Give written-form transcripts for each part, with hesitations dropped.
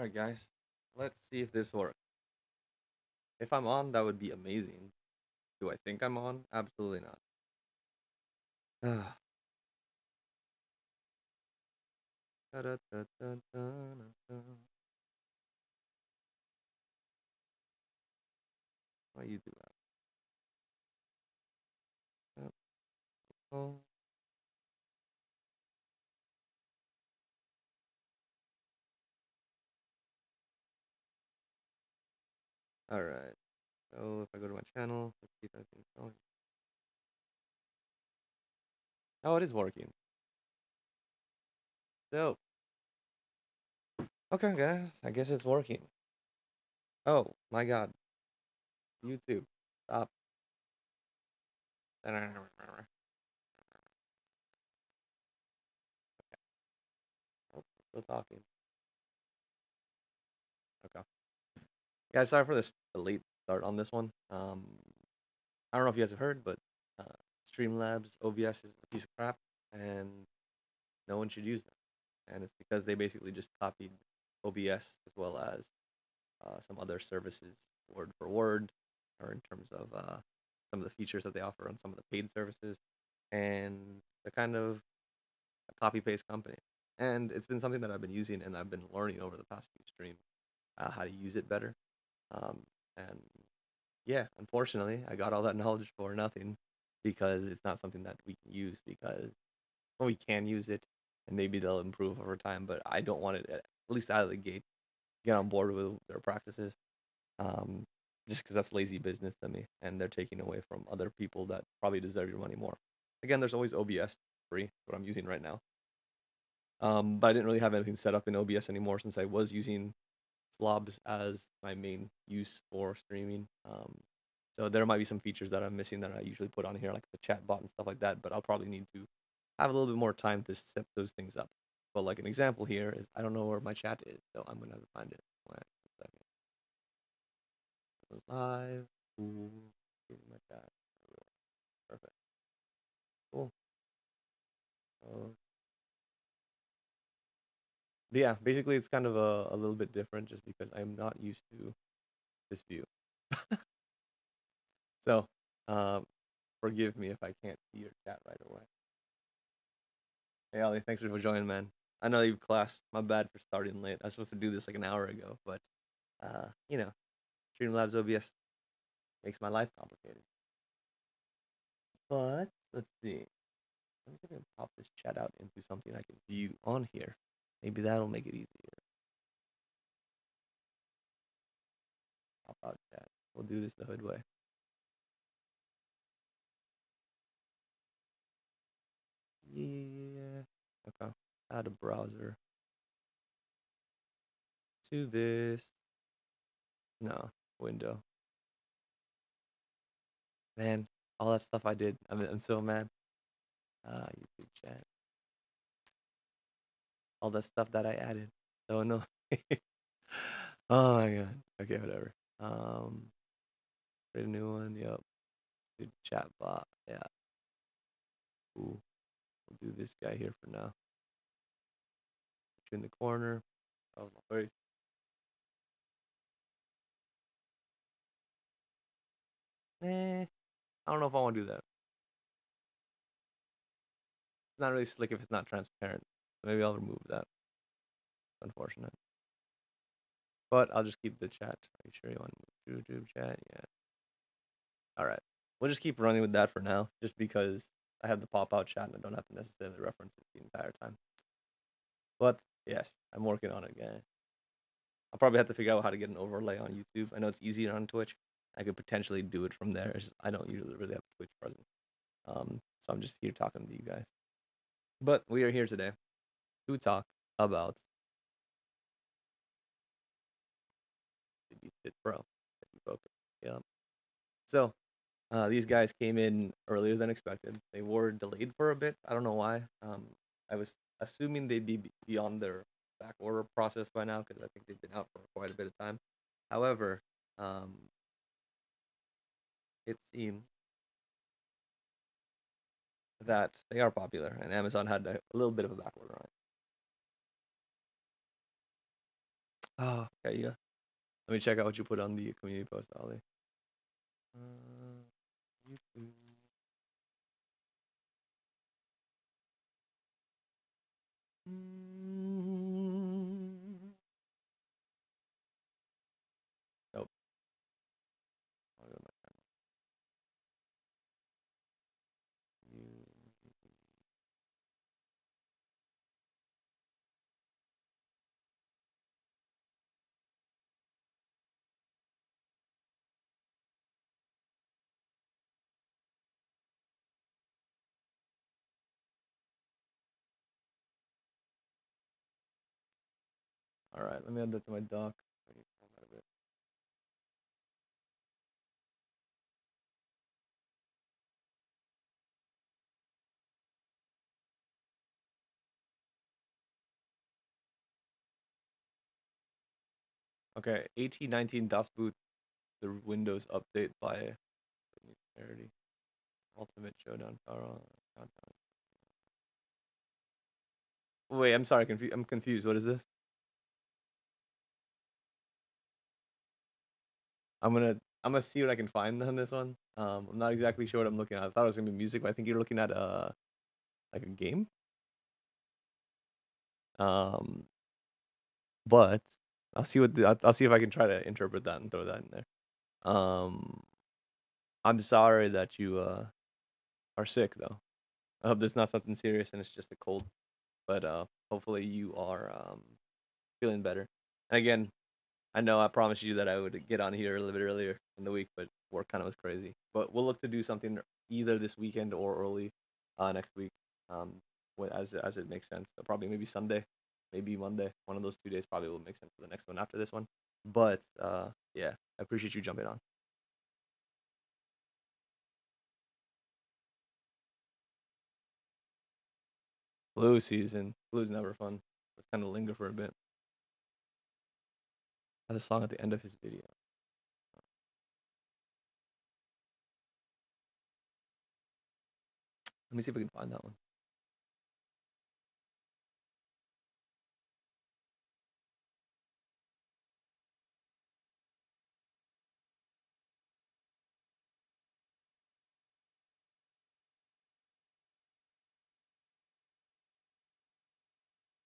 Alright, guys. Let's see if this works. If I'm on, that would be amazing. Do I think I'm on? Absolutely not. Ah. Da-da-da-da-da-da-da. Why you do that? Oh. Alright. So if I go to my channel, let's see if everything's going. Oh, it is working. So, okay, guys. I guess it's working. Oh, my God. YouTube. Stop. Oh, still talking. Okay. Yeah, sorry for this the late start on this one. I don't know if you guys have heard, but uh, Streamlabs OBS is a piece of crap, and no one should use them. And it's because they basically just copied OBS as well as some other services word for word, or in terms of some of the features that they offer on some of the paid services. And they're kind of a copy paste company. And it's been something that I've been using and I've been learning over the past few streams how to use it better. And yeah, unfortunately, I got all that knowledge for nothing because it's not something that we can use because well, we can use it and maybe they'll improve over time, but I don't want it at least out of the gate get on board with their practices. Um, just because that's lazy business to me and they're taking away from other people that probably deserve your money more. Again, there's always OBS free, what I'm using right now. But I didn't really have anything set up in OBS anymore since I was using slobs as my main use for streaming. So there might be some features that I'm missing that I usually put on here, like the chat bot and stuff like that. But I'll probably need to have a little bit more time to set those things up. But like an example here is I don't know where my chat is, so I'm gonna have to find it. Wait a second. It was live. Ooh, my chat. Perfect. Cool. Uh, but yeah, basically it's kind of a little bit different just because I'm not used to this view. So um, forgive me if I can't see your chat right away. Hey Ollie, thanks for joining, man. I know you have class. My bad for starting late. I was supposed to do this like an hour ago, but you know, Streamlabs OBS makes my life complicated. But let's see. Let me see if I can pop this chat out into something I can view on here. Maybe that'll make it easier. Pop out chat. We'll do this the hood way. Yeah. Okay. Add a browser to this. No, window. Man, all that stuff I did. I'm so mad. YouTube chat. All the stuff that I added. So no. Oh my god. Okay, whatever. Create a new one. Yep. Do chat bot. Yeah. Cool. We'll do this guy here for now. Put you in the corner. Oh my face. I don't know if I want to do that. It's not really slick if it's not transparent. Maybe I'll remove that. Unfortunate. But I'll just keep the chat. Are you sure you want to move YouTube chat? Yeah. All right. We'll just keep running with that for now, just because I have the pop-out chat and I don't have to necessarily reference it the entire time. But yes, I'm working on it, guys. I'll probably have to figure out how to get an overlay on YouTube. I know it's easier on Twitch. I could potentially do it from there. I don't usually really have a Twitch presence. So I'm just here talking to you guys. But we are here today to talk about the Fit Pro. Yeah. So these guys came in earlier than expected. They were delayed for a bit. I don't know why. I was assuming they'd be beyond their back order process by now because I think they've been out for quite a bit of time. However, it seemed that they are popular, and Amazon had a little bit of a back order on it. Oh, okay, yeah. Let me check out what you put on the community post, Ali. Uh, YouTube. Mm. Nope. I'll go to my channel. All right, let me add that to my doc. Okay, 1819 Das Boot, the Windows update by parody. Ultimate Showdown Power Countdown. Wait, I'm sorry, I'm confused. What is this? I'm gonna see what I can find on this one. I'm not exactly sure what I'm looking at. I thought it was gonna be music, but I think you're looking at like a game. Um, but I'll see if I can try to interpret that and throw that in there. I'm sorry that you are sick though. I hope this is not something serious and it's just a cold. But hopefully you are feeling better. And again, I know I promised you that I would get on here a little bit earlier in the week, but work kind of was crazy. But we'll look to do something either this weekend or early next week, um, as it makes sense. So probably maybe Sunday, maybe Monday. One of those 2 days probably will make sense for the next one after this one. But yeah, I appreciate you jumping on. Flu season. Flu's never fun. Let's kind of linger for a bit. Has a song at the end of his video. Let me see if we can find that one.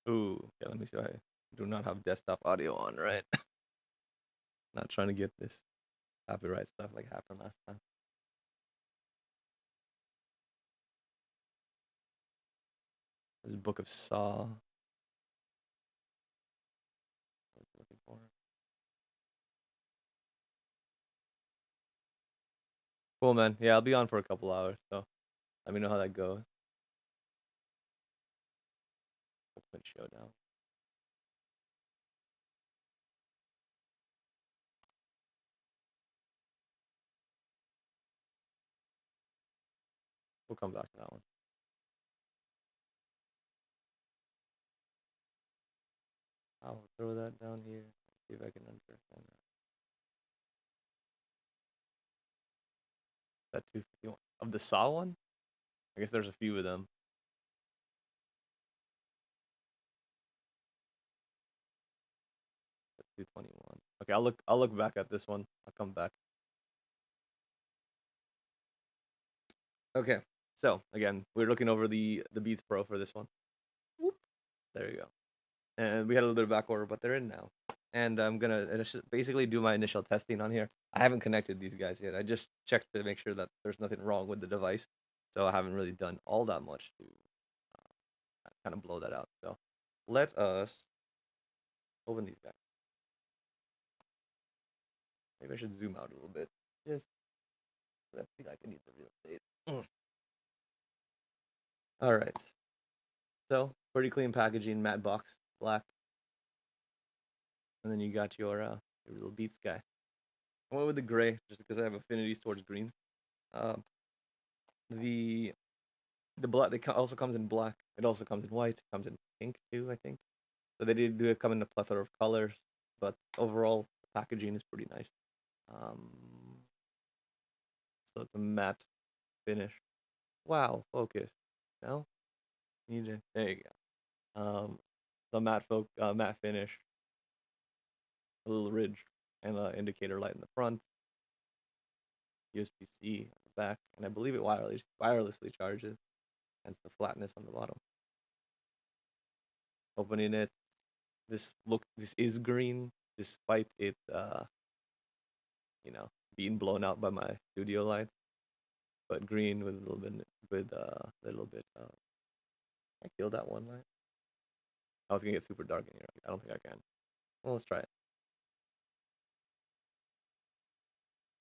Ooh, yeah, let me see. I do not have desktop audio on, right? Not trying to get this copyright stuff like happened last time. There's a Book of Saw. I was looking for. Cool, man. Yeah, I'll be on for a couple hours, so let me know how that goes. Ultimate Showdown. We'll come back to that one. I'll throw that down here. See if I can understand that. That 251 of the Saw one. I guess there's a few of them. 221. Okay, I'll look back at this one. I'll come back. Okay. So again, we're looking over the Beats Pro for this one. Whoop. There you go. And we had a little bit of back order, but they're in now. And I'm gonna basically do my initial testing on here. I haven't connected these guys yet. I just checked to make sure that there's nothing wrong with the device. So I haven't really done all that much to kind of blow that out. So let us open these guys. Maybe I should zoom out a little bit. Just I feel like I need the real estate. All right. So pretty clean packaging, matte box, black, and then you got your little Beats guy. I went with the gray just because I have affinities towards greens. Um, the the black also comes in black. It also comes in white. It comes in pink too, I think. So they did do it come in a plethora of colors, but overall the packaging is pretty nice. Um, so it's a matte finish. Wow, focus. No, need to. There you go. The matte finish. a little ridge, and an indicator light in the front, USB-C on the back, and I believe it wirelessly charges. Hence the flatness on the bottom. Opening it, this is green, despite it you know, being blown out by my studio lights, but green with a little bit. I killed that one light. I was gonna get super dark in here. I don't think I can. Well, let's try it.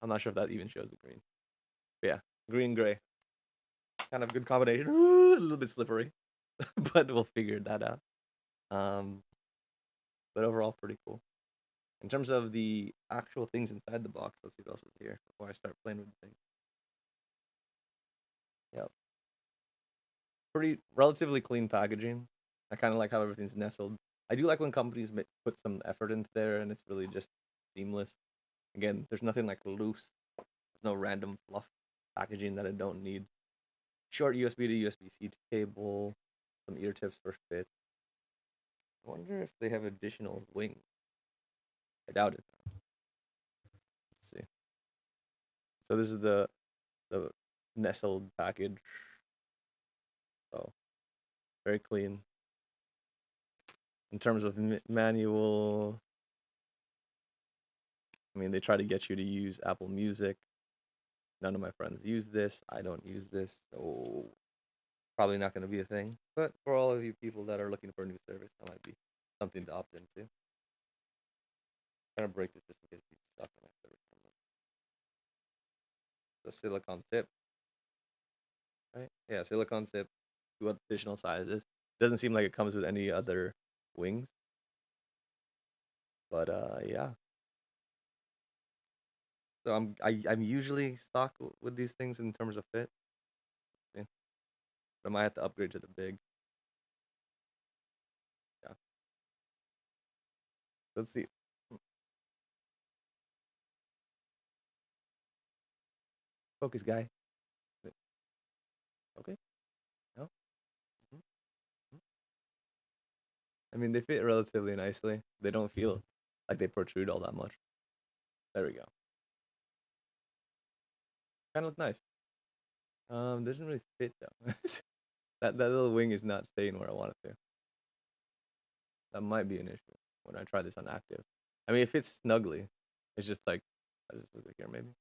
I'm not sure if that even shows the green. But yeah, green gray, kind of good combination. Ooh, a little bit slippery, but we'll figure that out. Um, but overall, pretty cool. In terms of the actual things inside the box, let's see what else is here before I start playing with the thing. Yep. Pretty relatively clean packaging. I kind of like how everything's nestled. I do like when companies put some effort into there and it's really just seamless. Again, there's nothing like loose. There's no random fluff packaging that I don't need. Short USB to USB-C cable, some ear tips for fit. I wonder if they have additional wings. I doubt it. Let's see. So this is the nestled package. So very clean. In terms of manual, I mean, they try to get you to use Apple Music. None of my friends use this. I don't use this, so probably not going to be a thing. But for all of you people that are looking for a new service, that might be something to opt into. I'm going to break this just in case it's stuck in my service. The silicone tip, right? Yeah, silicone tip, two additional sizes. Doesn't seem like it comes with any other wings. But yeah. So I'm usually stocked with these things in terms of fit. Yeah. But I might have to upgrade to the big. Yeah. Let's see. Focus, guy. Okay. No. Mhm. Mhm. I mean, they fit relatively nicely. They don't feel like they protrude all that much. There we go. Kind of look nice. Doesn't really fit though. That little wing is not staying where I want it to. That might be an issue when I try this on active. I mean, it fits snugly. It's just like, how does this look like here? Maybe.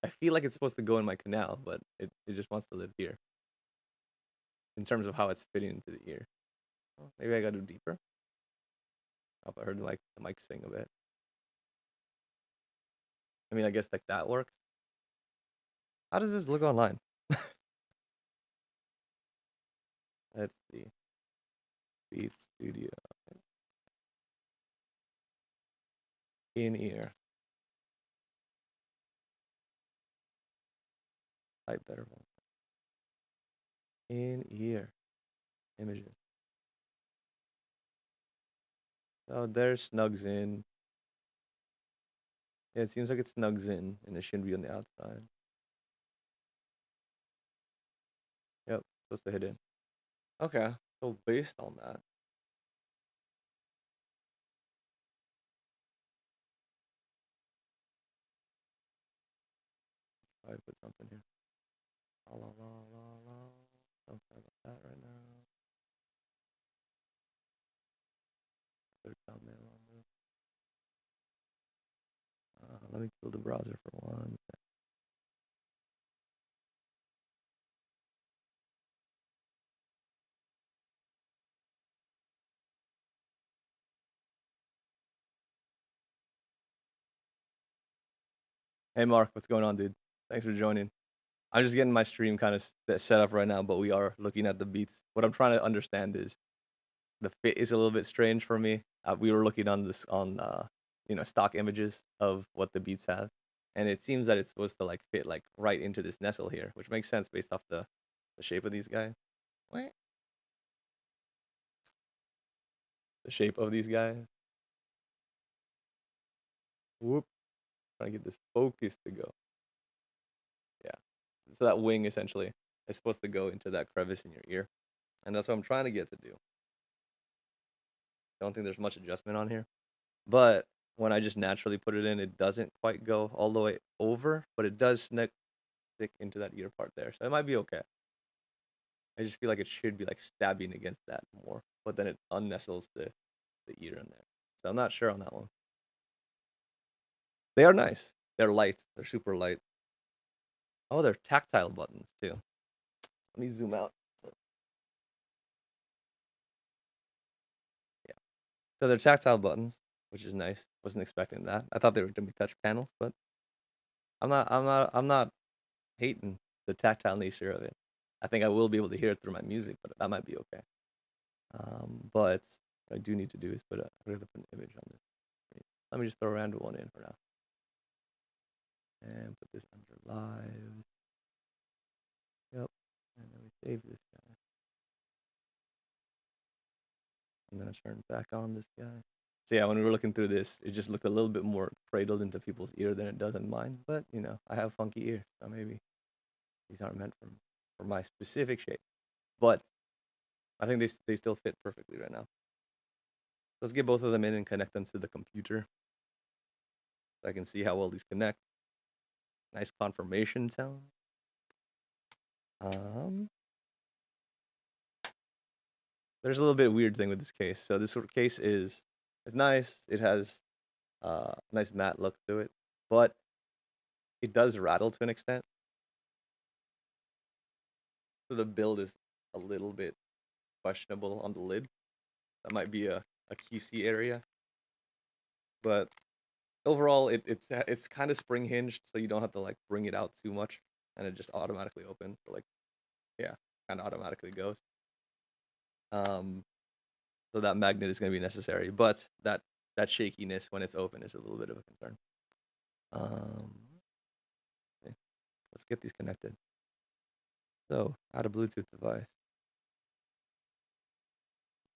I feel like it's supposed to go in my canal, but it just wants to live here. In terms of how it's fitting into the ear. Well, maybe I gotta do deeper. I hope I heard the mic sing a bit. I mean, I guess like that works. How does this look online? Let's see. Beats Studio. In ear. Type better one. In ear. Images. Oh, there's snugs in. Yeah, it seems like it snugs in and it shouldn't be on the outside. Yep, supposed to hit in. Okay, so based on that, I put something here. La la la la la. Don't care about that right now. Put a thumbnail on this. Let me kill the browser for one. Hey Mark, what's going on, dude? Thanks for joining. I'm just getting my stream kind of set up right now, but we are looking at the beats. What I'm trying to understand is the fit is a little bit strange for me. We were looking on this on stock images of what the beats have, and it seems that it's supposed to like fit like right into this nestle here, which makes sense based off the shape of these guys. What? The shape of these guys. Whoop. Trying to get this focus to go. Yeah. So that wing essentially is supposed to go into that crevice in your ear, and that's what I'm trying to get to do. Don't think there's much adjustment on here. But when I just naturally put it in, it doesn't quite go all the way over, but it does stick into that ear part there. So it might be okay. I just feel like it should be like stabbing against that more, but then it unnestles the ear in there. So I'm not sure on that one. They are nice. They're light. They're super light. Oh, they're tactile buttons too. Let me zoom out. Yeah. So they're tactile buttons, which is nice. Wasn't expecting that. I thought they were gonna be touch panels, but I'm not hating the tactile nature of it. I think I will be able to hear it through my music, but that might be okay. But what I do need to do is put an image on this. Let me just throw a random one in for now. And put this under live. Yep. And then we save this guy. I'm gonna turn back on this guy. So yeah, when we were looking through this, it just looked a little bit more cradled into people's ear than it does in mine. But you know, I have funky ears, so maybe these aren't meant for my specific shape. But I think they still fit perfectly right now. Let's get both of them in and connect them to the computer, so I can see how well these connect. Nice confirmation sound. Um, there's a little bit weird thing with this case. So this sort of case is it's nice. It has a nice matte look to it, but it does rattle to an extent. So the build is a little bit questionable on the lid. That might be a QC area, but overall it's kind of spring hinged, so you don't have to like bring it out too much, and it just automatically opens. So like yeah, kind of automatically goes. Um, so that magnet is going to be necessary, but that shakiness when it's open is a little bit of a concern. Um, okay. Let's get these connected. So add a Bluetooth device.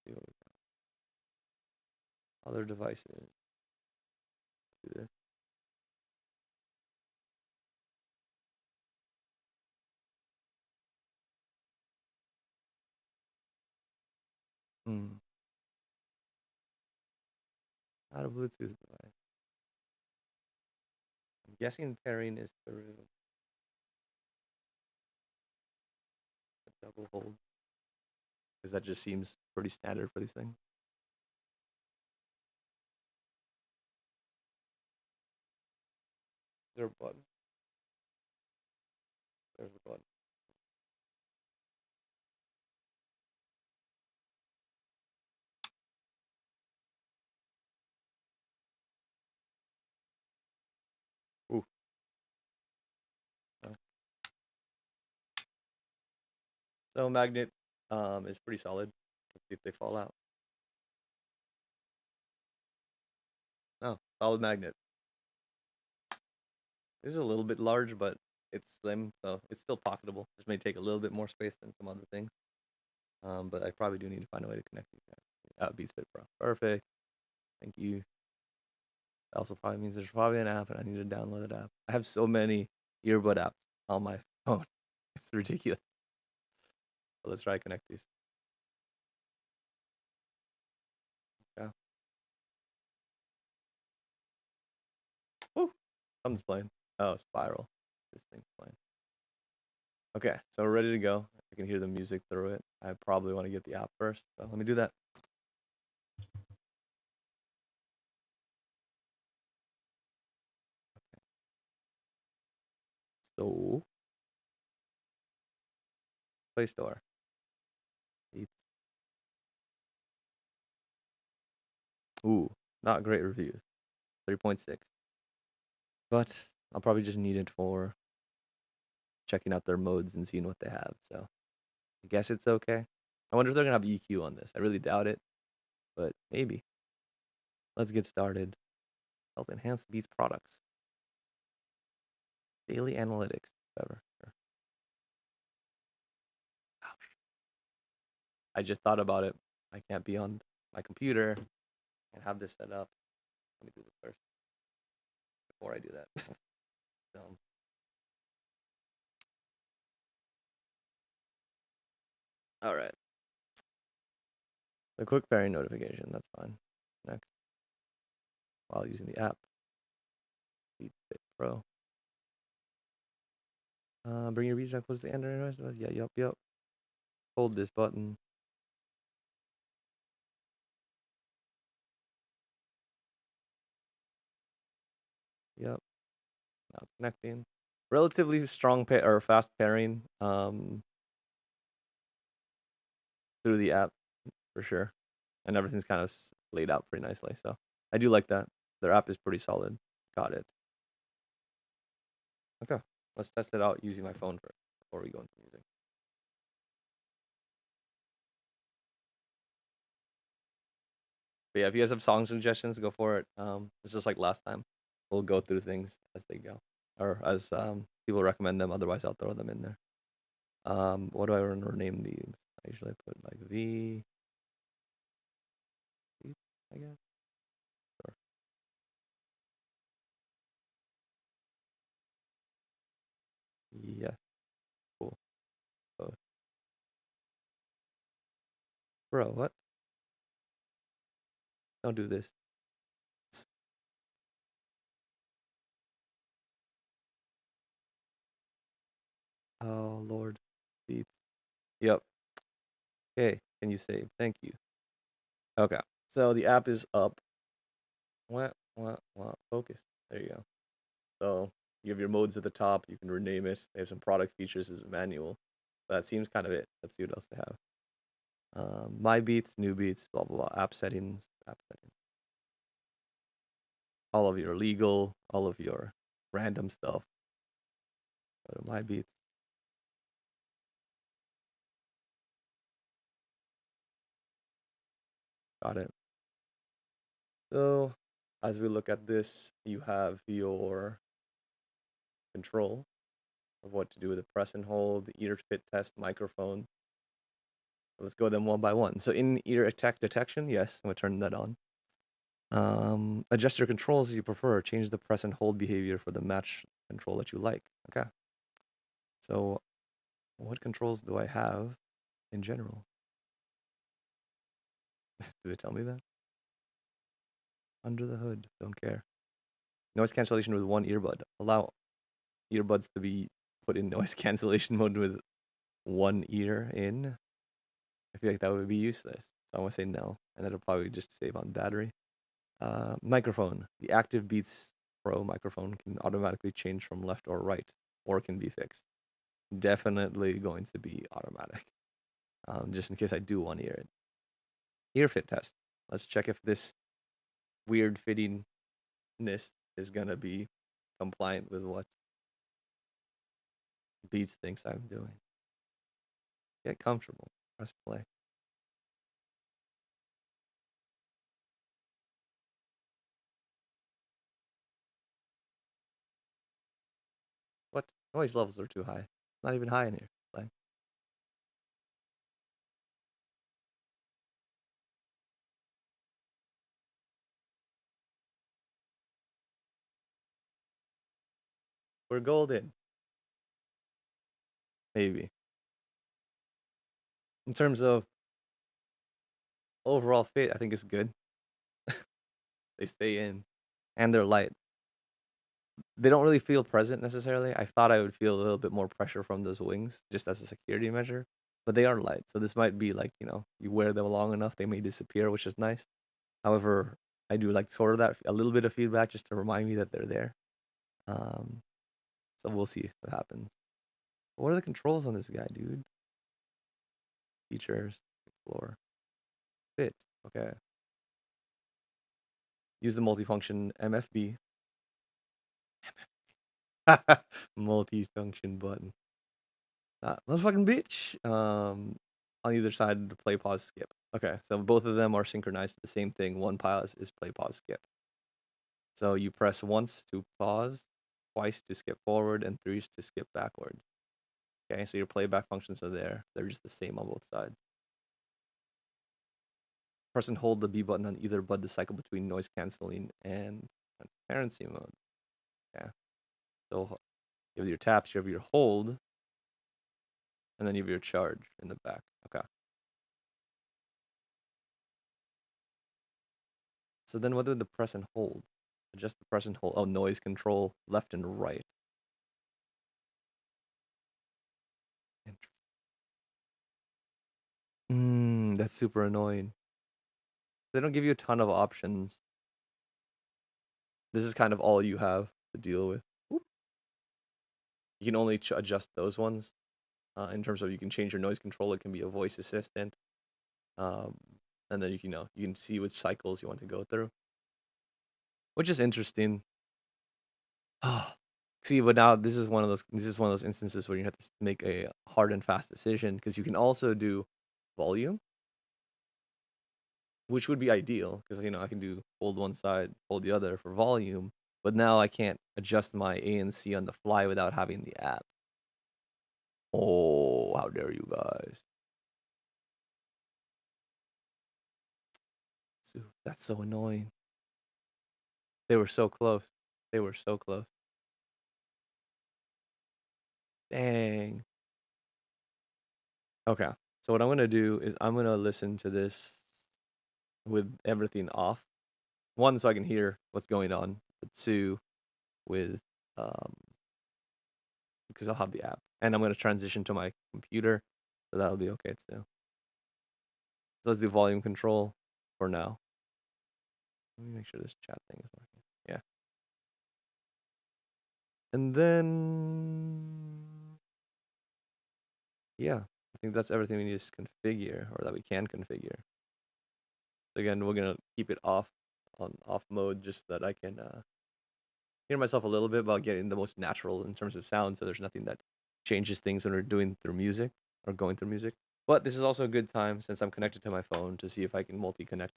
See what we got. Other devices. Do this. Hmm. Add a Bluetooth device. I'm guessing pairing is through a double hold, because that just seems pretty standard for these things. Is there a button? There's a button. Ooh. Oh. So magnet is pretty solid. Let's see if they fall out. Oh, solid magnet. This is a little bit large, but it's slim, so it's still pocketable. This may take a little bit more space than some other things. But I probably do need to find a way to connect these guys. Beats Fit Pro. Perfect. Thank you. That also probably means there's probably an app and I need to download that app. I have so many earbud apps on my phone. It's ridiculous. But let's try to connect these. Yeah. Woo! Something's playing. Oh, Spiral. This thing's playing. Okay, so we're ready to go. I can hear the music through it. I probably want to get the app first, so let me do that. So, Play Store. Beats. Ooh, not great reviews. 3.6. But I'll probably just need it for checking out their modes and seeing what they have. So I guess it's okay. I wonder if they're gonna have EQ on this. I really doubt it, but maybe. Let's get started. Help enhance Beats products. Daily analytics. Whatever. Sure. Ouch. I just thought about it. I can't be on my computer and have this set up. Let me do this first before I do that. um, all right. The quick pairing notification. That's fine. Next. while using the app. Beats Fit Pro. Bring your beats down close to the Android. Yeah, yep. Hold this button. Yep. Now it's connecting. Relatively strong or fast pairing through the app for sure, and everything's kind of laid out pretty nicely. So I do like that. Their app is pretty solid. Got it. Okay, let's test it out using my phone first before we go into music. But yeah, if you guys have song suggestions, go for it. It's just like last time. We'll go through things as they go, or as people recommend them. Otherwise, I'll throw them in there. What do I want to rename these? I usually put like V, I guess. Or yeah, cool. Both. Bro, what? Don't do this. Oh Lord, beats. Yep. Okay, can you save? Thank you. Okay, so the app is up. What? Focus. There you go. So you have your modes at the top. You can rename it. They have some product features as a manual. But that seems kind of it. Let's see what else they have. My beats, new beats, blah blah blah. App settings. All of your legal, all of your random stuff. Go to my beats. Got it. So as we look at this, you have your control of what to do with the press and hold, the ear fit test, microphone. Let's go them one by one. So in ear attack detection, yes, I'm gonna turn that on. Adjust your controls as you prefer. Change the press and hold behavior for the match control that you like. Okay. So what controls do I have in general? Do they tell me that? Under the hood, don't care. Noise cancellation with one earbud. Allow earbuds to be put in noise cancellation mode with one ear in. I feel like that would be useless. So I'm gonna say no, and that'll probably just save on battery. Microphone. The Active Beats Pro microphone can automatically change from left or right, or can be fixed. Definitely going to be automatic. Just in case I do want to hear it. Ear fit test. Let's check if this weird fittingness is gonna be compliant with what Beats thinks I'm doing. Get comfortable. Press play. What? Noise levels are too high. Not even high in here. Play. We're golden. Maybe. In terms of overall fit, I think it's good. They stay in. And they're light. They don't really feel present necessarily. I thought I would feel a little bit more pressure from those wings just as a security measure, but they are light. So this might be like, you wear them long enough, they may disappear, which is nice. However, I do like sort of that a little bit of feedback just to remind me that they're there. Um, so we'll see what happens. What are the controls on this guy, dude? Features, explore, fit. Okay. Use the multifunction MFB. Multifunction button. Motherfucking bitch. On either side to play, pause, skip. Okay, so both of them are synchronized to the same thing. One pause is play, pause, skip. So you press once to pause, twice to skip forward, and threes to skip backwards. Okay, so your playback functions are there. They're just the same on both sides. Press and hold the B button on either bud to cycle between noise canceling and transparency mode. Yeah. So you have your taps, you have your hold, and then you have your charge in the back. Okay. So then what do the press and hold? Adjust the press and hold. Oh, noise control, left and right. That's super annoying. They don't give you a ton of options. This is kind of all you have to deal with. Whoop. You can only adjust those ones. In terms of you can change your noise control. It can be a voice assistant. Um, and then you can see which cycles you want to go through, which is interesting. See, but now this is one of those instances where you have to make a hard and fast decision because you can also do volume, which would be ideal because I can do hold one side, hold the other for volume, but now I can't adjust my ANC on the fly without having the app. Oh, how dare you guys. Dude, that's so annoying. They were so close. They were so close. Dang. Okay. So what I'm gonna do is I'm gonna listen to this with everything off. One, so I can hear what's going on. But two, with because I'll have the app, and I'm gonna transition to my computer, so that'll be okay too. So let's do volume control for now. Let me make sure this chat thing is working. Yeah. And then, yeah, I think that's everything we need to configure, or that we can configure. Again, we're gonna keep it off on off mode, just so that I can hear myself a little bit about getting the most natural in terms of sound, so there's nothing that changes things when we're doing through music or going through music. But this is also a good time since I'm connected to my phone to see if I can multi-connect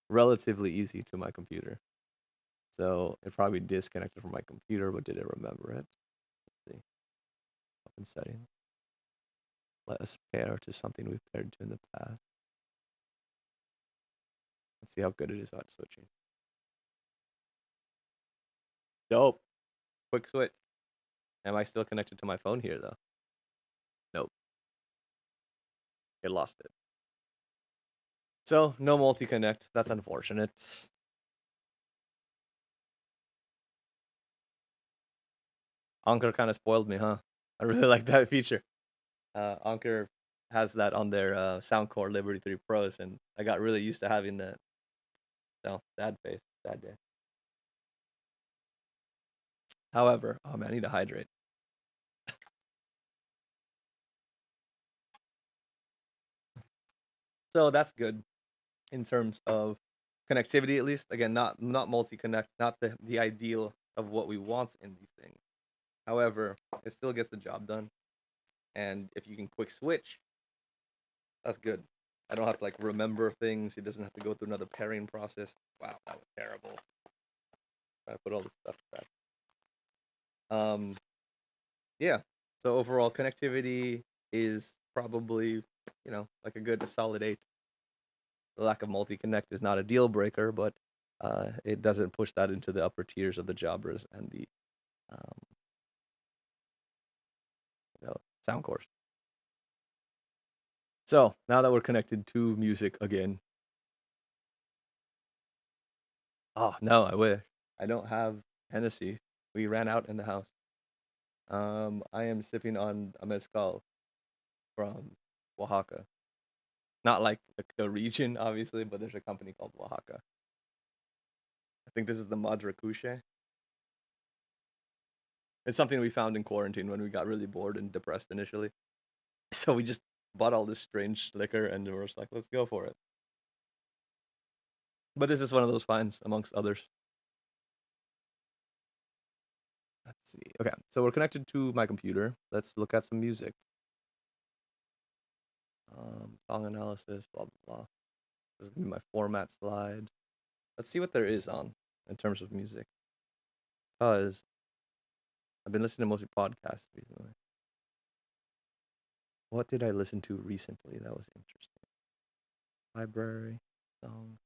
relatively easy to my computer. So it probably disconnected from my computer, but did it remember it? Let's see. Open settings. Let us pair to something we've paired to in the past. Let's see how good it is at switching. Dope. Quick switch. Am I still connected to my phone here though? Nope. It lost it. So no multi-connect. That's unfortunate. Anker kind of spoiled me, huh? I really like that feature. Anker has that on their Soundcore Liberty 3 Pros, and I got really used to having that. So, sad face, sad day. However, oh man, I need to hydrate. So that's good in terms of connectivity, at least. Again, not multi-connect, not the ideal of what we want in these things. However, it still gets the job done. And if you can quick switch, that's good. I don't have to like remember things. It doesn't have to go through another pairing process. Wow, that was terrible. I put all this stuff back. Yeah. So overall connectivity is probably, like a solid 8. The lack of multi-connect is not a deal breaker, but it doesn't push that into the upper tiers of the jobbers and the um, sound cores. So now that we're connected to music again. Oh no, I wish. I don't have Hennessy. We ran out in the house. I am sipping on a mezcal from Oaxaca. Not like the region, obviously, but there's a company called Oaxaca. I think this is the Madre Cuche. It's something we found in quarantine when we got really bored and depressed initially. So we just bought all this strange liquor and we were just like, let's go for it. But this is one of those finds amongst others. Let's see. Okay, so we're connected to my computer. Let's look at some music. Song analysis, blah, blah, blah. This is going to be my format slide. Let's see what there is on in terms of music. Because I've been listening to mostly podcasts recently. What did I listen to recently that was interesting? Library, songs.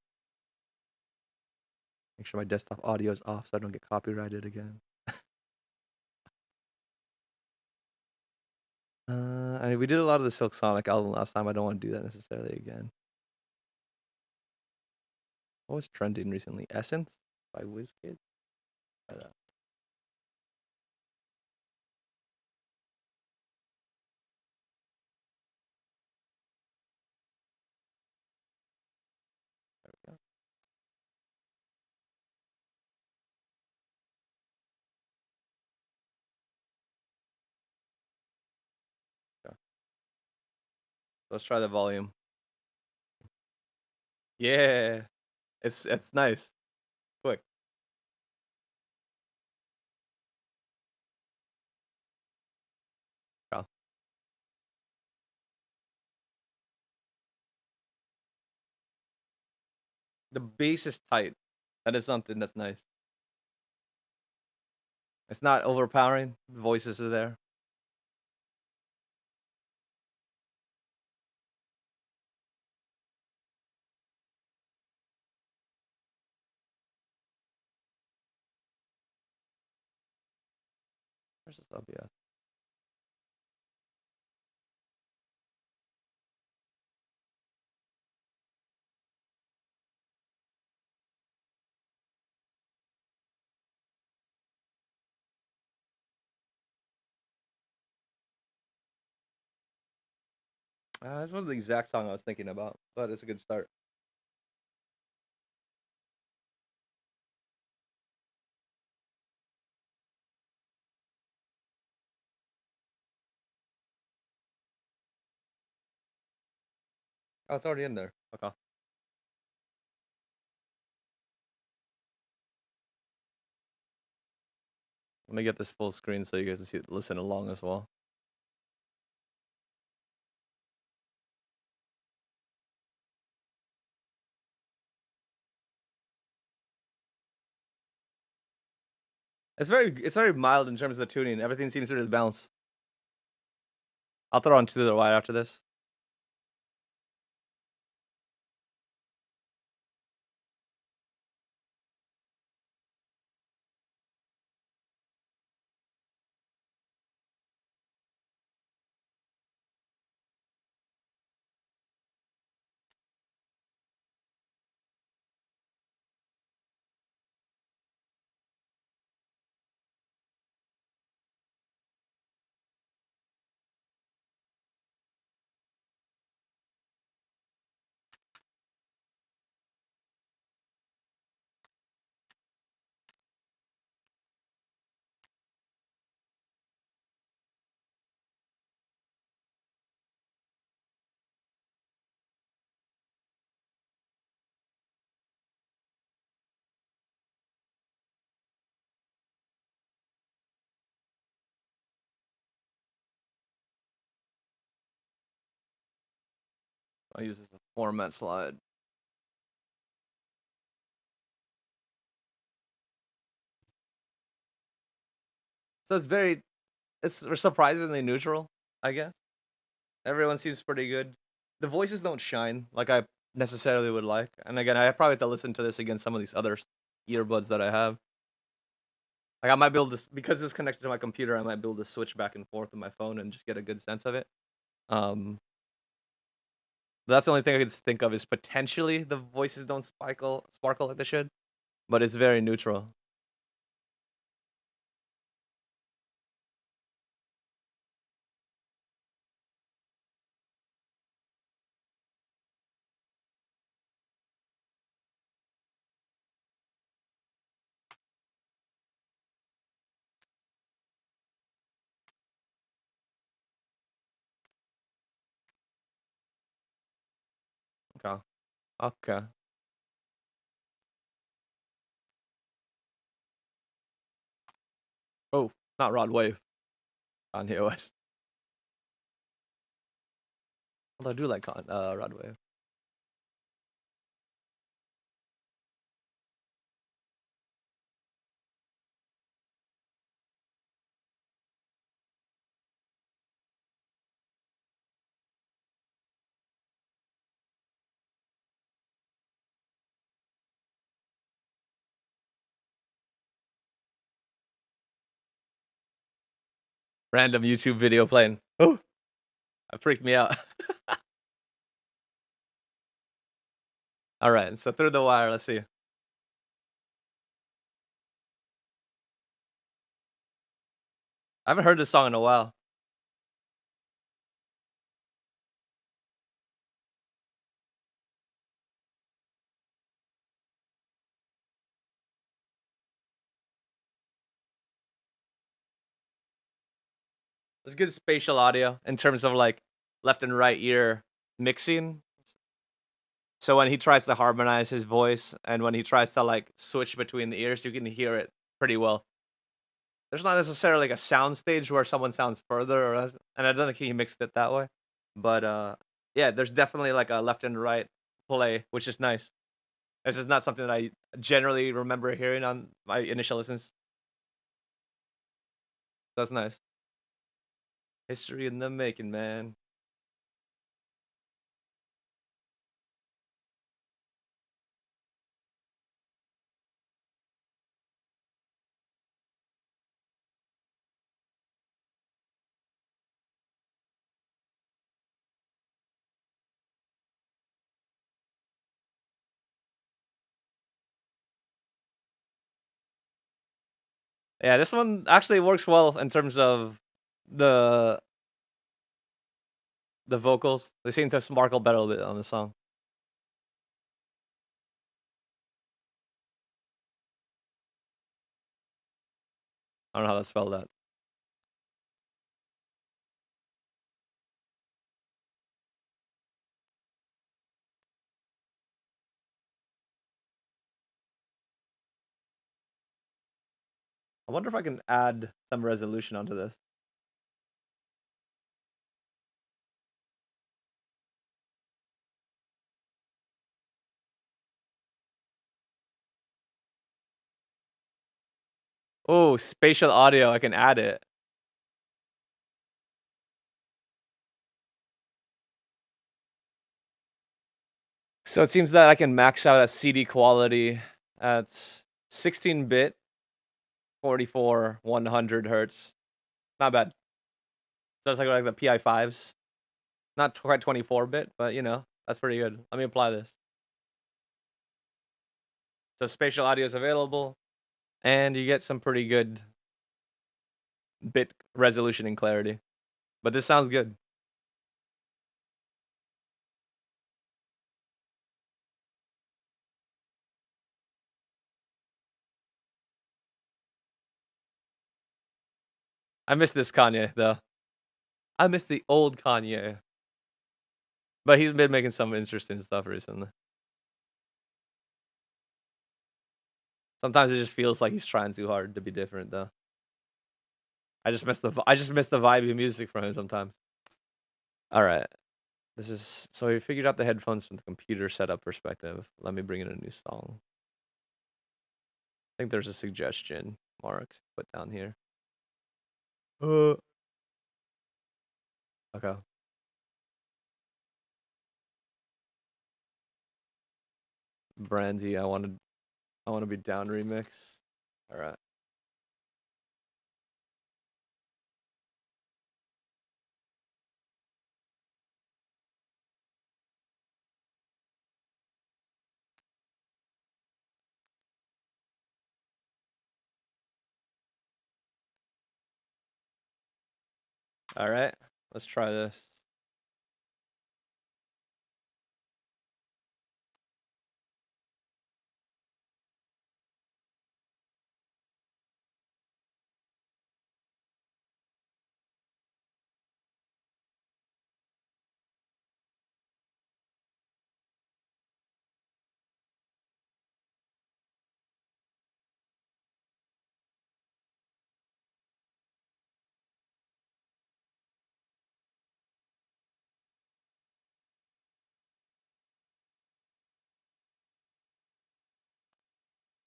Make sure my desktop audio is off so I don't get copyrighted again. And we did a lot of the Silk Sonic album last time. I don't want to do that necessarily again. What was trending recently? Essence by WizKid. Try that. There we go. Okay. Let's try the volume. Yeah, it's nice. Quick. Oh. The bass is tight. That is something that's nice. It's not overpowering. The voices are there. Where's this OBS? This wasn't the exact song I was thinking about, but it's a good start. Oh, it's already in there. Okay. Let me get this full screen so you guys can see, listen along as well. It's very mild in terms of the tuning. Everything seems to really bounce. I'll throw on to the wide after this. I'll use this as a format slide. So it's surprisingly neutral, I guess. Everyone seems pretty good. The voices don't shine like I necessarily would like. And again, I probably have to listen to this against some of these other earbuds that I have. Like I might be able to, because it's connected to my computer, I might be able to switch back and forth with my phone and just get a good sense of it. Um, that's the only thing I can think of is potentially the voices don't sparkle like they should, but it's very neutral. Okay. Okay. Oh, not Rod Wave on the OS. Although I do like Rod Wave. Random YouTube video playing. Oh, that freaked me out. All right, so through the wire, let's see. I haven't heard this song in a while. It's good spatial audio in terms of like left and right ear mixing. So when he tries to harmonize his voice and when he tries to like switch between the ears, you can hear it pretty well. There's not necessarily like a sound stage where someone sounds further or and I don't think he mixed it that way. But yeah, there's definitely like a left and right play, which is nice. This is not something that I generally remember hearing on my initial listens. That's nice. History in the making, man. Yeah, this one actually works well in terms of the the vocals. They seem to sparkle better on the song. I don't know how to spell that. I wonder if I can add some resolution onto this. Oh, spatial audio. I can add it. So it seems that I can max out at CD quality at 16-bit, 44, 100 hertz. Not bad. So that's like the PI5s. Not quite 24-bit, but you know, that's pretty good. Let me apply this. So spatial audio is available, and you get some pretty good bit resolution and clarity. But this sounds good. I miss this Kanye though. I miss the old Kanye. But he's been making some interesting stuff recently. Sometimes it just feels like he's trying too hard to be different though. I just miss the vibey music from him sometimes. All right. This is so we figured out the headphones from the computer setup perspective. Let me bring in a new song. I think there's a suggestion mark put down here. Uh, okay. Brandy, I want to be down remix. All right. All right. Let's try this.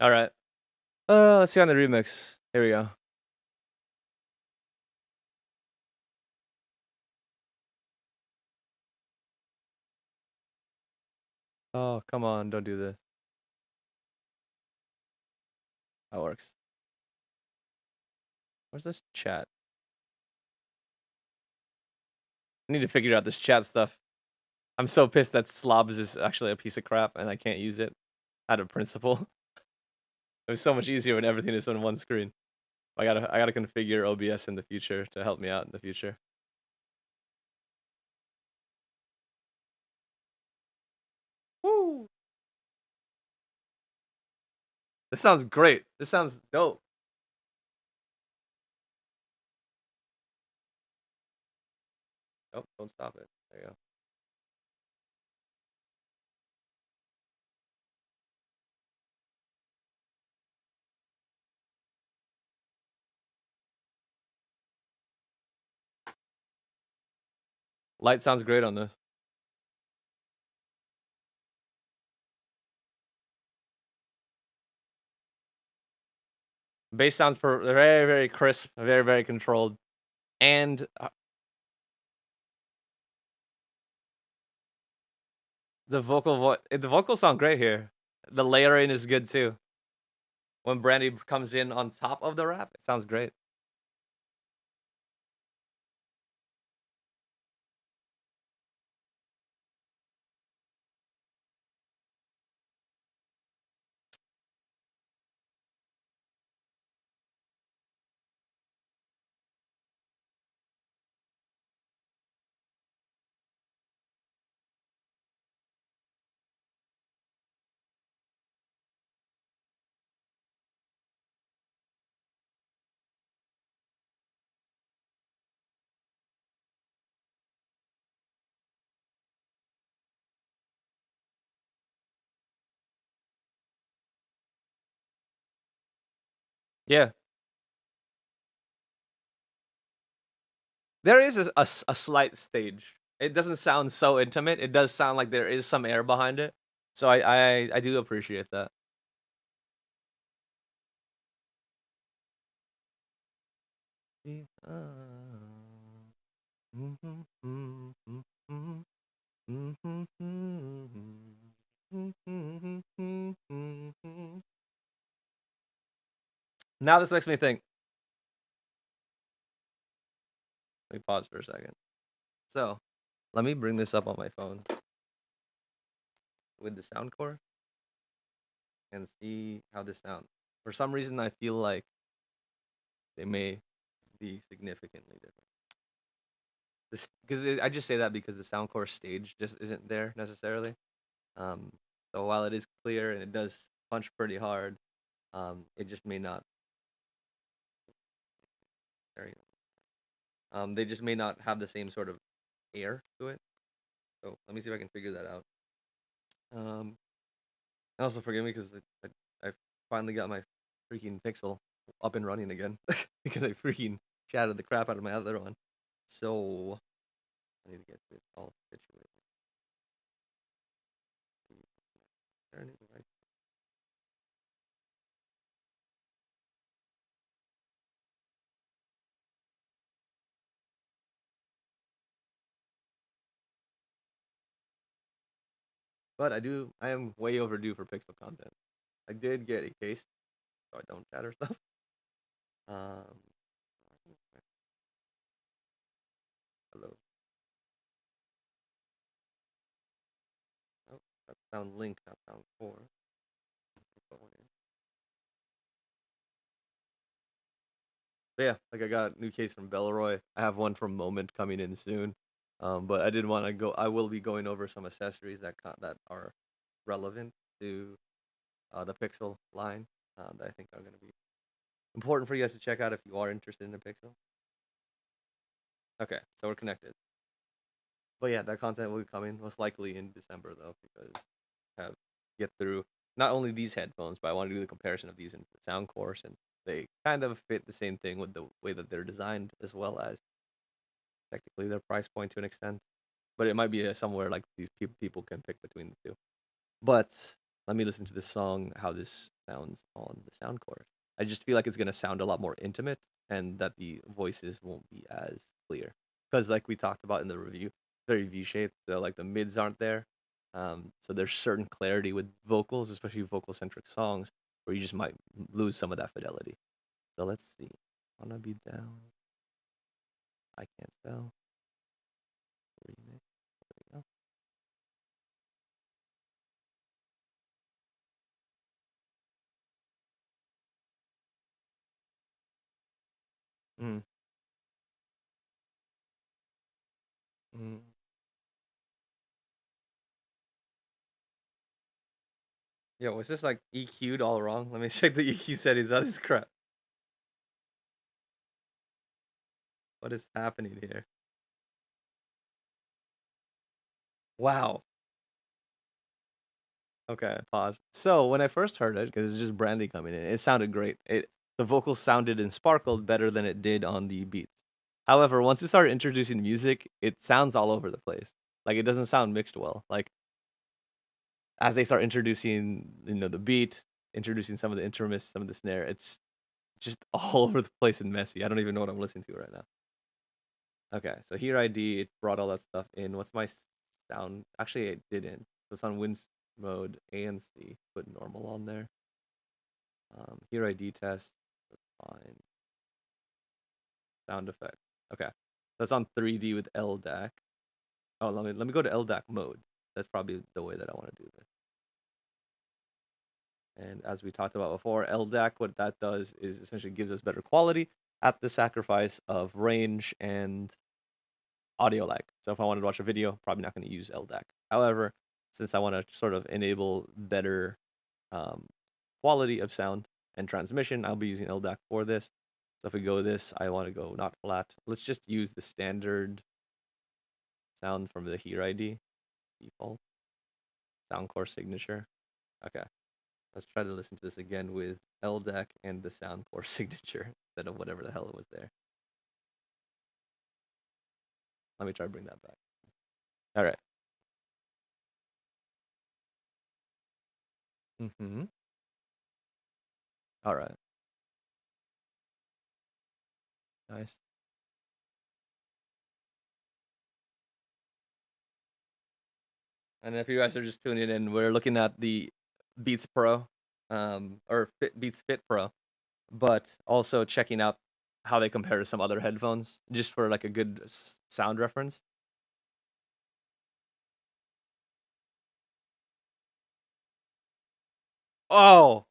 All right. Let's see on the remix. Here we go. Oh, come on, don't do this. That works. Where's this chat? I need to figure out this chat stuff. I'm so pissed that Slobs is actually a piece of crap and I can't use it out of principle. It was so much easier when everything is on one screen. I gotta configure OBS in the future to help me out in the future. Woo! This sounds great. This sounds dope. Oh, don't stop it. There you go. Light sounds great on this. Bass sounds very, very crisp, very, very controlled, and the vocals sound great here. The layering is good too. When Brandy comes in on top of the rap, it sounds great. Yeah, there is a slight stage. It doesn't sound so intimate. It does sound like there is some air behind it. So I do appreciate that. Now this makes me think. Let me pause for a second. So, let me bring this up on my phone with the sound core and see how this sounds. For some reason, I feel like they may be significantly different. This because I just say that because the sound core stage just isn't there necessarily. Um, so while it is clear and it does punch pretty hard, it just may not. There you go. They just may not have the same sort of air to it. So let me see if I can figure that out. Um, and also forgive me because I finally got my freaking Pixel up and running again because I freaking shattered the crap out of my other one. So I need to get this all situated. Turn it right. But I am way overdue for Pixel content. I did get a case, so I don't shatter stuff. Um, hello. Oh, that's sound link, not sound core. But yeah, like I got a new case from Bellroy. I have one from Moment coming in soon. But I did want to go. I will be going over some accessories that are relevant to the Pixel line that I think are going to be important for you guys to check out if you are interested in the Pixel. Okay, so we're connected. But yeah, that content will be coming most likely in December though, because I have get through not only these headphones, but I want to do the comparison of these in the sound course, and they kind of fit the same thing with the way that they're designed, as well as technically their price point to an extent. But it might be somewhere like these people can pick between the two. But let me listen to this song, how this sounds on the sound course. I just feel like it's gonna sound a lot more intimate, and that the voices won't be as clear. Because like we talked about in the review, very V-shaped. So like the mids aren't there. So there's certain clarity with vocals, especially vocal centric songs, where you just might lose some of that fidelity. So let's see. Wanna be down? I can't spell. Remix. There we go. Mm. Mm. Yo, was this like EQ'd all wrong? Let me check the EQ settings on this crap. What is happening here? Wow. Okay, pause. So when I first heard it, because it's just Brandy coming in, it sounded great. The vocals sounded and sparkled better than it did on the beats. However, once it started introducing music, it sounds all over the place. Like it doesn't sound mixed well. Like as they start introducing, the beat, introducing some of the instruments, some of the snare, it's just all over the place and messy. I don't even know what I'm listening to right now. Okay, so here ID, it brought all that stuff in. What's my sound? Actually, it didn't. So it's on Wins mode A and C. Put normal on there. Here ID test. Fine. Sound effect. Okay. So it's on 3D with LDAC. Oh, let me go to LDAC mode. That's probably the way that I want to do this. And as we talked about before, LDAC, what that does is essentially gives us better quality at the sacrifice of range and audio lag. So if I wanted to watch a video, probably not going to use LDAC. However, since I want to sort of enable better um, quality of sound and transmission, I'll be using LDAC for this. So if we go this, I want to go not flat. Let's just use the standard sound from the Here ID default sound core signature. Okay, let's try to listen to this again with LDAC and the sound core signature instead of whatever the hell it was there. Let me try to bring that back. All right. Mm-hmm. All right. Nice. And if you guys are just tuning in, we're looking at the Beats Pro, or Beats Fit Pro, but also checking out how they compare to some other headphones, just for like a good sound reference. Oh,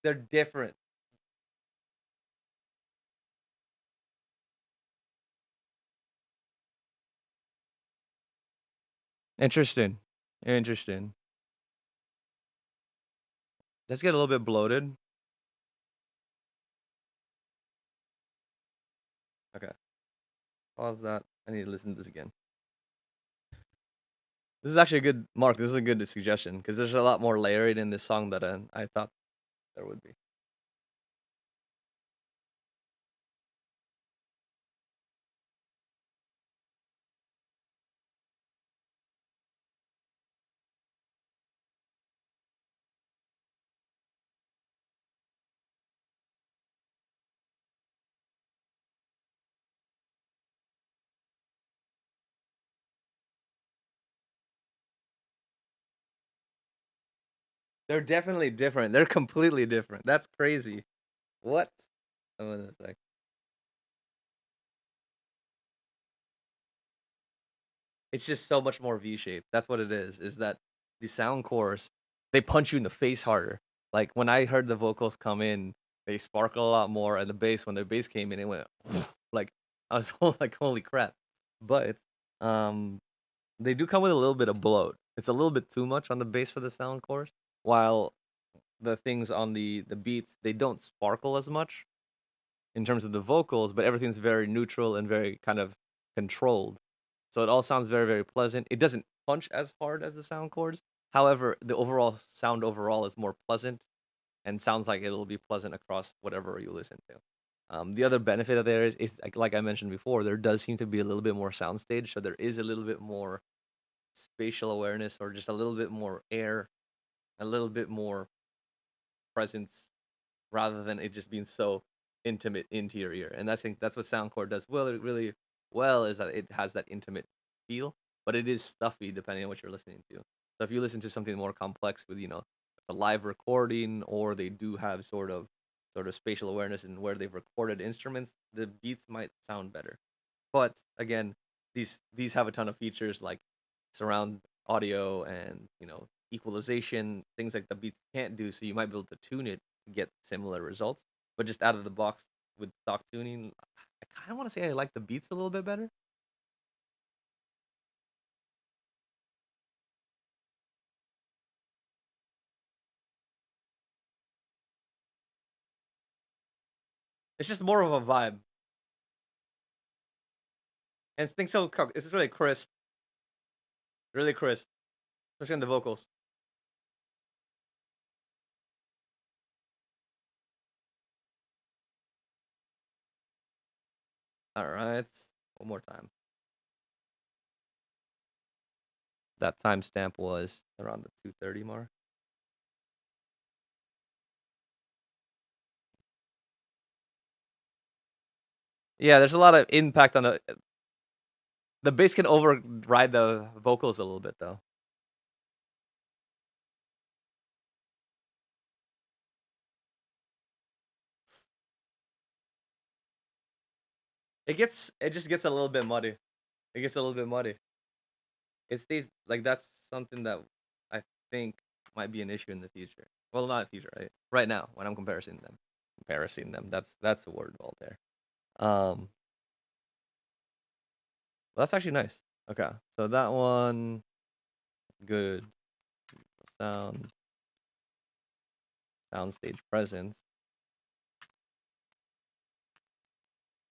they're different. Interesting. Interesting. Let's get a little bit bloated. Okay, pause that. I need to listen to this again. This is actually a good Mark. This is a good suggestion because there's a lot more layering in this song that I thought there would be. They're definitely different. They're completely different. That's crazy. What? Oh, in a sec. It's just so much more V-shaped. That's what it is. Is that the sound cores, they punch you in the face harder. Like when I heard the vocals come in, they sparkle a lot more, and the bass, when the bass came in, it went like I was like, holy crap. But um they do come with a little bit of bloat. It's a little bit too much on the bass for the sound cores, while the things on the beats, they don't sparkle as much in terms of the vocals, but everything's very neutral and very kind of controlled. So it all sounds very, very pleasant. It doesn't punch as hard as the sound chords. However, the overall sound overall is more pleasant and sounds like it'll be pleasant across whatever you listen to. The other benefit of there is like I mentioned before, there does seem to be a little bit more soundstage, so there is a little bit more spatial awareness or just a little bit more air, a little bit more presence rather than it just being so intimate into your ear. And I think that's what soundcore does well, really well, is that it has that intimate feel, but it is stuffy depending on what you're listening to. So if you listen to something more complex with, a live recording, or they do have sort of spatial awareness in where they've recorded instruments, the beats might sound better. But again, these have a ton of features like surround audio and equalization, things like the beats can't do. So you might be able to tune it to get similar results, but just out of the box with stock tuning, I kind of want to say I like the beats a little bit better. It's just more of a vibe, and things so it's just really crisp, especially on the vocals. All right, one more time. That timestamp was around the 2:30 mark. Yeah, there's a lot of impact on the bass can override the vocals a little bit though. It just gets a little bit muddy. It gets a little bit muddy. It stays like that's something that I think might be an issue in the future. Well, not in the future, right now when I'm comparing them. That's a word all there. That's actually nice. Okay, so that one good sound soundstage presence.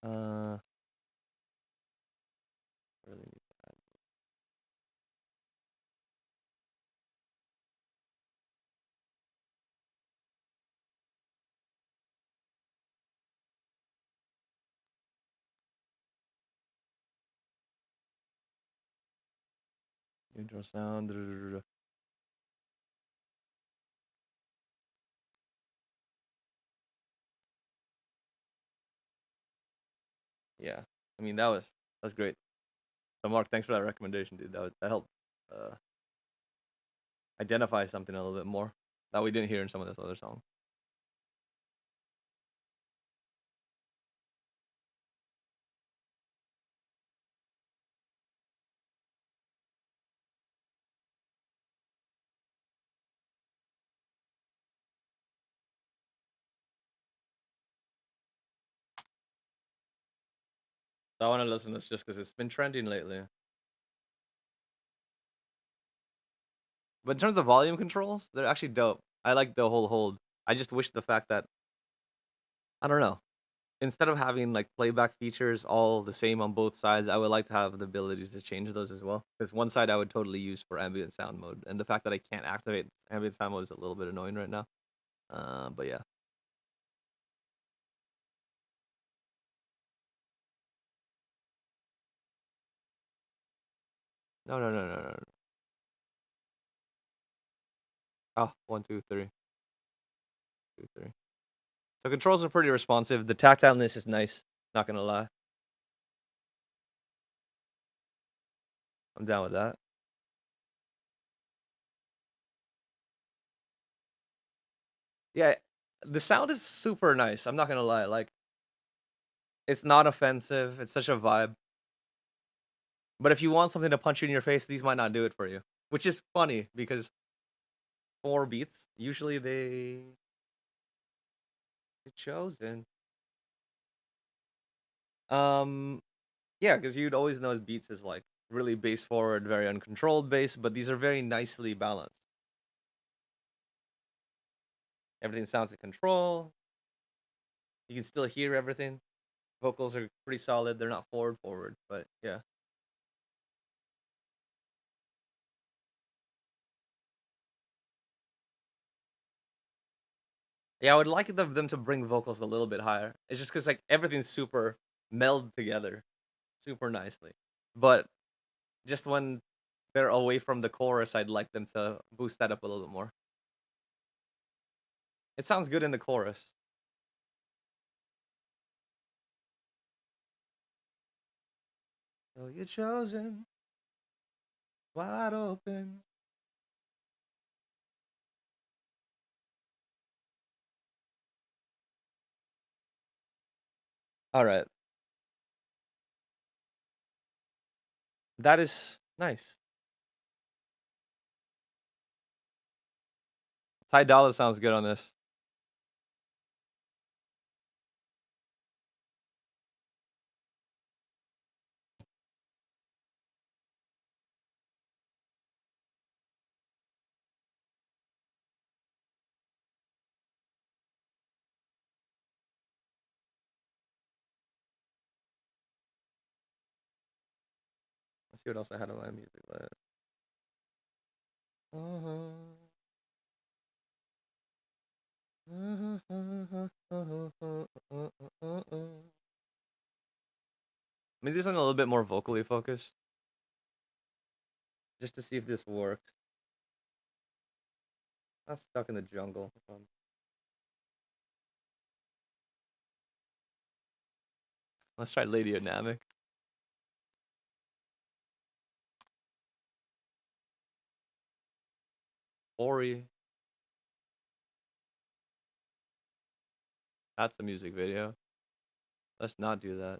Uh, really need to add intro sound. Yeah, I mean that was great. So Mark, thanks for that recommendation, dude. That helped uh, identify something a little bit more that we didn't hear in some of this other songs. So I want to listen to this just because it's been trending lately. But in terms of volume controls, they're actually dope. I like the whole hold. I just wish the fact that I don't know. Instead of having like playback features all the same on both sides, I would like to have the ability to change those as well. Because one side I would totally use for ambient sound mode, and the fact that I can't activate ambient sound mode is a little bit annoying right now. But yeah, no. Oh, one, two, three, two, three. So controls are pretty responsive. The tactileness is nice. Not gonna lie, I'm down with that. Yeah, the sound is super nice. I'm not gonna lie. Like, it's not offensive. It's such a vibe. But if you want something to punch you in your face, these might not do it for you. Which is funny because 4 beats usually they get chosen. Um, yeah, because you'd always know beats is like really bass forward, very uncontrolled bass, but these are very nicely balanced. Everything sounds in control. You can still hear everything. Vocals are pretty solid. They're not forward, but yeah. Yeah, I would like them to bring vocals a little bit higher. It's just because like everything's super melded together, super nicely. But just when they're away from the chorus, I'd like them to boost that up a little bit more. It sounds good in the chorus. So you're chosen, wide open. All right, that is nice. Ty Dolla sounds good on this. Let's see what else I had on my music list. Maybe do something a little bit more vocally focused, just to see if this works. I'm stuck in the jungle. Let's try Lady Dynamic. Ori. That's the music video. Let's not do that.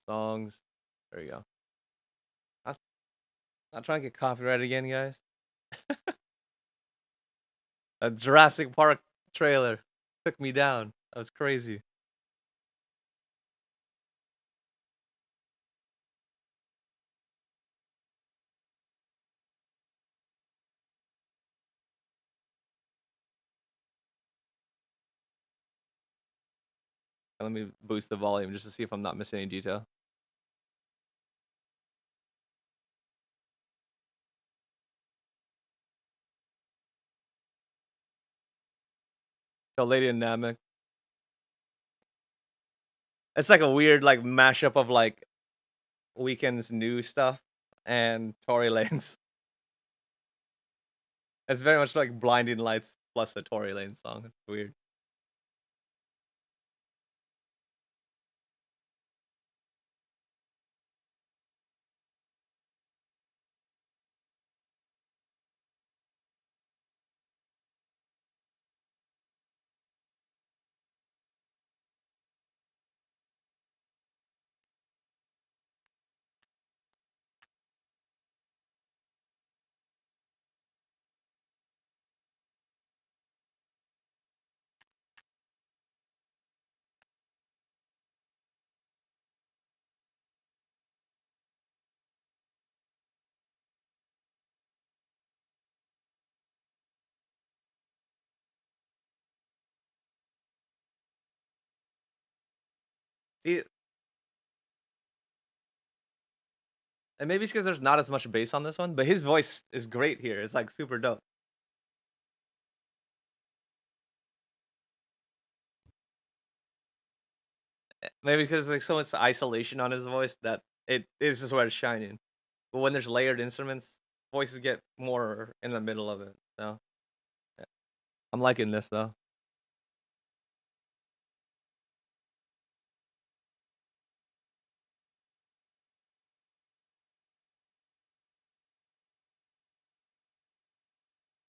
Songs. There you go. Not trying to get copyrighted again, guys. A Jurassic Park trailer took me down. That was crazy. Let me boost the volume just to see if I'm not missing any detail. So Lady Dynamic. It's like a weird like mashup of like Weeknd's new stuff and Tory Lanez. It's very much like Blinding Lights plus a Tory Lanez song. It's weird. See, and maybe it's because there's not as much bass on this one, but his voice is great here. It's like super dope. Maybe because like so much isolation on his voice that it is just where it's shining. But when there's layered instruments, voices get more in the middle of it. So yeah. I'm liking this though.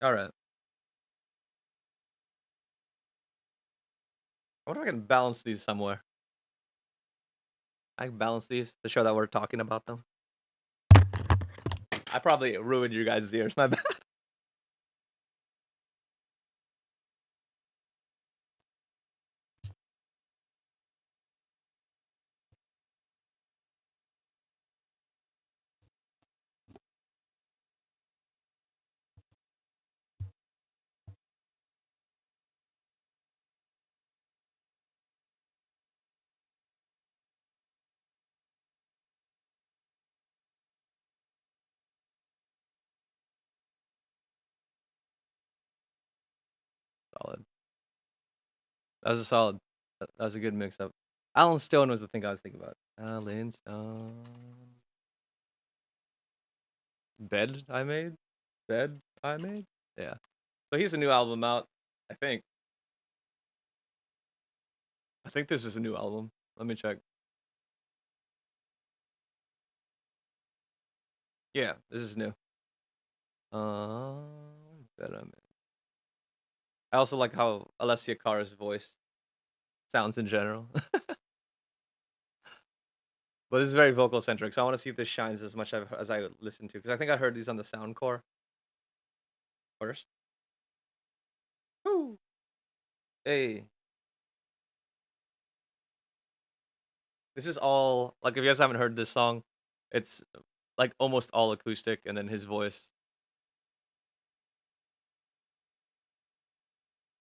All right. I wonder if I can balance these somewhere. I can balance these to show that we're talking about them. I probably ruined your guys' ears. My bad. Solid. That was a solid. That was a good mix up. Alan Stone was the thing I was thinking about. Alan Stone. Bed I made? Bed I made? Yeah. So he's a new album out, I think. I think this is a new album. Let me check. Yeah, this is new. Bed I made. I also like how Alessia Cara's voice sounds in general. But this is very vocal centric, so I want to see if this shines as much as I listen to, because I think I heard these on the soundcore first. Woo! Hey, this is all like if you guys haven't heard this song, it's like almost all acoustic, and then his voice.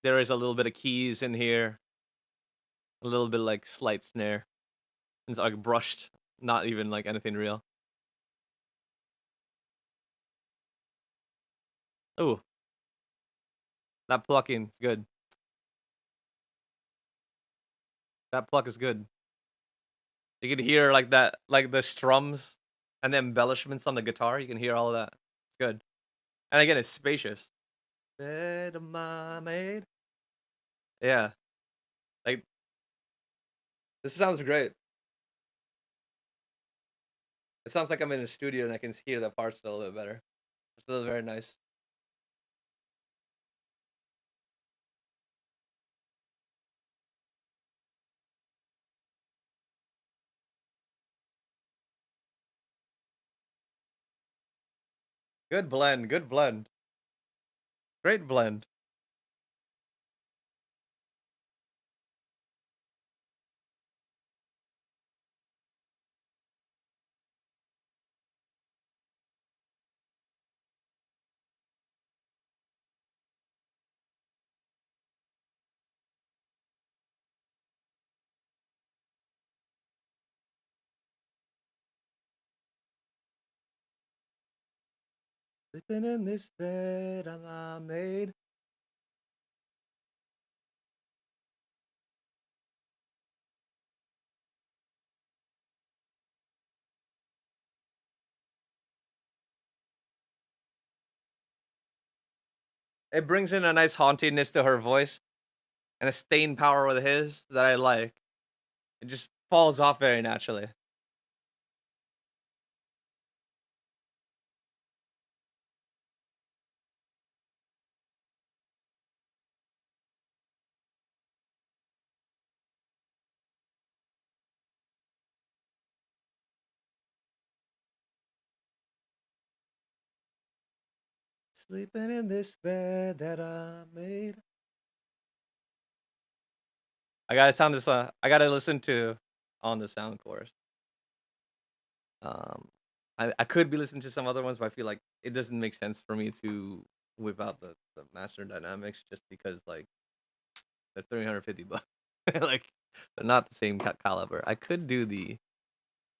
There is a little bit of keys in here, a little bit like slight snare. It's like brushed, not even like anything real. Ooh, that plucking is good. That pluck is good. You can hear like that, like the strums and the embellishments on the guitar. You can hear all of that. It's good. And again, it's spacious. Bed of my maid. Yeah, like this sounds great. It sounds like I'm in a studio and I can hear the parts a little bit better. It's still very nice. Good blend. Good blend. Great blend. Sleeping in this bed I made. It brings in a nice hauntiness to her voice and a staying power with his that I like. It just falls off very naturally. Sleeping in this bed that I made. I gotta sound this. I gotta listen to on the sound course. Um, I could be listening to some other ones, but I feel like it doesn't make sense for me to whip out the master dynamics just because like they're 350 bucks. Like they're not the same caliber. I could do the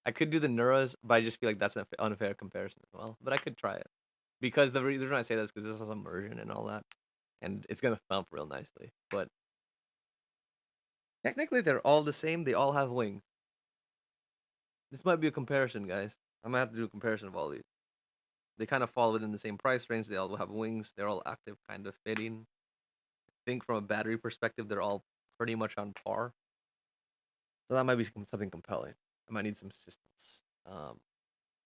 Neuras, but I just feel like that's an unfair comparison as well. But I could try it because the reason I say that is because this has immersion and all that, and it's gonna thump real nicely. But technically, they're all the same. They all have wings. This might be a comparison, guys. I'm gonna have to do a comparison of all these. They kind of fall within the same price range. They all have wings. They're all active, kind of fitting. I think from a battery perspective, they're all pretty much on par. So that might be something compelling. I might need some assistance. So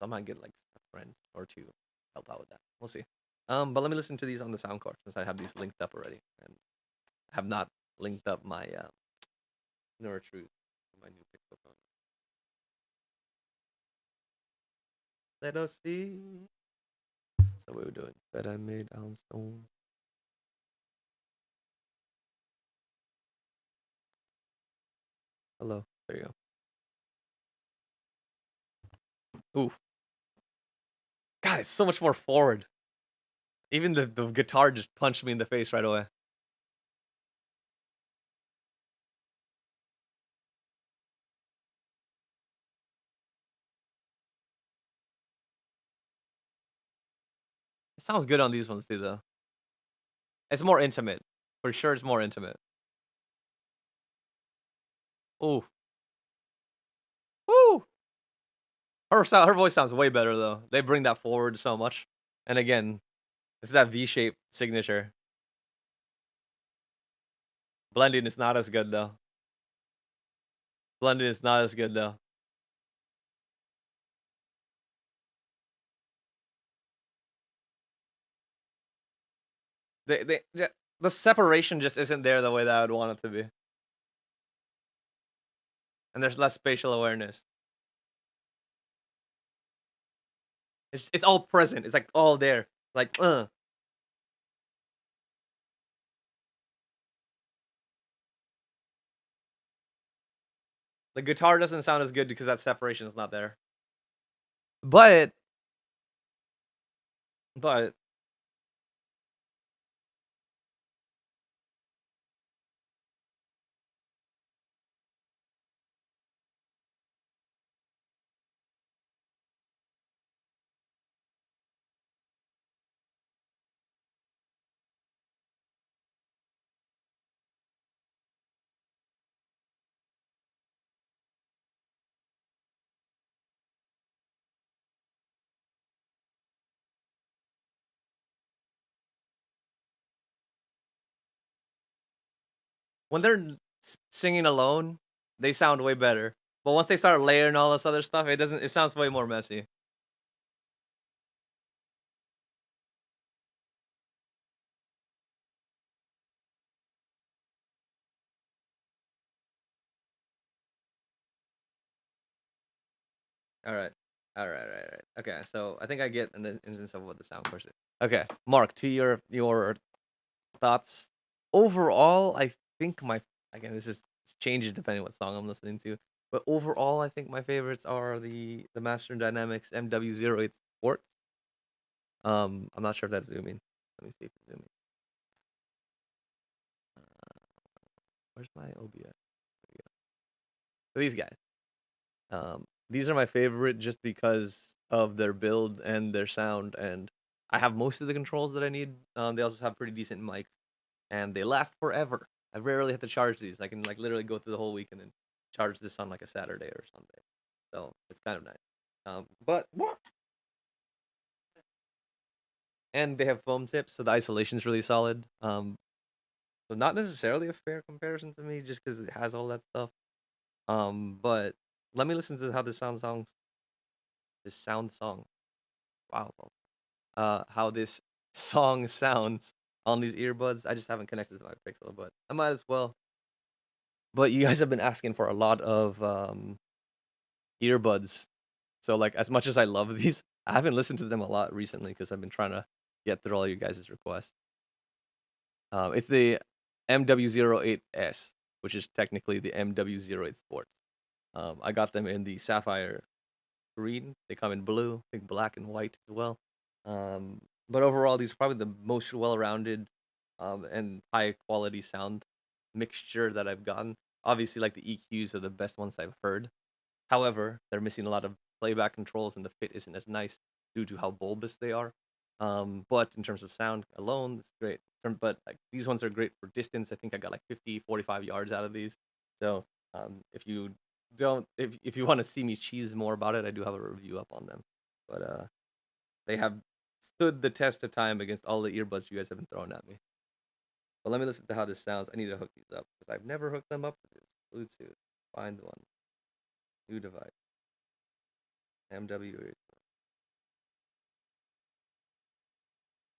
I might get like a friend or two to help out with that. We'll see. But let me listen to these on the sound card since I have these linked up already and have not linked up my Nora Truth, my new Pixel phone. Let us see. So we were doing that I made Alan Stone. Hello. There you go. Ooh. God, it's so much more forward. Even the guitar just punched me in the face right away. It sounds good on these ones too, though. It's more intimate. For sure, it's more intimate. Ooh. Woo! Her voice sounds way better though. They bring that forward so much. And again, it's that V-shape signature. Blending is not as good though. Blending is not as good though. The separation just isn't there the way that I would want it to be. And there's less spatial awareness. It's all present. It's like all there. Like the guitar doesn't sound as good because that separation is not there. But but when they're singing alone, they sound way better. But once they start layering all this other stuff, it doesn't. It sounds way more messy. All right, all right. Okay, so I think I get an instance of what the sound course is. Okay, Mark, to your thoughts. Overall, I think my again this is changes depending what song I'm listening to. But overall, I think my favorites are the Master and Dynamics MW08 Sport. I'm not sure if that's zooming. Let me see if it's zooming. Where's my OBS? There we go. So these guys. These are my favorite just because of their build and their sound, and I have most of the controls that I need. They also have pretty decent mics, and they last forever. I rarely have to charge these. I can like literally go through the whole week and then charge this on like a Saturday or Sunday. So it's kind of nice. But and they have foam tips, so the isolation is really solid. So not necessarily a fair comparison to me, just because it has all that stuff. But let me listen to how this sound song. Wow. How this song sounds on these earbuds. I just haven't connected to my Pixel, but I might as well. But you guys have been asking for a lot of earbuds. So like as much as I love these, I haven't listened to them a lot recently because I've been trying to get through all you guys' requests. It's the MW08S, which is technically the MW08 Sport. I got them in the sapphire green. They come in blue, I think black and white as well. Um, but overall, these are probably the most well-rounded and high-quality sound mixture that I've gotten. Obviously, like the EQs are the best ones I've heard. However, they're missing a lot of playback controls, and the fit isn't as nice due to how bulbous they are. But in terms of sound alone, it's great. But like these ones are great for distance. I think I got like 50, 45 yards out of these. So if you don't, if you want to see me cheese more about it, I do have a review up on them. But they have stood the test of time against all the earbuds you guys have been throwing at me. But let me listen to how this sounds. I need to hook these up because I've never hooked them up to this. Bluetooth. Find one. New device. MW.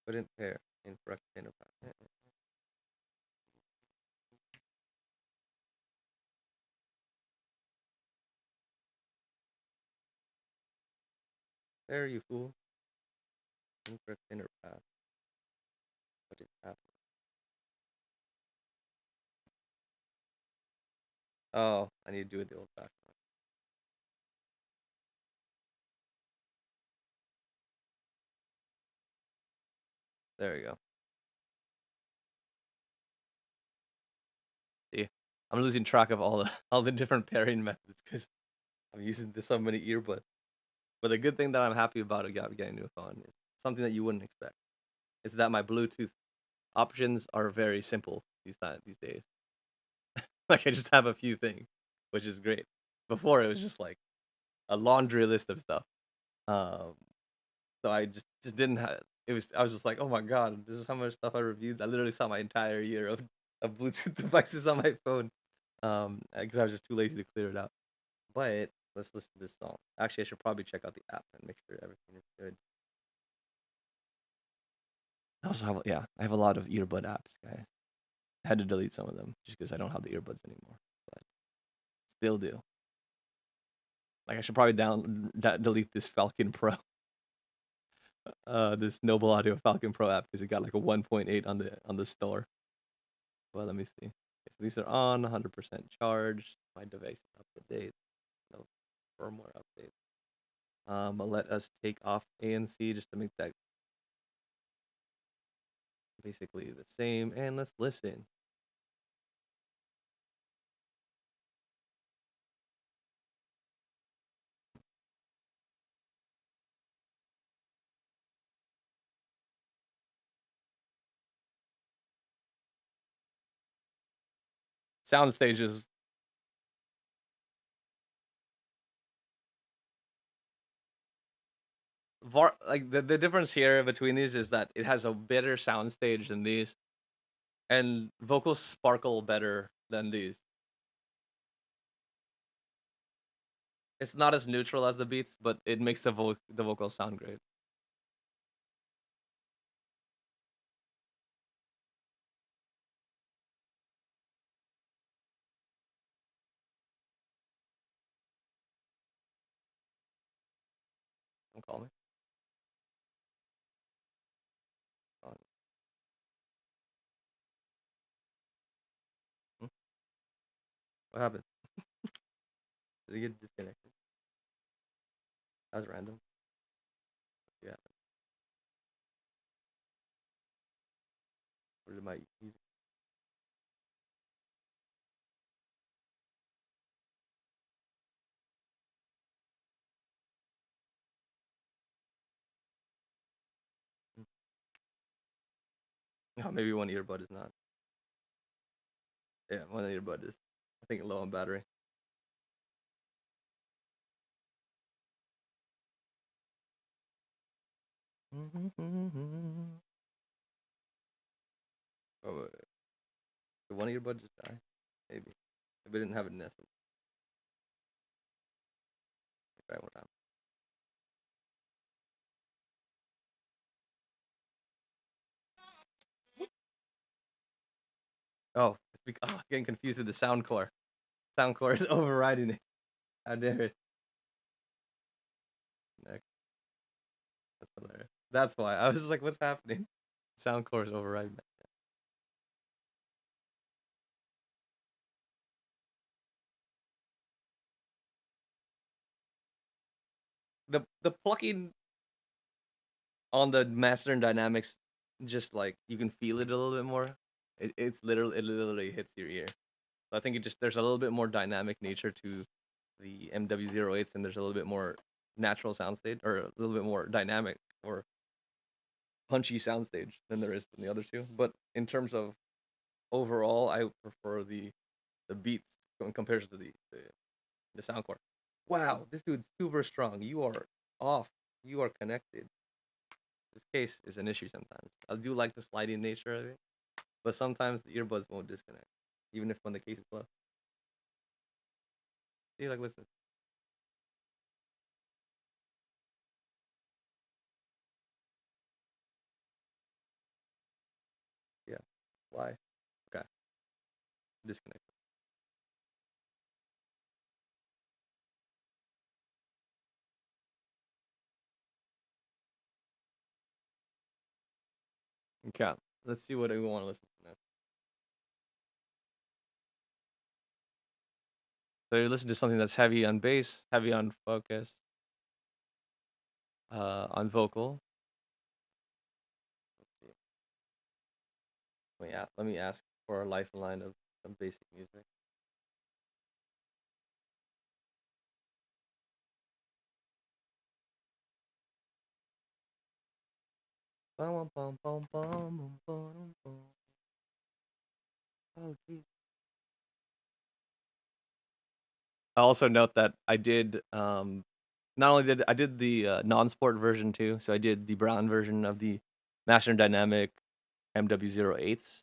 Couldn't pair. Incorrect interface. There, you fool. Incorrect interpath. What is happening? Oh, I need to do it the old fashioned way. There you go. See, I'm losing track of all the all the different pairing methods because I'm using so many earbuds. But the good thing that I'm happy about getting a new phone is something that you wouldn't expect. Is that my Bluetooth options are very simple these days. Like I just have a few things, which is great. Before it was just like a laundry list of stuff. Um, so I just didn't have. It was I was just like, oh my god, this is how much stuff I reviewed. I literally saw my entire year of Bluetooth devices on my phone. Because I was just too lazy to clear it out. But let's listen to this song. Actually, I should probably check out the app and make sure everything is good. I also have I have a lot of earbud apps, guys. I had to delete some of them just because I don't have the earbuds anymore, but still do. Like I should probably delete this Falcon Pro. this Noble Audio Falcon Pro app because it got like a 1.8 on the store. Well, let me see. Okay, so these are on 100% charged. My device is up to date. No firmware update. Let us take off ANC just to make that basically the same. And let's listen. Sound stages. Like the difference here between these is that it has a better sound stage than these, and vocals sparkle better than these. It's not as neutral as the beats, but it makes the vocals sound great. Don't call me. Oh, hmm? What happened? Did he get disconnected? That was random. Yeah. Or did my music? Oh, maybe one earbud is not. Yeah, one earbud is. I think low on battery. Oh, did one earbud just die? Maybe. Maybe I didn't have it nestled. Try one time. Oh, it's getting confused with the sound core. Sound core is overriding it. How dare it? Next. That's hilarious. That's why. I was like, what's happening? Sound core is overriding it. The plucking on the master and dynamics, just like you can feel it a little bit more. It literally hits your ear. So I think it just there's a little bit more dynamic nature to the MW08s, and there's a little bit more natural soundstage, or a little bit more dynamic or punchy soundstage than there is in the other two. But in terms of overall, I prefer the beats in comparison to the soundcore. Wow, this dude's super strong. You are off. You are connected. This case is an issue sometimes. I do like the sliding nature of it, but sometimes the earbuds won't disconnect, even if when the case is low. See, like, listen. Yeah. Why? Okay. Disconnect. Okay. Let's see what we want to listen to now. So you listen to something that's heavy on bass, heavy on focus, on vocal. Let's see. Let me ask for a lifeline of some basic music. Bum, bum, bum, bum, bum, bum, bum. Oh, geez. I also note that I did not only did I did the non-sport version too, so I did the brown version of the Master and Dynamic MW08s.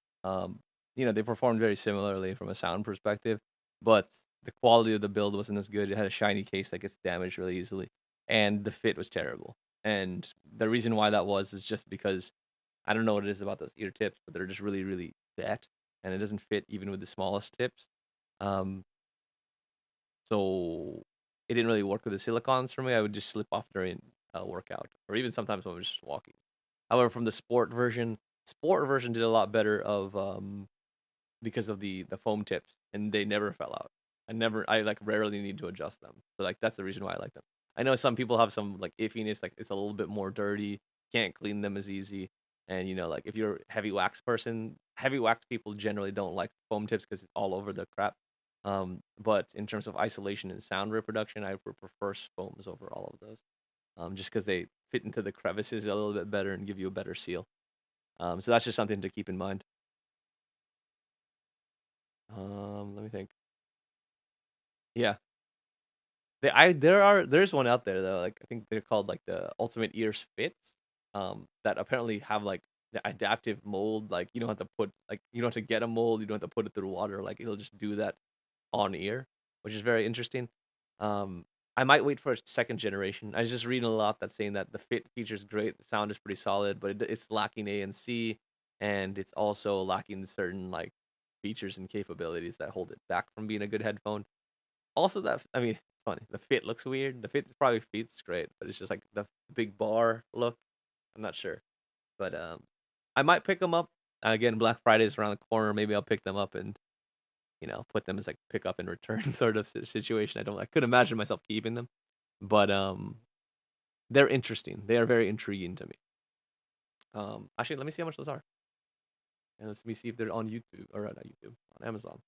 They performed very similarly from a sound perspective, but the quality of the build wasn't as good. It had a shiny case that gets damaged really easily, and the fit was terrible. And the reason why that was is just because I don't know what it is about those ear tips, but they're just really, really fat, and it doesn't fit even with the smallest tips. Um, so it didn't really work with the silicons for me. I would just slip off during workout, or even sometimes when I'm just walking. However, from the sport version did a lot better of because of the foam tips, and they never fell out. I like rarely need to adjust them. So like that's the reason why I like them. I know some people have some like iffiness, like it's a little bit more dirty, can't clean them as easy. And like if you're a heavy wax person, heavy wax people generally don't like foam tips because it's all over the crap. But in terms of isolation and sound reproduction, I would prefer foams over all of those. Just because they fit into the crevices a little bit better and give you a better seal. So that's just something to keep in mind. Let me think. Yeah, there's one out there though. Like I think they're called like the Ultimate Ears Fits. That apparently have like the adaptive mold. Like you don't have to you don't have to get a mold. You don't have to put it through water. Like it'll just do that on ear, which is very interesting. Um, I might wait for a second generation. I was just reading a lot that's saying that the fit features great. The sound is pretty solid, but it's lacking ANC, and it's also lacking certain like features and capabilities that hold it back from being a good headphone. Also, I mean, it's funny. The fit looks weird. The fit probably fits great, but it's just like the big bar look. I'm not sure, but I might pick them up again. Black Friday is around the corner. Maybe I'll pick them up and put them as like pick up and return sort of situation. I could imagine myself keeping them, but they're interesting. They are very intriguing to me. Actually, let me see how much those are, and let me see if they're on YouTube or not YouTube, on Amazon.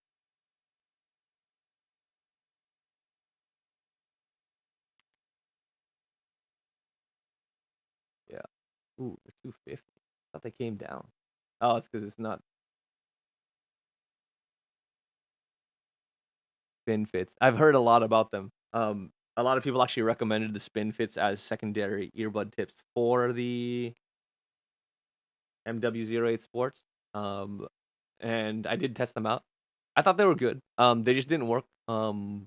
Yeah. Ooh, they're 250. Thought they came down. Oh, it's because it's not spin fits. I've heard a lot about them. A lot of people actually recommended the spin fits as secondary earbud tips for the MW08 Sports. And I did test them out. I thought they were good. They just didn't work for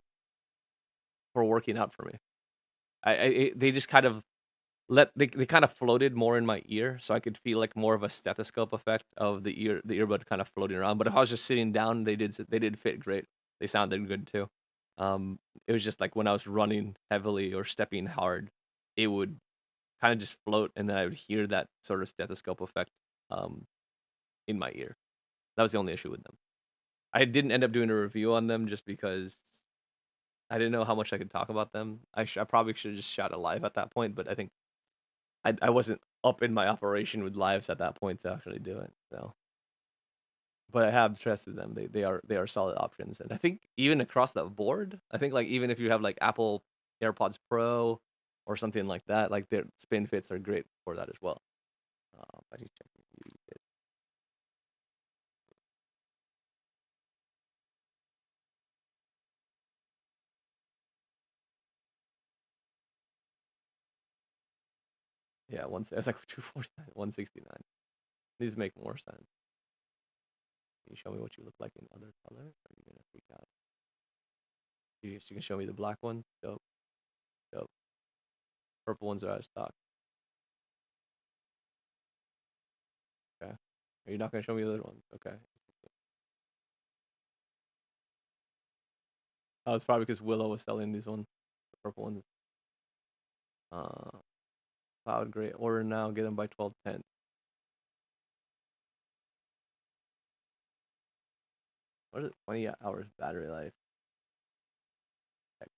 working out for me. They just kind of they kind of floated more in my ear, so I could feel like more of a stethoscope effect of the earbud kind of floating around. But if I was just sitting down, they did fit great. They sounded good too. It was just like when I was running heavily or stepping hard, it would kind of just float, and then I would hear that sort of stethoscope effect um in my ear. That was the only issue with them. I didn't end up doing a review on them just because I didn't know how much I could talk about them. I probably should have just shot a live at that point, but I think I wasn't up in my operation with lives at that point to actually do it. So, but I have tested them. They are solid options, and I think even across the board, I think like even if you have like Apple AirPods Pro or something like that, like their spin fits are great for that as well. I need to check. Yeah, it's like 249, 169. These make more sense. Can you show me what you look like in other colors? Are you gonna freak out? You can show me the black ones. Dope, dope. Purple ones are out of stock. Okay. Are you not gonna show me the other ones? Okay. Oh, it's probably because Willow was selling these ones, the purple ones. Uh, Cloud Gray. Order now. Get them by 12:10. What is it? 20 hours battery life. Heck,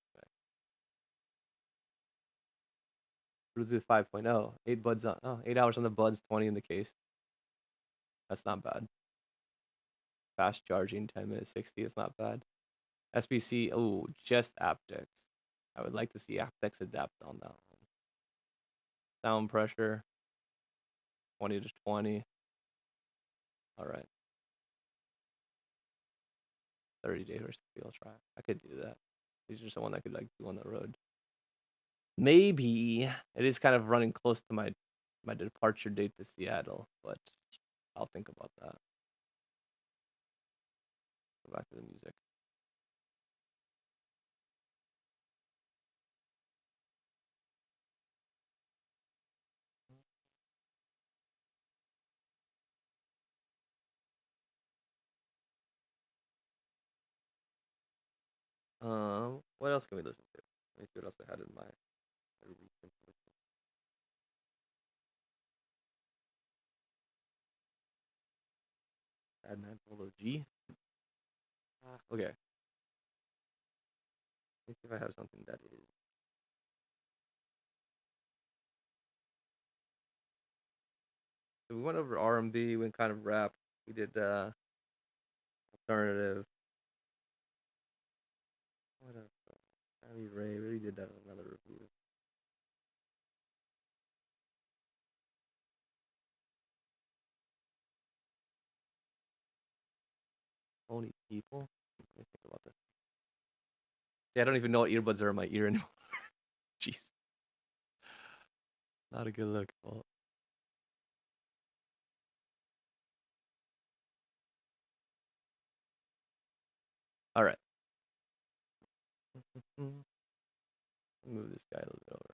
Bluetooth 5.0. 8 buds on. Oh, 8 hours on the buds. 20 in the case. That's not bad. Fast charging. 10 minutes. 60. It's not bad. SBC. Oh, just aptX. I would like to see aptX adapt on that one. Sound pressure. 20 to 20. All right. 30-day risk field try. I could do that. These are someone I could like do on the road. Maybe it is kind of running close to my departure date to Seattle, but I'll think about that. Go back to the music. What else can we listen to? Let me see what else I had in my recent. Adnan Polo G. Okay. Let's see if I have something that is. So we went over R&B, went kind of rap. We did alternative. What else? Sammy Ray. We already did that in another review. Only people. Let me think about this. Yeah, I don't even know what earbuds are in my ear anymore. Jeez, not a good look. Well, all right. Move this guy a little bit over.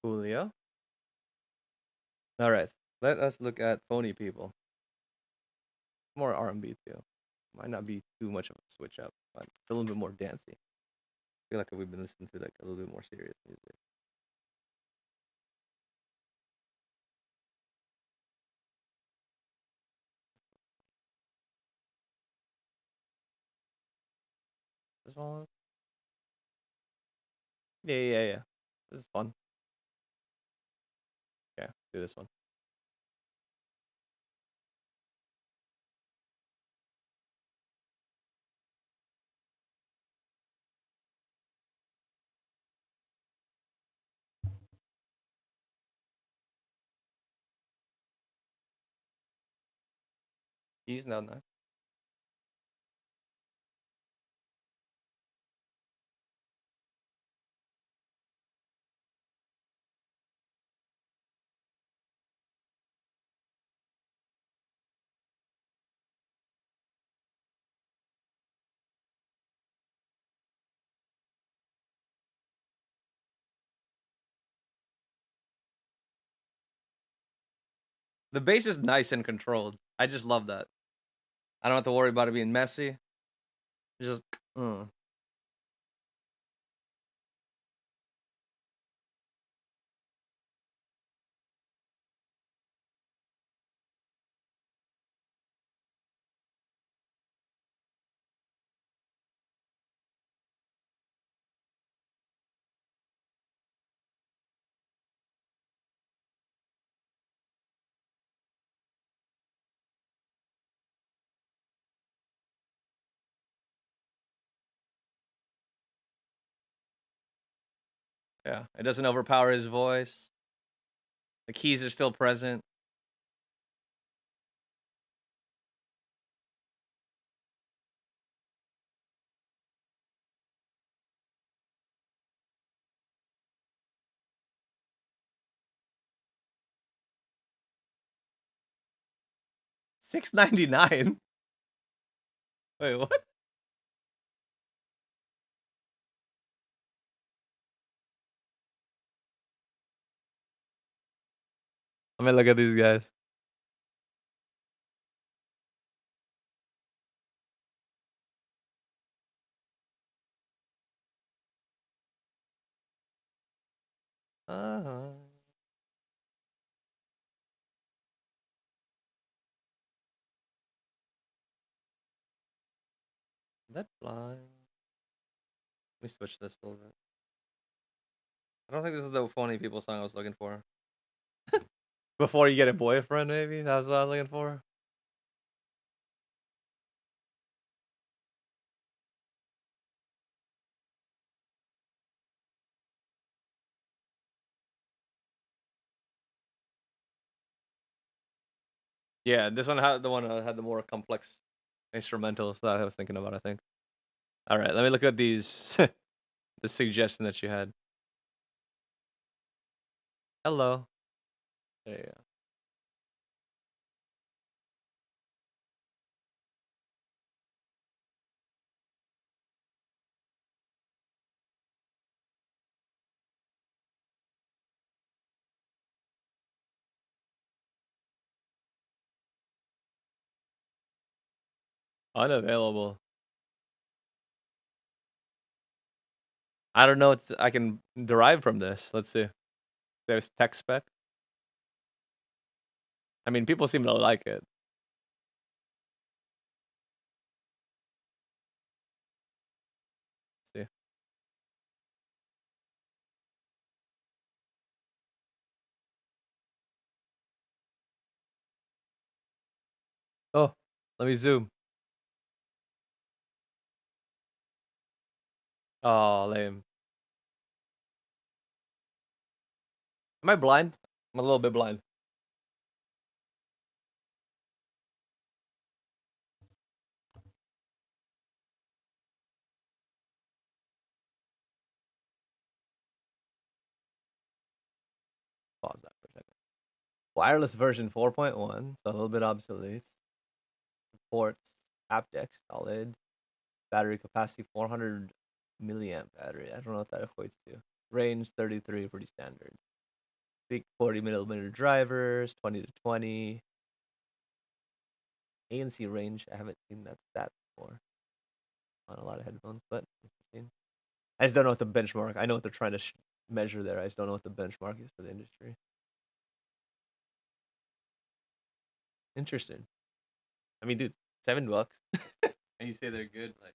Julio. All right. Let us look at phony people. More R&B too. Might not be too much of a switch up, but it's a little bit more dancey. I feel like we've been listening to like a little bit more serious music. This one. Yeah. This is fun. Yeah, do this one. He's not nice. The bass is nice and controlled. I just love that. I don't have to worry about it being messy. It's just 'Cause it doesn't overpower his voice. The keys are still present. 699. Wait, what? Let me look at these guys. Uh-huh. That blind. Let me switch this a little bit. I don't think this is the phony people song I was looking for. Before you get a boyfriend, maybe? That's what I was looking for. Yeah, this one had the one had the more complex instrumentals that I was thinking about, I think. All right, let me look at these the suggestion that you had. Hello. There you go. Unavailable. I don't know what I can derive from this. Let's see. There's tech spec. I mean, people seem to like it. See. Oh, let me zoom. Oh, lame. Am I blind? I'm a little bit blind. Pause that for a second. Wireless version 4.1, so a little bit obsolete. Supports haptics, solid. Battery capacity 400 milliamp battery. I don't know what that equates to. Range 33, pretty standard. Big 40 millimeter drivers, 20 to 20. ANC range, I haven't seen that stat before on a lot of headphones, but interesting. I just don't know what the benchmark. I know what they're trying to measure there. I just don't know what the benchmark is for the industry. Interesting. I mean, dude, $7, and you say they're good, like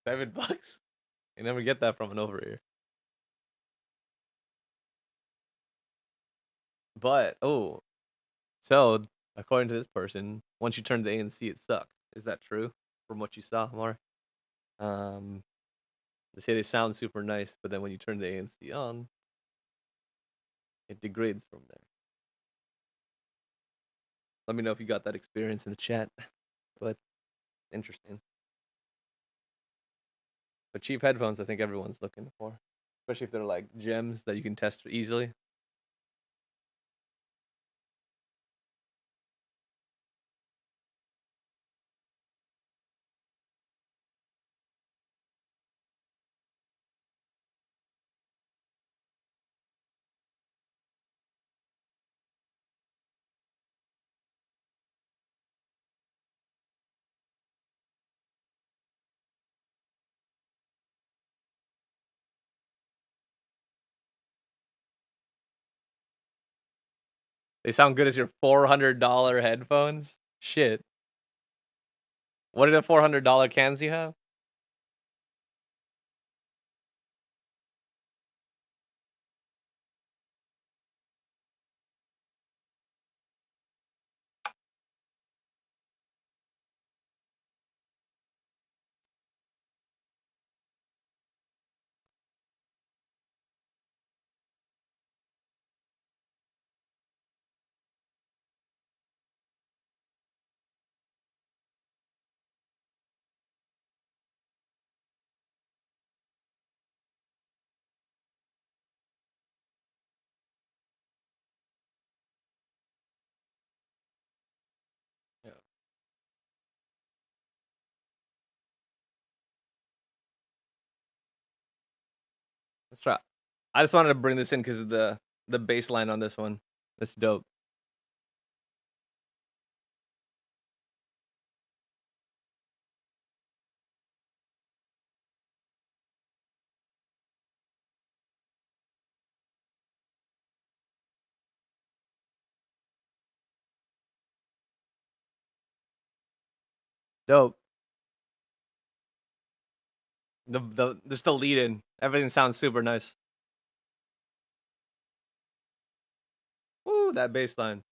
$7. You never get that from an over ear. But so according to this person, once you turn the ANC, it sucks. Is that true? From what you saw, Mark? Um, they say they sound super nice, but then when you turn the ANC on, it degrades from there. Let me know if you got that experience in the chat. But interesting. But cheap headphones, I think everyone's looking for, especially if they're like gems that you can test easily. They sound good as your $400 headphones. Shit. What are the $400 cans you have? Yeah. Let's try. I just wanted to bring this in because of the baseline on this one. That's dope. Dope. Just the lead in. Everything sounds super nice. Woo, that bass line.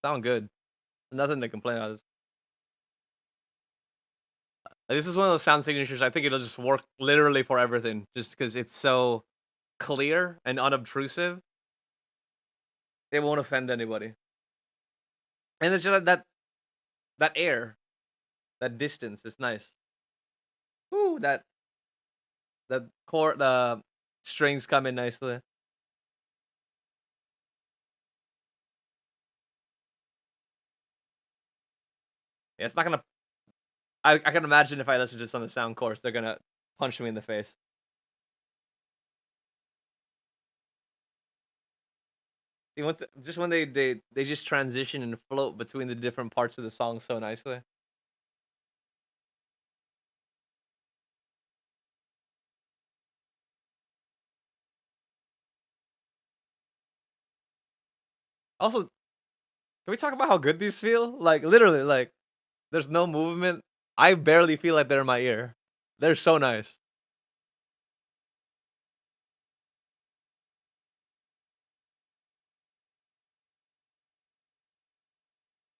Sound good. Nothing to complain about. This is one of those sound signatures. I think it'll just work literally for everything, just because it's so clear and unobtrusive. It won't offend anybody. And it's just that air, that distance is nice. Ooh, that chord, the strings come in nicely. Yeah, it's not gonna. I can imagine if I listen to this on the sound course, they're gonna punch me in the face. See, just when they just transition and float between the different parts of the song so nicely. Also, can we talk about how good these feel? Like literally, like there's no movement. I barely feel like they're in my ear. They're so nice.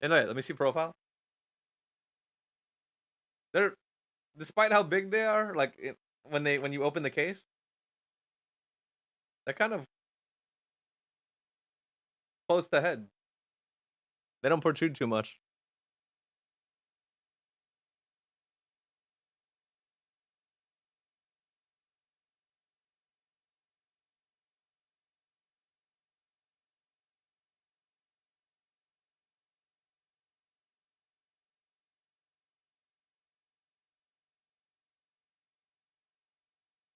And wait, let me see profile. They're despite how big they are, like when you open the case, they're kind of close to head. They don't protrude too much.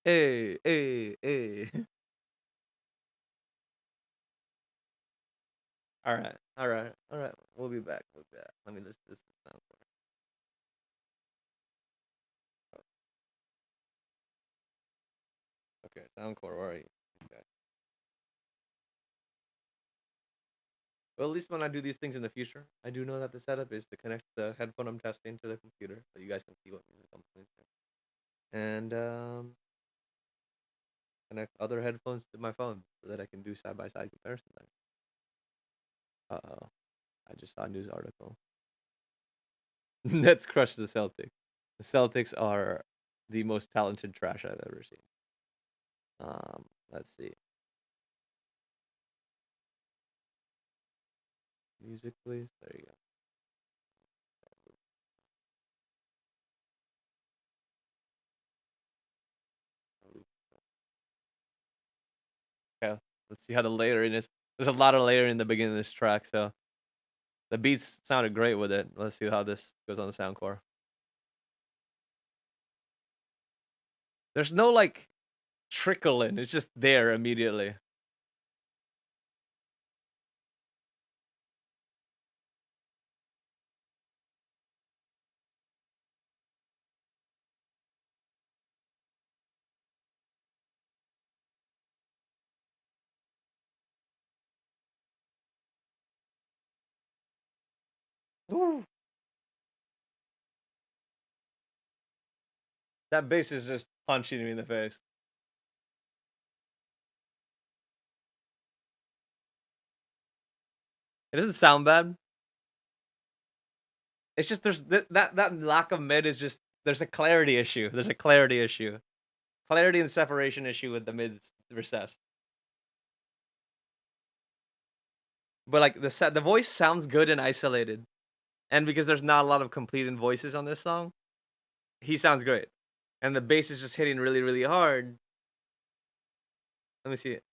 Hey, hey, hey. All right, all right, all right. We'll be back. We'll be back. Let me list this down. Okay, Soundcore, where are you? Okay. Well, at least when I do these things in the future, I do know that the setup is to connect the headphone I'm testing to the computer, so you guys can see what music I'm listening to, and connect other headphones to my phone so that I can do side by side comparison. Uh oh, I just saw a news article. Nets crushed the Celtics. The Celtics are the most talented trash I've ever seen. Let's see. Music, please. There you go. Okay, let's see how the layering is. There's a lot of layering in the beginning of this track, so the beats sounded great with it. Let's see how this goes on the soundcore. There's no like trickle in; it's just there immediately. Ooh. That bass is just punching me in the face. It doesn't sound bad. It's just there's that lack of mid is just there's a clarity issue. There's a clarity issue, clarity and separation issue with the mid recess. But like the voice sounds good and isolated, and because there's not a lot of completed voices on this song, he sounds great, and the bass is just hitting really really hard. Let me see it.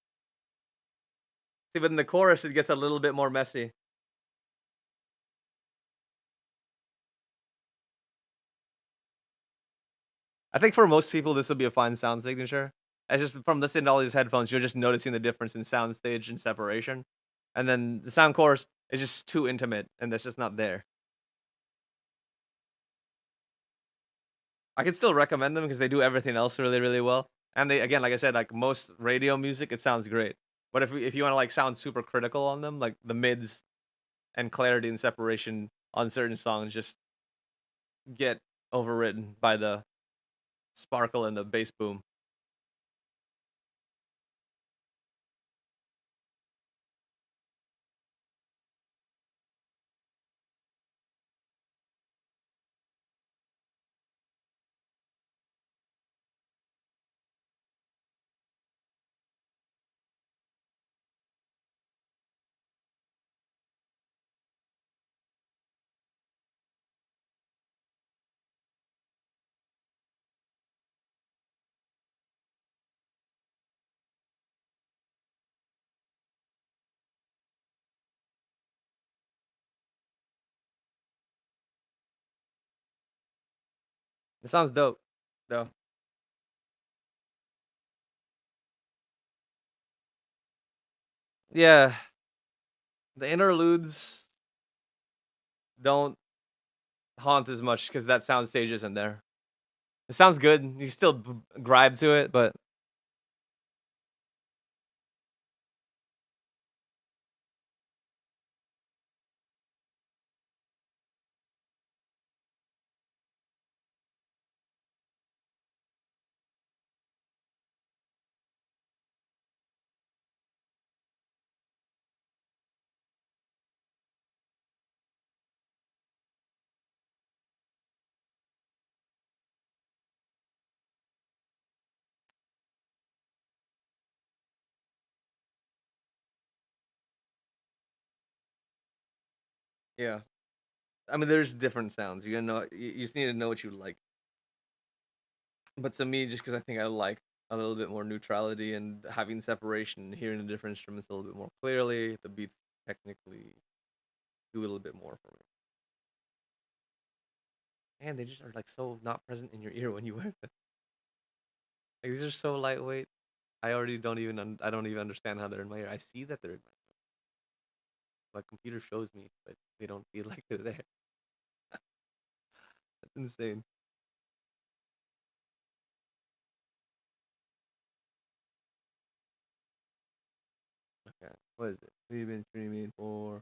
See, but in the chorus it gets a little bit more messy. I think for most people this will be a fine sound signature. It's just from listening to all these headphones, you're just noticing the difference in sound stage and separation, and then the sound chorus is just too intimate, and that's just not there. I can still recommend them because they do everything else really, really well. And they again, like I said, like most radio music, it sounds great. But if you want to like sound super critical on them, like the mids and clarity and separation on certain songs just get overridden by the sparkle and the bass boom. It sounds dope, though. Yeah, The interludes don't haunt as much because that sound stage isn't there. It sounds good. You still gripe to it, but yeah. I mean, there's different sounds. You gotta know. You just need to know what you like. But to me, just because I think I like a little bit more neutrality and having separation, hearing the different instruments a little bit more clearly, the beats technically do a little bit more for me. And they just are like so not present in your ear when you wear them. Like these are so lightweight. I already don't even I don't even understand how they're in my ear. I see that they're in my computer shows me, but they don't feel like they're there. That's insane. Okay, what is it? We've been streaming for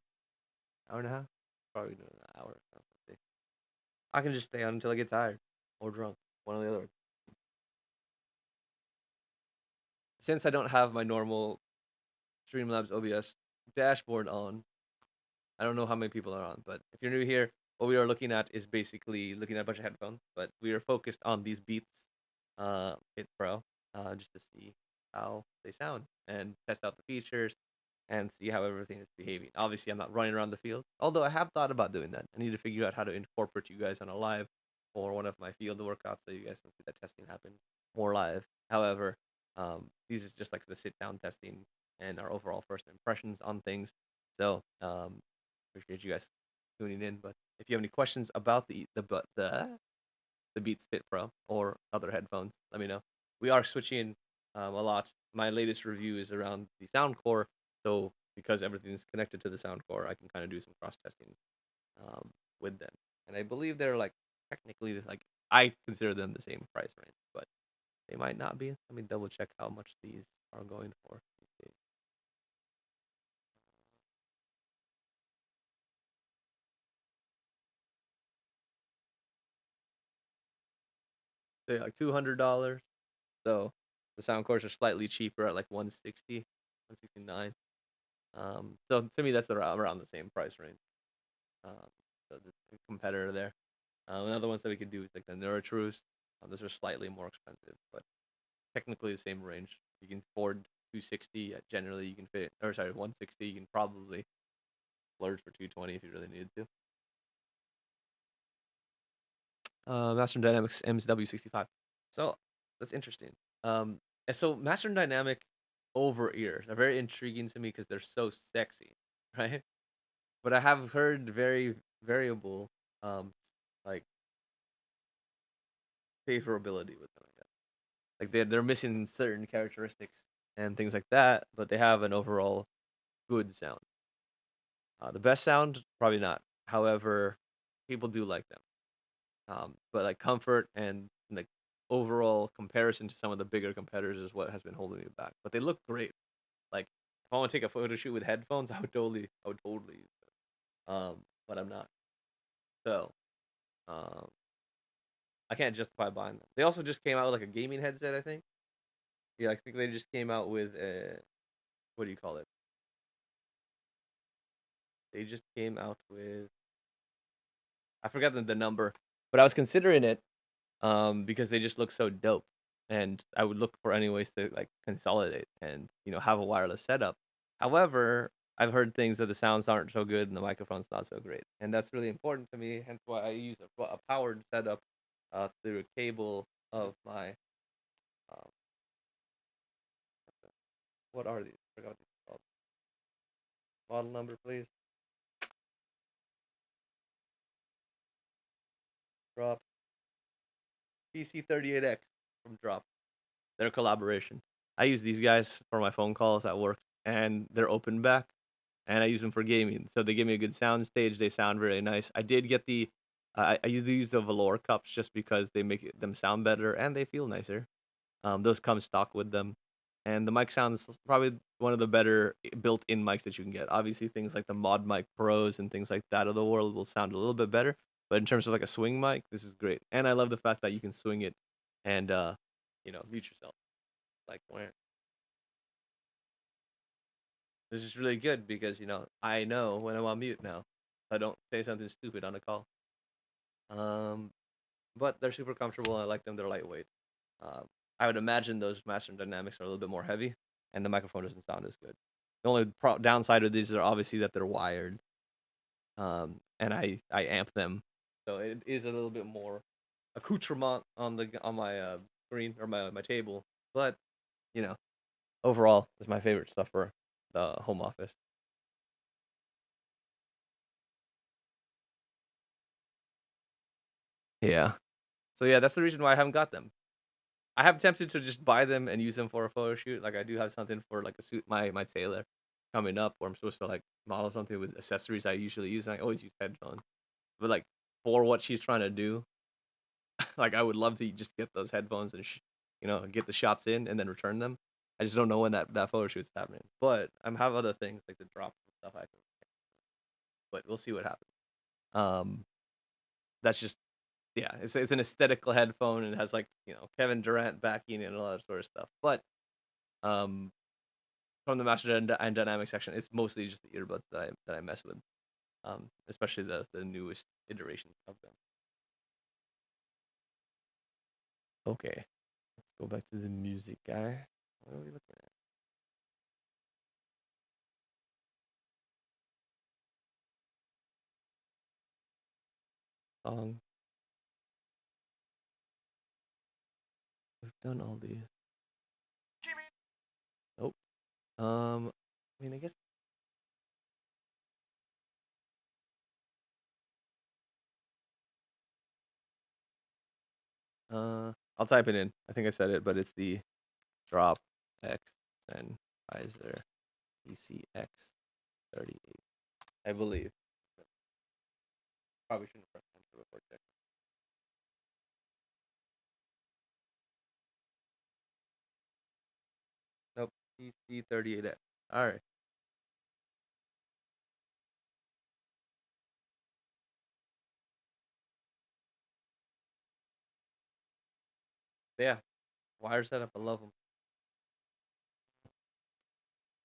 hour and a half. Probably doing an hour. I can just stay on until I get tired or drunk. One or the other. Since I don't have my normal Streamlabs OBS dashboard on, I don't know how many people are on, but if you're new here, what we are looking at is basically looking at a bunch of headphones, but we are focused on these Beats Fit Pro just to see how they sound and test out the features and see how everything is behaving. Obviously, I'm not running around the field, although I have thought about doing that. I need to figure out how to incorporate you guys on a live or one of my field workouts so you guys can see that testing happen more live. However, these is just like the sit down testing and our overall first impressions on things. So appreciate you guys tuning in. But if you have any questions about the Beats Fit Pro or other headphones, let me know. We are switching a lot. My latest review is around the sound core, so because everything's connected to the sound core, I can kind of do some cross testing with them. And I believe they're like technically like I consider them the same price range, but they might not be. Let me double check how much these are going for. They're like $200. So the sound cores are slightly cheaper at like 160, 169. So to me, that's around the same price range. Um, so the competitor there. Another ones that we could do is like the Neurotrus. Those are slightly more expensive, but technically the same range. You can afford 260. Generally, you can fit, or sorry, 160. You can probably splurge for 220 if you really needed to. Master Dynamics MSW65. So that's interesting. And so Master Dynamic over ears are very intriguing to me because they're so sexy, right? But I have heard very variable, um, like favorability with them. I guess. Like they're missing certain characteristics and things like that, but they have an overall good sound. The best sound, probably not. However, people do like them. But like comfort and like overall comparison to some of the bigger competitors is what has been holding me back. But they look great. Like if I want to take a photo shoot with headphones, I would totally use them. But I'm not. So, um, I can't justify buying them. They also just came out with like a gaming headset, I think. Yeah, I think they just came out with a what do you call it? They just came out with I forgot the number, but I was considering it because they just look so dope, and I would look for any ways to like consolidate and have a wireless setup. However, I've heard things that the sounds aren't so good and the microphone's not so great, and that's really important to me. Hence why I use a powered setup through a cable of my um, what are these? I forgot what these are called. Model number, please. Drop PC38X from Drop. Their collaboration. I use these guys for my phone calls at work, and they're open back. and I use them for gaming. So they give me a good sound stage. They sound very nice. I did get I usually use the velour cups just because they make them sound better and they feel nicer. Those come stock with them, and the mic sounds probably one of the better built-in mics that you can get. Obviously, things like the Mod Mic Pros and things like that of the world will sound a little bit better, but in terms of like a swing mic, this is great. And I love the fact that you can swing it and mute yourself. Like where this is really good because I know when I'm on mute now. I don't say something stupid on a call. Um, but they're super comfortable. I like them. They're lightweight. Um, I would imagine those Master Dynamics are a little bit more heavy, and the microphone doesn't sound as good. The only downside of these are obviously that they're wired, and I amp them, so it is a little bit more accoutrement on my screen or my table. But you know, overall, it's my favorite stuff for the home office. Yeah. So yeah, that's the reason why I haven't got them. I have tempted to just buy them and use them for a photo shoot. Like I do have something for like a suit my tailor coming up where I'm supposed to like model something with accessories I usually use. And I always use headphones. But like for what she's trying to do, like I would love to just get those headphones and get the shots in and then return them. I just don't know when that photo shoot's happening. But I have other things like the drops and stuff I can. But we'll see what happens. Um, that's just yeah, it's an aesthetical headphone and it has like Kevin Durant backing and all that sort of stuff. But um, from the Master and Dynamic section, it's mostly just the earbuds that I mess with, especially the newest iterations of them. Okay, let's go back to the music guy. What are we looking at? Song. We've done all these. Nope. I mean, I guess. I'll type it in. I think I said it, but it's the Drop X Sennheiser PCX 38. I believe. Probably shouldn't press enter before checking. Nope. PC38X. All right. Yeah. Wire setup. I love them.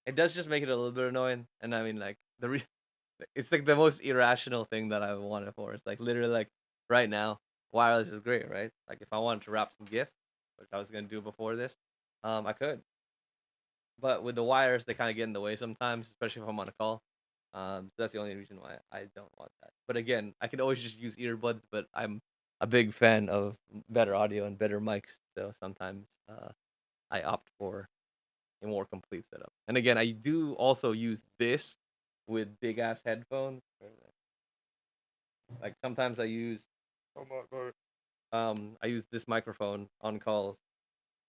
It does just make it a little bit annoying, and I mean, like it's like the most irrational thing that I want it for. It's like literally like right now, wireless is great, right? Like if I wanted to wrap some gifts, which I was gonna do before this, I could. But with the wires, they kind of get in the way sometimes, especially if I'm on a call. So that's the only reason why I don't want that. But again, I can always just use earbuds. But I'm a big fan of better audio and better mics, so sometimes I opt for a more complete setup. And again, I do also use this with big ass headphones. Like sometimes I use this microphone on calls,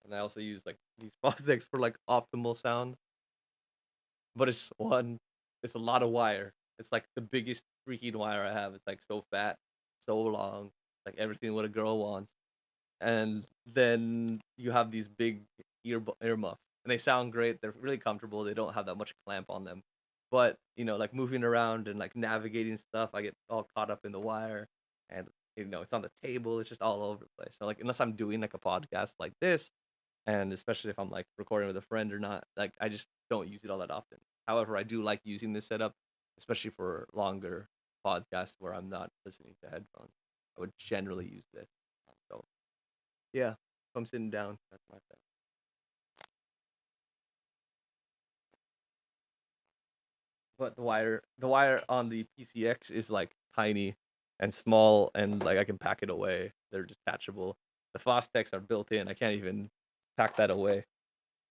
and I also use like these Fosdecs for like optimal sound. But it's a lot of wire. It's like the biggest freaking wire I have. It's like so fat, so long, like everything what a girl wants. And then you have these big earmuffs, and they sound great. They're really comfortable. They don't have that much clamp on them, but like moving around and like navigating stuff, I get all caught up in the wire, and it's on the table. It's just all over the place. So like unless I'm doing like a podcast like this, and especially if I'm like recording with a friend or not, like I just don't use it all that often. However, I do like using this setup, especially for longer podcasts where I'm not listening to headphones. I would generally use this. So yeah, if I'm sitting down, that's my thing. But the wire on the PCX is like tiny and small, and like I can pack it away. They're detachable. The Fostex are built in. I can't even pack that away.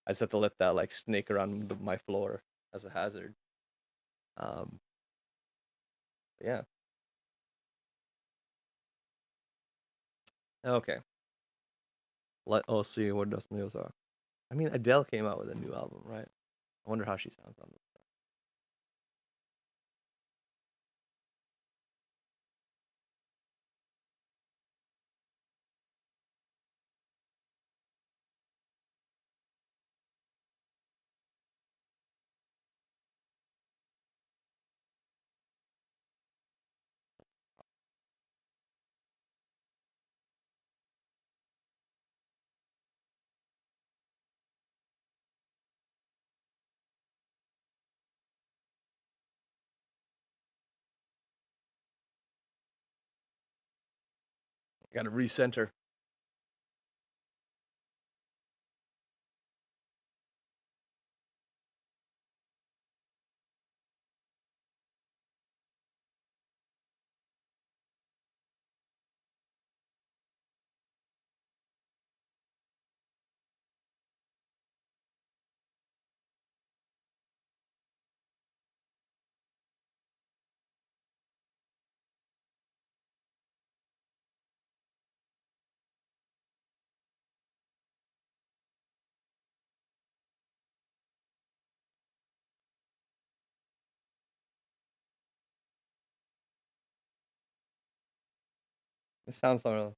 I just have to let that like snake around my floor as a hazard. Um, yeah. Okay. Let us see what does news are. I mean, Adele came out with a new album, right? I wonder how she sounds on this. Gotta recenter. It sounds so.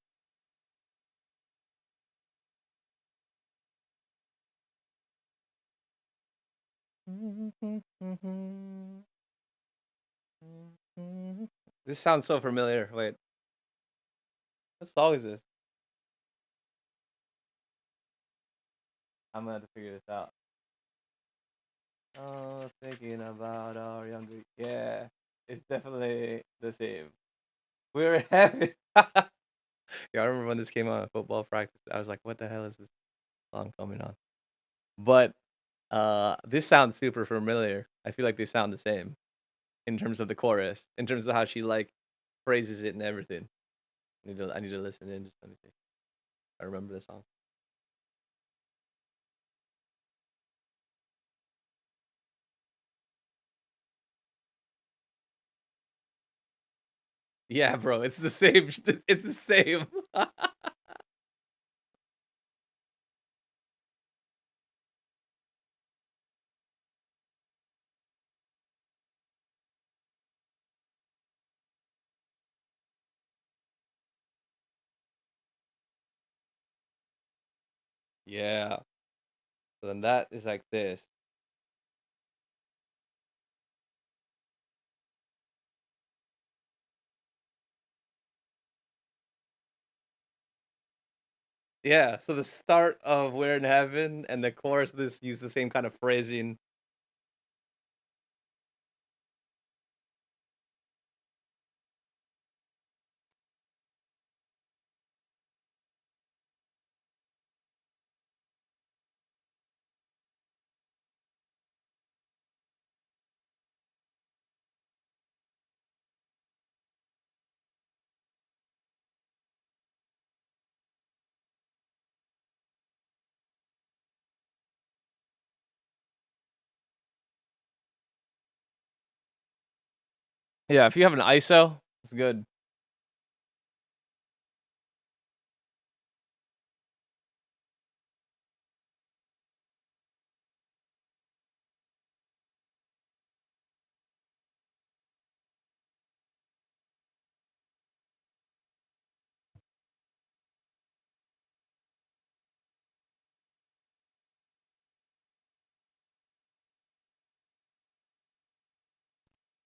This sounds so familiar. Wait, what song is this? I'm gonna have to figure this out. Oh, thinking about our younger. Yeah, it's definitely the same. We were having. Yeah, I remember when this came on at football practice. I was like, "What the hell is this song coming on?" But this sounds super familiar. I feel like they sound the same in terms of the chorus, in terms of how she like phrases it and everything. I need to listen in. Just let me see. I remember the song. Yeah, bro, it's the same. It's the same. Yeah. So then that is like this. Yeah. So the start of "We're in Heaven" and the chorus of this use the same kind of phrasing. Yeah, if you have an ISO, it's good.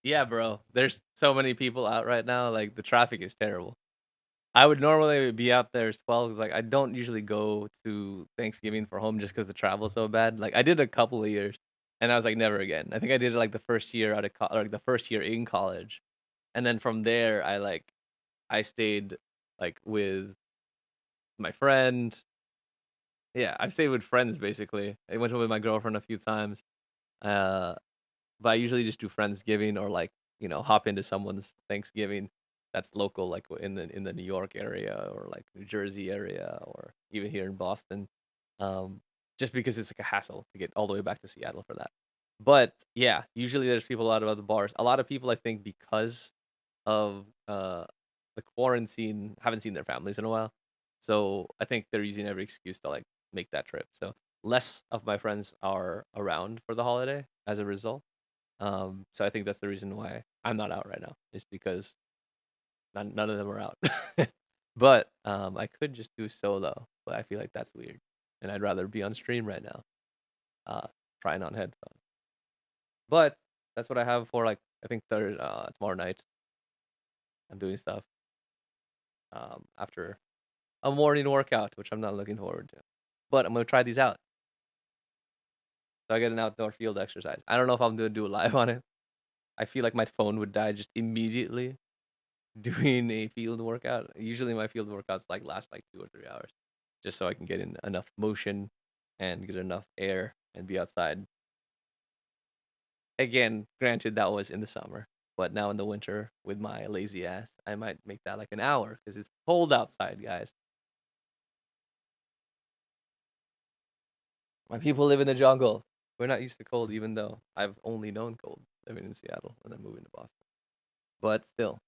Yeah, bro. There's so many people out right now. Like the traffic is terrible. I would normally be out there as well because like I don't usually go to Thanksgiving for home just because the travel is so bad. Like I did a couple of years, and I was like never again. I think I did it like the first year out of like the first year in college, and then from there I stayed like with my friend. Yeah, I've stayed with friends basically. I went with my girlfriend a few times. Uh, but I usually just do Friendsgiving or like, hop into someone's Thanksgiving that's local, like in the New York area or like New Jersey area or even here in Boston. Um, just because it's like a hassle to get all the way back to Seattle for that. But yeah, usually there's people out of other bars. A lot of people I think because of the quarantine haven't seen their families in a while. So I think they're using every excuse to like make that trip. So less of my friends are around for the holiday as a result. So I think that's the reason why I'm not out right now, is because none of them are out. But I could just do solo, but I feel like that's weird, and I'd rather be on stream right now, uh, trying on headphones. But that's what I have for like I think tomorrow night. I'm doing stuff after a morning workout, which I'm not looking forward to. But I'm gonna try these out. So I get an outdoor field exercise. I don't know if I'm gonna do a live on it. I feel like my phone would die just immediately. doing a field workout. Usually my field workouts like last like 2 or 3 hours, just so I can get in enough motion and get enough air and be outside. Again, granted that was in the summer, but now in the winter with my lazy ass, I might make that like an hour because it's cold outside, guys. My people live in the jungle. We're not used to cold, even though I've only known cold living in Seattle and then moving to Boston. But still,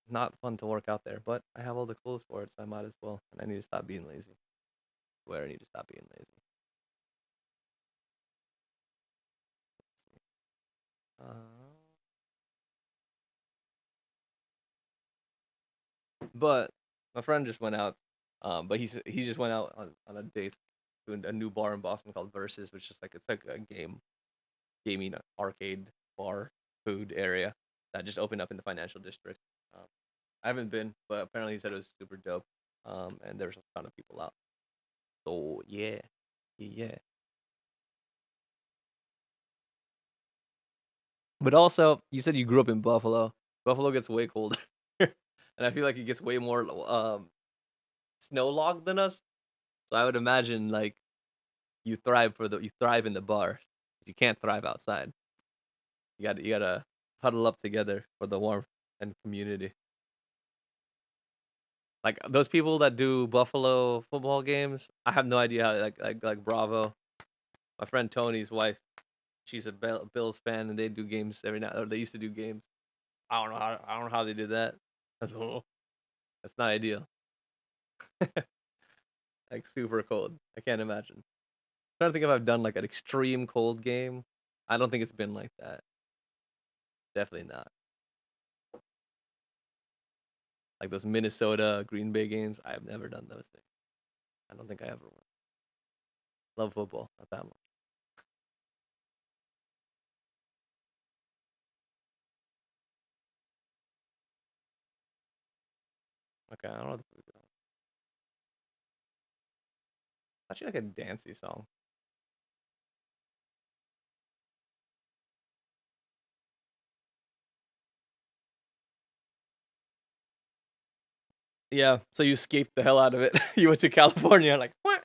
not fun to work out there. But I have all the clothes for it, so I might as well. And I need to stop being lazy. Where I need to stop being lazy. Uh, but my friend just went out. But he just went out on a date to a new bar in Boston called Versus, which is like it's like a gaming arcade bar food area that just opened up in the financial district. Um, I haven't been, but apparently he said it was super dope. And there's a ton of people out. So yeah, yeah. But also, you said you grew up in Buffalo. Buffalo gets way colder, and I feel like it gets way more snow logged than us. So I would imagine like you thrive in the bar. You can't thrive outside. You gotta huddle up together for the warmth and community. Like those people that do Buffalo football games, I have no idea how. Like Bravo, my friend Tony's wife, she's a Bills fan, and they do games every night. Or they used to do games. I don't know how they did that. That's that's not ideal. Like super cold. I can't imagine. I'm trying to think if I've done like an extreme cold game. I don't think it's been like that. Definitely not. Like those Minnesota Green Bay games. I have never done those things. I don't think I ever will. Love football, not that much. Okay, I don't know. Actually, like a dancey song. Yeah, so you escaped the hell out of it. You went to California, like what?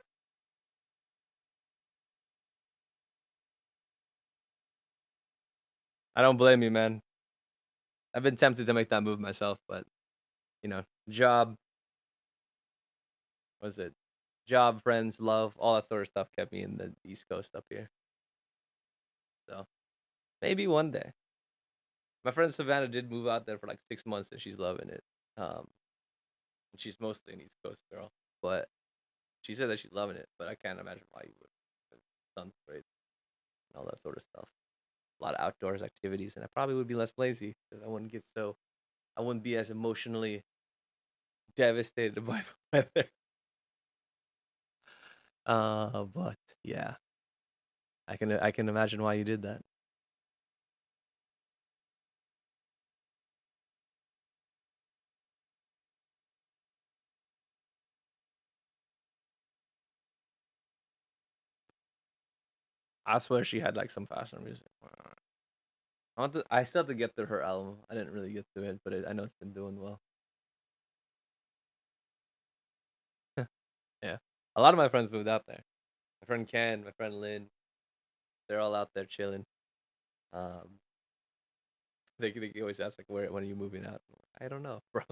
I don't blame you, man. I've been tempted to make that move myself, but job was it? Job, friends, love, all that sort of stuff kept me in the East Coast up here. So maybe one day. My friend Savannah did move out there for like 6 months, and she's loving it. Um, she's mostly an East Coast girl, but she said that she's loving it. But I can't imagine why you would. Sun's great, and all that sort of stuff. A lot of outdoors activities, and I probably would be less lazy because I wouldn't be as emotionally devastated by the weather. But yeah, I can imagine why you did that. I swear she had like some faster music. I still have to get through her album. I didn't really get through it, but I know it's been doing well. Yeah, a lot of my friends moved out there. My friend Ken, my friend Lynn, they're all out there chilling. Um, they always ask like, "Where when are you moving out?" I don't know, bro.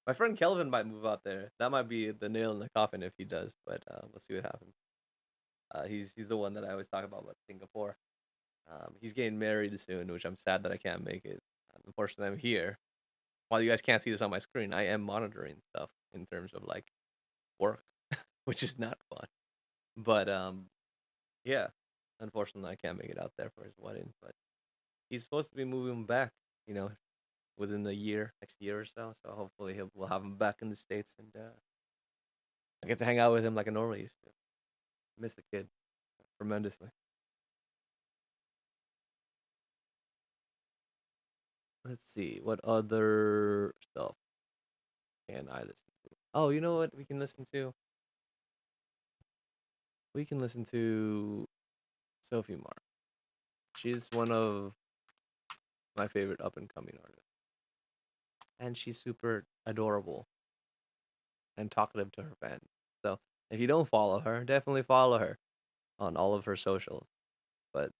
My friend Kelvin might move out there. That might be the nail in the coffin if he does, but we'll see what happens. He's the one that I always talk about Singapore. He's getting married soon, which I'm sad that I can't make it. Unfortunately, I'm here. While you guys can't see this on my screen, I am monitoring stuff in terms of like work, which is not fun. But yeah, unfortunately, I can't make it out there for his wedding. But he's supposed to be moving back, you know, within the year, next year or so. So hopefully we'll have him back in the states, and I get to hang out with him like I normally used to. Miss the kid tremendously. Let's see what other stuff can I listen to. Oh, you know what we can listen to? We can listen to Sophie Mark. She's one of my favorite up and coming artists. and she's super adorable and talkative to her fans. So if you don't follow her, definitely follow her on all of her socials. But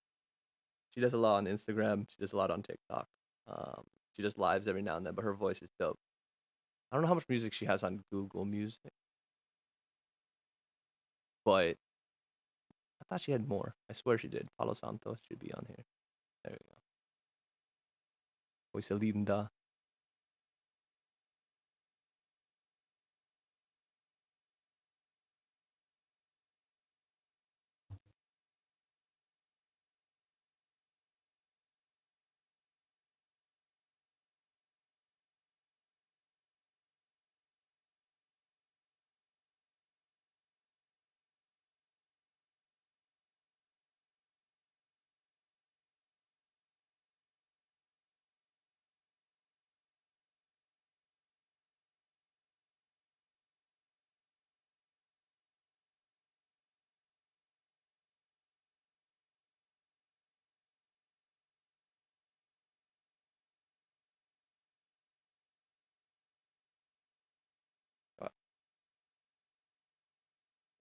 she does a lot on Instagram. She does a lot on TikTok. Um, she does lives every now and then, but her voice is dope. I don't know how much music she has on Google Music, but I thought she had more. I swear she did. Palo Santos should be on here. There we go. Voice linda.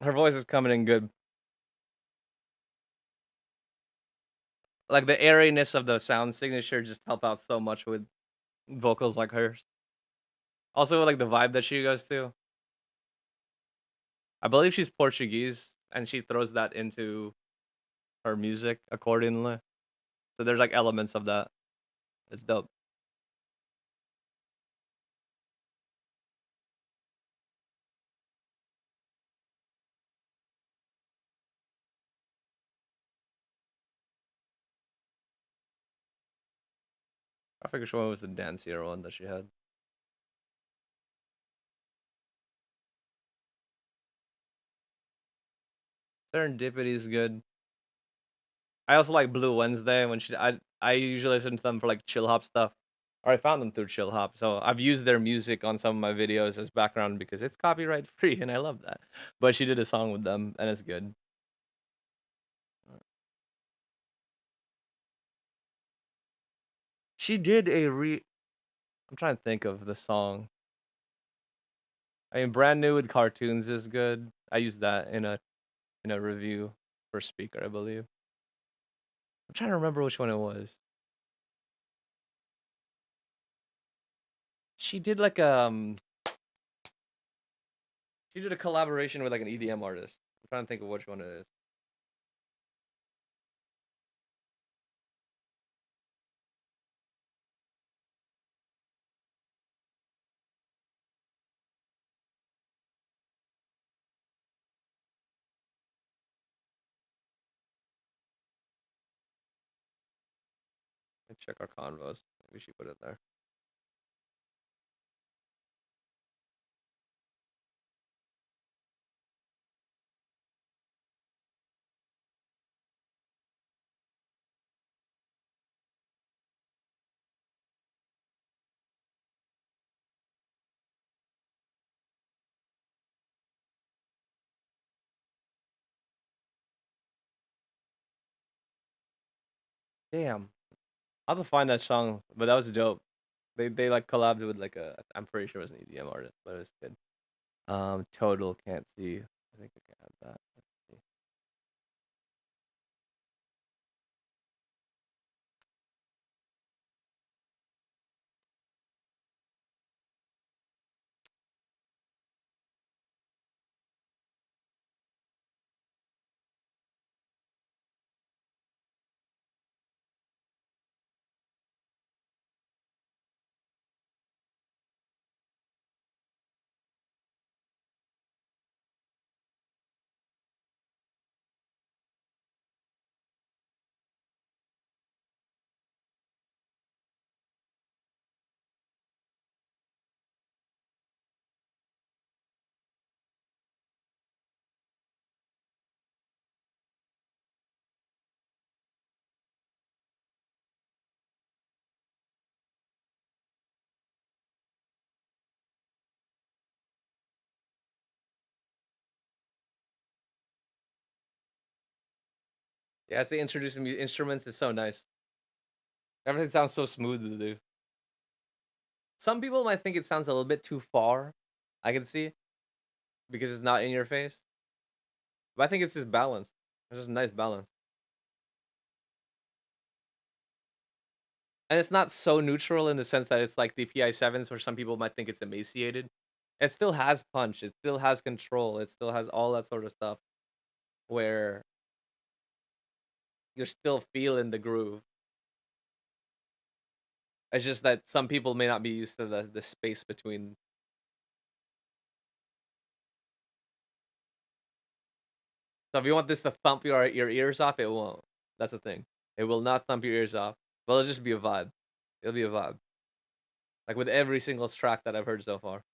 Her voice is coming in good. Like the airiness of the sound signature just help out so much with vocals like hers. Also, like the vibe that she goes to. I believe she's Portuguese, and she throws that into her music accordingly. So there's like elements of that. It's dope. I forget which one was the dancier one that she had. Serendipity is good. I also like Blue Wednesday when I usually listen to them for like chill hop stuff. Or I found them through chill hop. So I've used their music on some of my videos as background because it's copyright free and I love that. But she did a song with them and it's good. She did a I'm trying to think of the song. I mean Brand New with Cartoons is good. I used that in a review for Speaker, I believe. I'm trying to remember which one it was. She did like she did a collaboration with like an EDM artist. I'm trying to think of which one it is. Let's check our convos. Maybe she put it there. Damn. I'll have to find that song, but that was dope. They like collabed with like a I'm pretty sure it was an EDM artist, but it was good. Total can't see. I think I can add that. Let's see. Yeah, I say introducing instruments is so nice. Everything sounds so smooth to do. Some people might think it sounds a little bit too far. I can see because it's not in your face, but I think it's just balanced. It's just a nice balance, and it's not so neutral in the sense that it's like the PI7s, where some people might think it's emaciated. It still has punch. It still has control. It still has all that sort of stuff where you're still feeling the groove. It's just that some people may not be used to the space between. So if you want this to thump your ears off, it won't. That's the thing. It will not thump your ears off. Well, it'll just be a vibe. It'll be a vibe. Like with every single track that I've heard so far.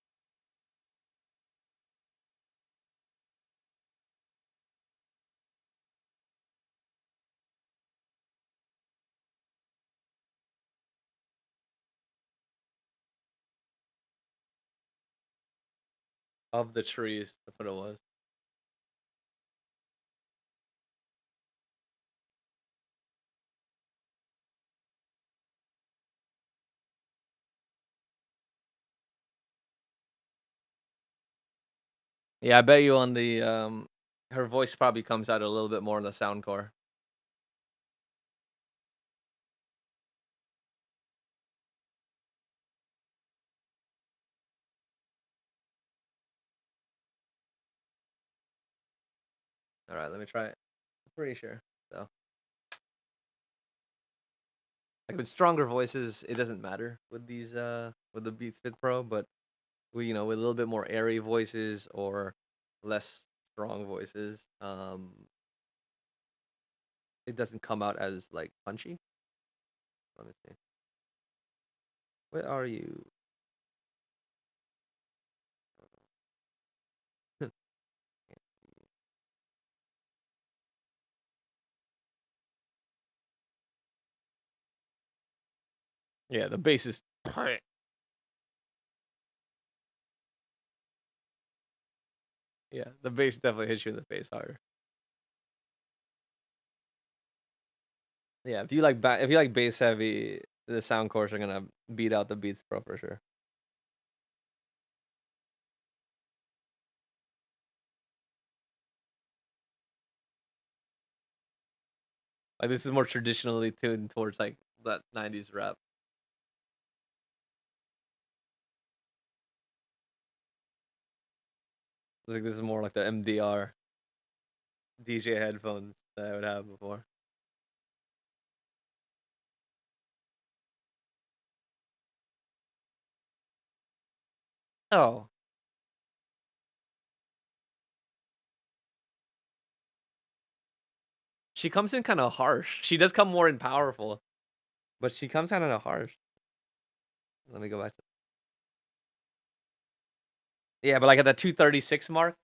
Of the trees. That's what it was. Yeah, I bet you on the her voice probably comes out a little bit more in the soundcore. Alright, let me try it. I'm pretty sure. So like with stronger voices, it doesn't matter with these with the Beats Fit Pro, but with a little bit more airy voices or less strong voices, it doesn't come out as like punchy. Let me see. Where are you? Yeah, the bass is yeah, the bass definitely hits you in the face harder. Yeah, if you like bass heavy, the sound cores are gonna beat out the Beats Pro for sure. Like this is more traditionally tuned towards like that 90s rap. Like this is more like the MDR DJ headphones that I would have before. Oh, she comes in kind of harsh. She does come more in powerful, but she comes kind of harsh. Let me go back to. Yeah, but like at the 236 mark,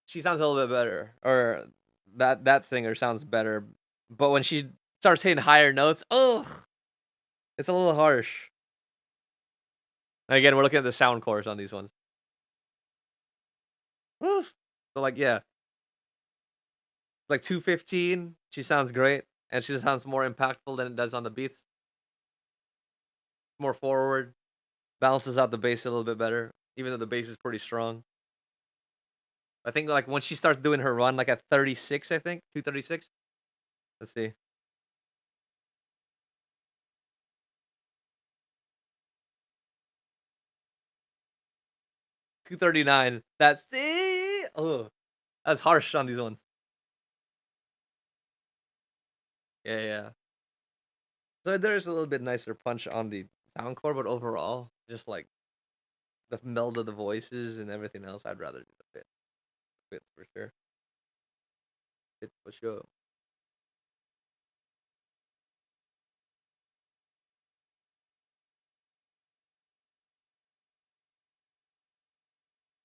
she sounds a little bit better. Or that singer sounds better. But when she starts hitting higher notes, oh, it's a little harsh. And again, we're looking at the sound cores on these ones. Oof. So like yeah, like 215, she sounds great, and she sounds more impactful than it does on the beats. More forward, balances out the bass a little bit better, even though the bass is pretty strong. I think like when she starts doing her run, like at 36, I think 236. Let's see, 239. That's oh, that's harsh on these ones. Yeah, yeah. So there's a little bit nicer punch on the sound core, but overall, just like the meld of the voices and everything else, I'd rather do the fits for sure. Fits for sure.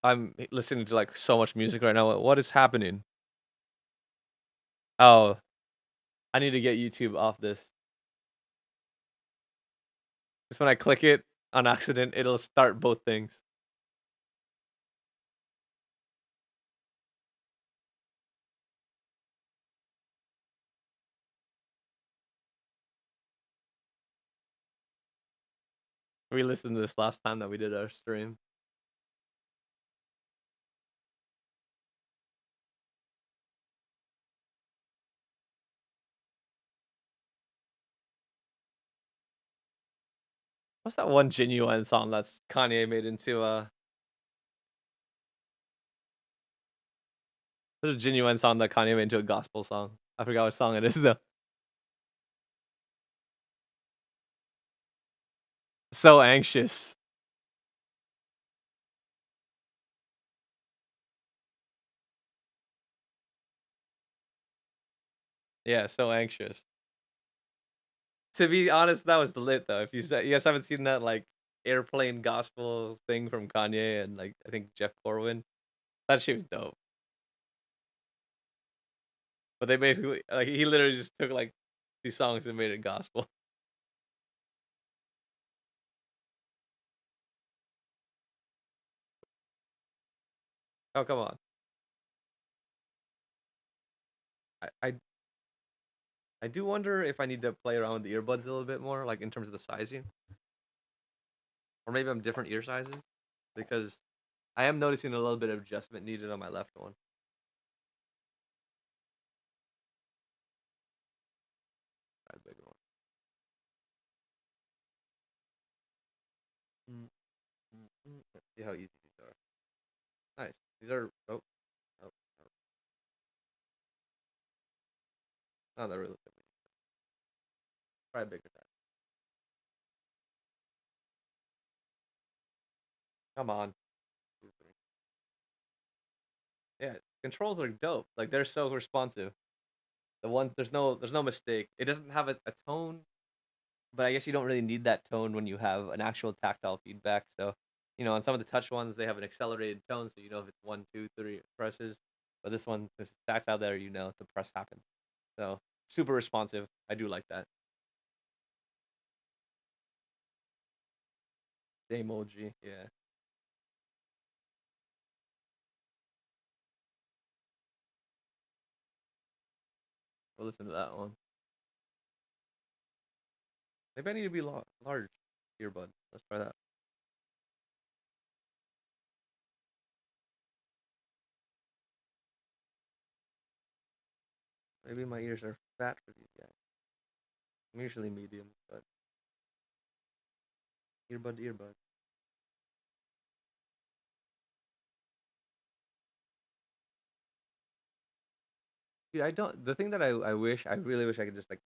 I'm listening to like so much music right now. What is happening? Oh, I need to get YouTube off this. Because when I click it on accident, it'll start both things. We listened to this last time that we did our stream. What's that one Genuine song that's Kanye made into there's a Genuine song that Kanye made into a gospel song. I forgot what song it is though. So anxious. Yeah, so anxious. To be honest, that was lit though. If you guys haven't seen that like airplane gospel thing from Kanye and like I think Jeff Corwin, that shit was dope. But they basically like he literally just took like these songs and made it gospel. Oh come on. I I do wonder if I need to play around with the earbuds a little bit more, like in terms of the sizing, or maybe I'm different ear sizes because I am noticing a little bit of adjustment needed on my left one. Try the bigger one. Let's see how easy these are. Nice. These are oh, oh. Not that really. Try a bigger size. Come on. Yeah, controls are dope. Like they're so responsive. There's no mistake. It doesn't have a tone, but I guess you don't really need that tone when you have an actual tactile feedback. So, on some of the touch ones, they have an accelerated tone, so you know if it's one, two, three presses. But this one, since it's tactile, there you know the press happens. So super responsive. I do like that. The emoji, yeah. We'll listen to that one. Maybe I need to be large earbud. Let's try that. Maybe my ears are fat for these guys. I'm usually medium, but earbud to earbud. Dude, I don't. The thing that I really wish I could just like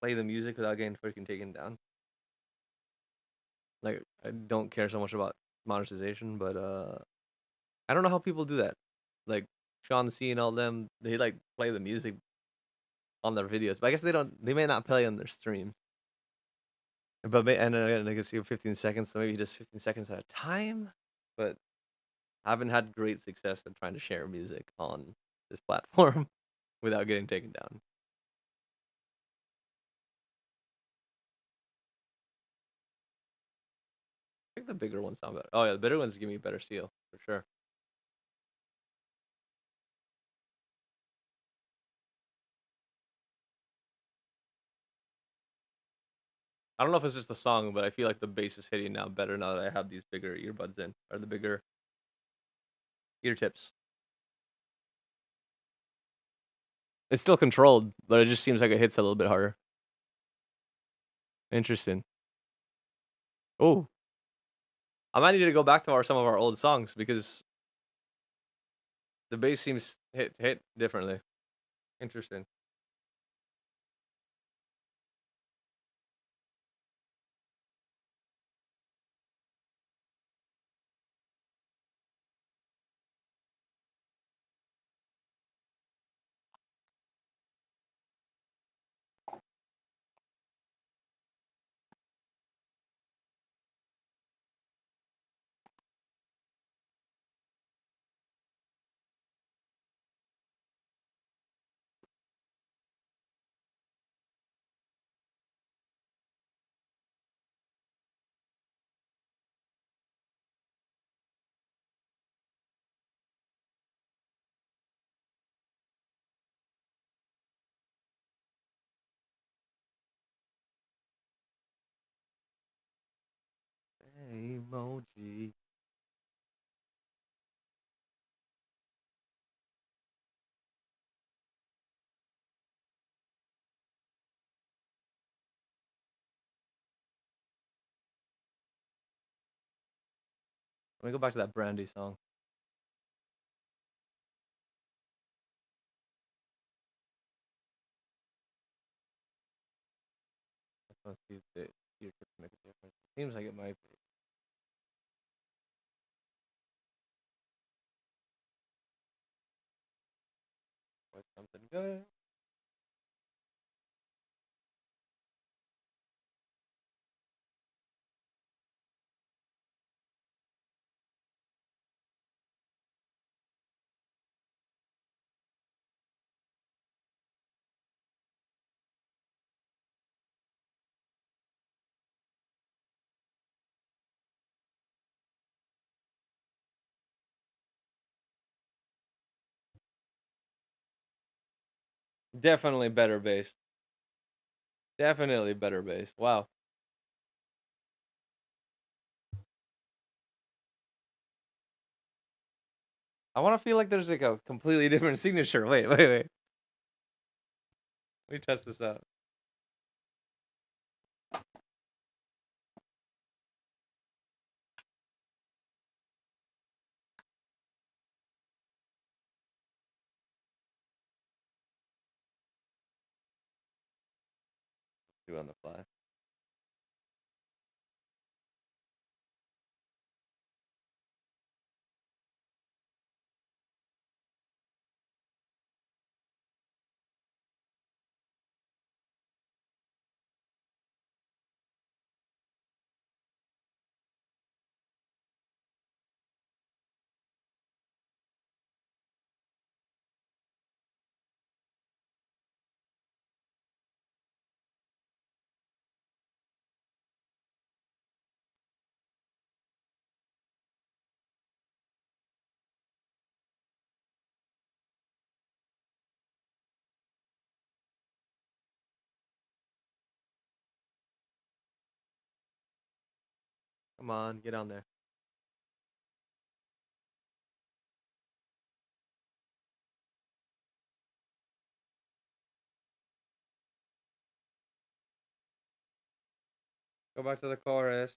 play the music without getting freaking taken down. Like I don't care so much about monetization, but I don't know how people do that. Like Sean C and all them, they like play the music on their videos, but I guess they don't. They may not play on their streams. But and again, I guess you have 15 seconds, so maybe just 15 seconds at a time. But I haven't had great success in trying to share music on this platform without getting taken down. I think the bigger ones sound better. Oh yeah, the bigger ones give me a better seal for sure. I don't know if it's just the song, but I feel like the bass is hitting now better now that I have these bigger earbuds in, or the bigger ear tips. It's still controlled, but it just seems like it hits a little bit harder. Interesting. Oh, I might need to go back to some of our old songs because the bass seems hit differently. Interesting. emoji. Let me go back to that Brandy song. Let's see if it could make a difference. Seems like it might be. Or something good. Definitely better bass. Definitely better bass. Wow. I want to feel like there's like a completely different signature. Wait. Let me test this out. Do it on the fly. Come on, get on there. Go back to the chorus.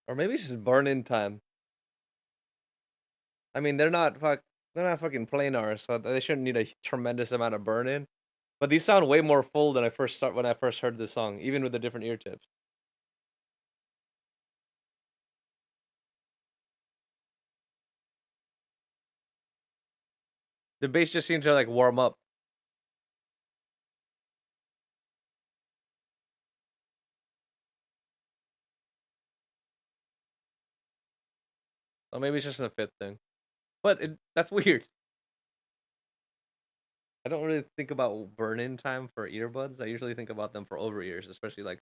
Or maybe it's just burn in time. I mean, they're not fucking planars, so they shouldn't need a tremendous amount of burn in. But these sound way more full than when I first heard this song, even with the different ear tips. The bass just seems to like warm up. Or maybe it's just a fit thing. But that's weird. I don't really think about burn-in time for earbuds. I usually think about them for over ears, especially like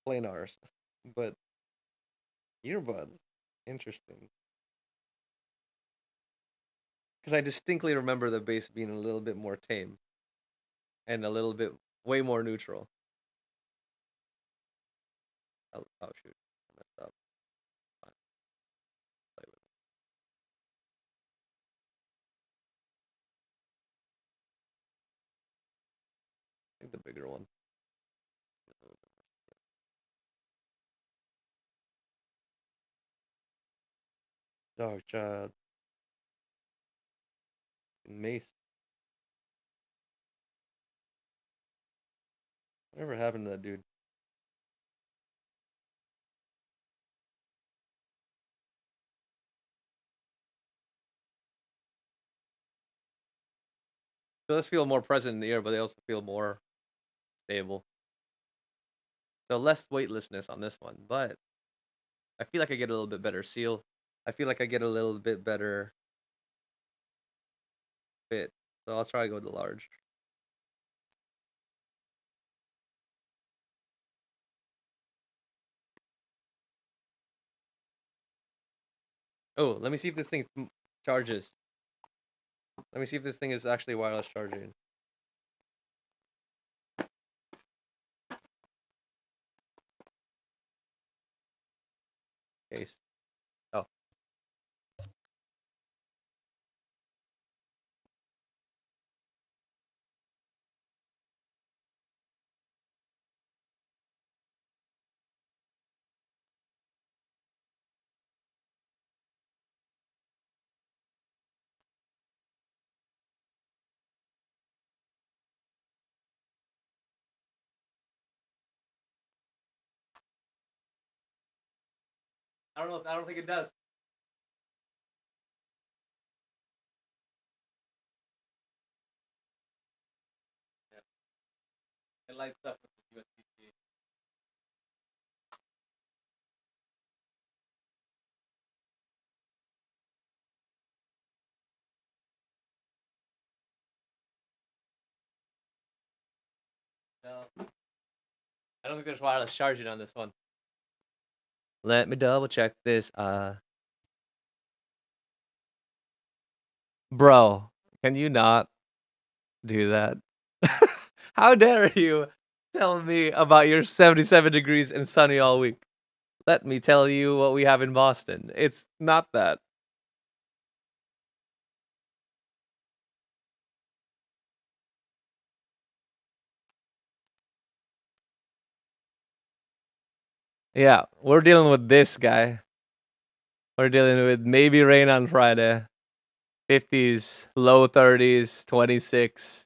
planars. But earbuds, interesting. Because I distinctly remember the bass being a little bit more tame and a little bit way more neutral. Oh shoot, I messed up. Fine, play with it. I think the bigger one. Dog child, Mace. Whatever happened to that dude? So let's feel more present in the ear, but they also feel more stable. So less weightlessness on this one, but I feel like I get a little bit better seal. I feel like I get a little bit better fit. So I'll try to go with the large. Oh, let me see if this thing charges. Let me see if this thing is actually wireless charging. Case. Oh. I don't know. I don't think it does. Yeah. It lights up with the USB-C. No. I don't think there's wireless charging on this one. Let me double check this. Bro, can you not do that? How dare you tell me about your 77 degrees and sunny all week? Let me tell you what we have in Boston. It's not that. Yeah, we're dealing with this guy. We're dealing with maybe rain on Friday. 50s, low 30s, 26.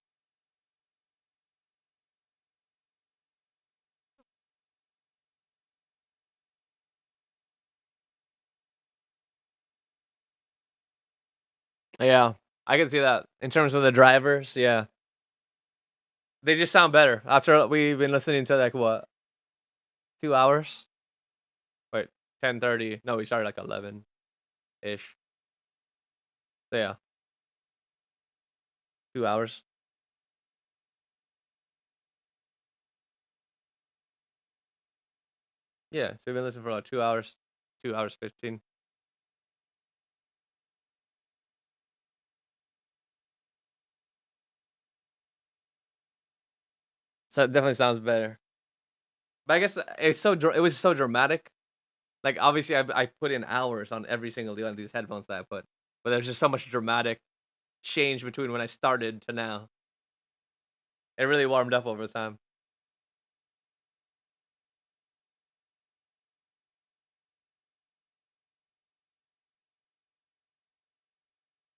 Yeah, I can see that. In terms of the drivers, yeah. They just sound better after we've been listening to like what, 2 hours? Wait, 10:30. No, we started like 11 ish. So yeah, 2 hours. Yeah, so we've been listening for about 2 hours, 2 hours 15. So it definitely sounds better. But I guess it was so dramatic. Like obviously, I put in hours on every single one of these headphones that I put, but there's just so much dramatic change between when I started to now. It really warmed up over time.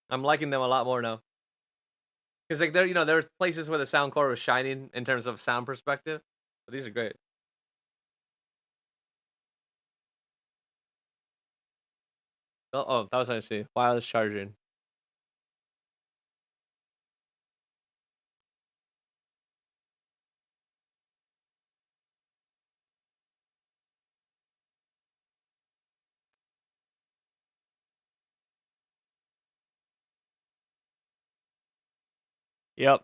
I'm liking them a lot more now. Because like there's places where the sound core was shining in terms of sound perspective, but these are great. Oh, that was nice to see. Wireless charging. Yep.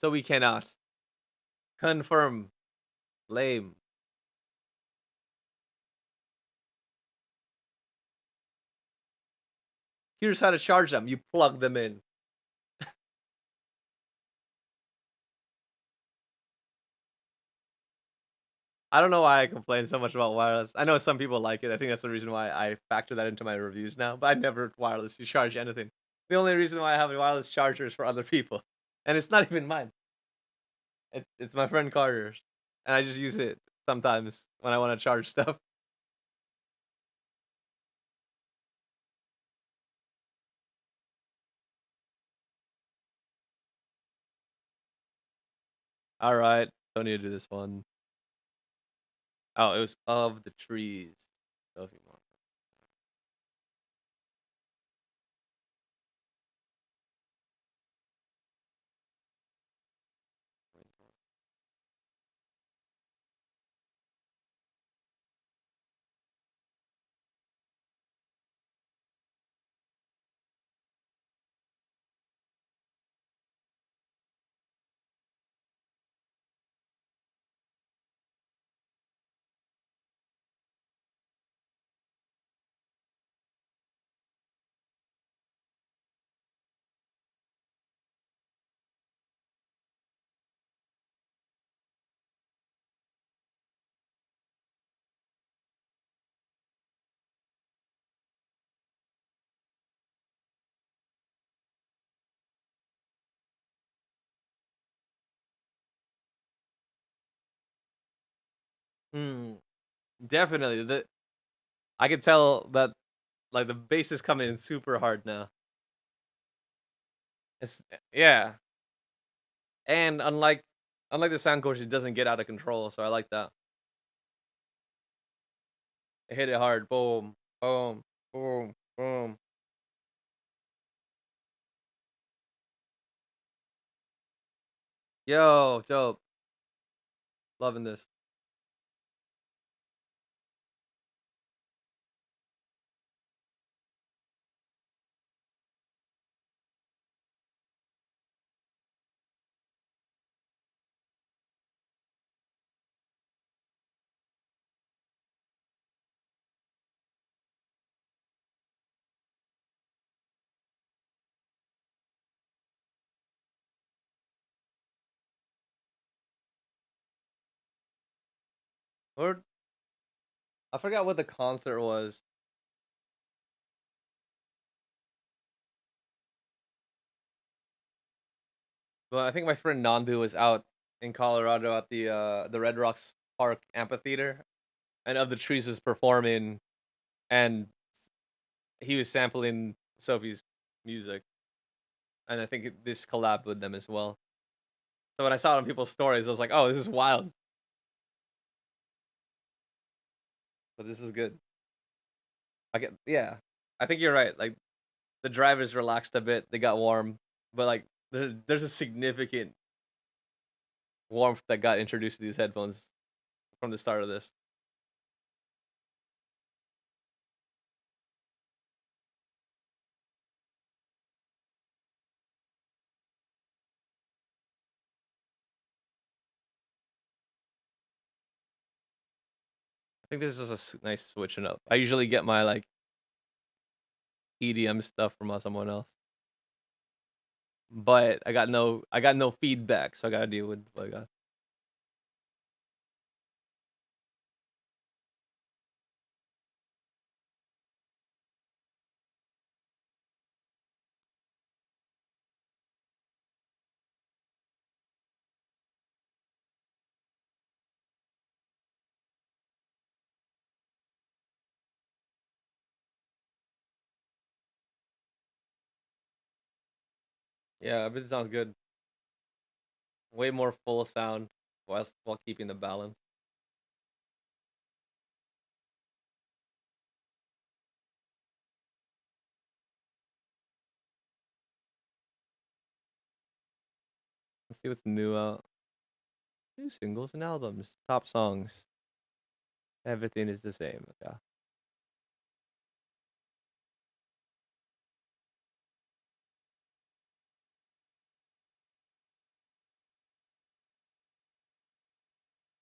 So we cannot confirm. Lame. Here's how to charge them. You plug them in. I don't know why I complain so much about wireless. I know some people like it. I think that's the reason why I factor that into my reviews now. But I never wirelessly charge anything. The only reason why I have a wireless charger is for other people, and it's not even mine. It's my friend Carter's, and I just use it sometimes when I want to charge stuff. All right, don't need to do this one. Oh, it was of the trees. So if you want. Mm, definitely. I could tell that like the bass is coming in super hard now. Yeah, and unlike the sound course, it doesn't get out of control, so I like that. It hit it hard. Boom, boom, boom, boom. Yo, dope. Loving this. Or I forgot what the concert was, but I think my friend Nandu was out in Colorado at the Red Rocks Park amphitheater, and Of the Trees was performing, and he was sampling Sophie's music, and I think this collabed with them as well. So when I saw it on people's stories, I was like, "Oh, this is wild," but this is good. Yeah, I think you're right. Like the drivers relaxed a bit, they got warm, but like there's a significant warmth that got introduced to these headphones from the start of this. I think this is a nice switching up. I usually get my like EDM stuff from someone else, but I got no feedback, so I gotta deal with what I got. Yeah, but it sounds good. Way more full sound while keeping the balance. Let's see what's new out. New singles and albums, top songs. Everything is the same. Yeah.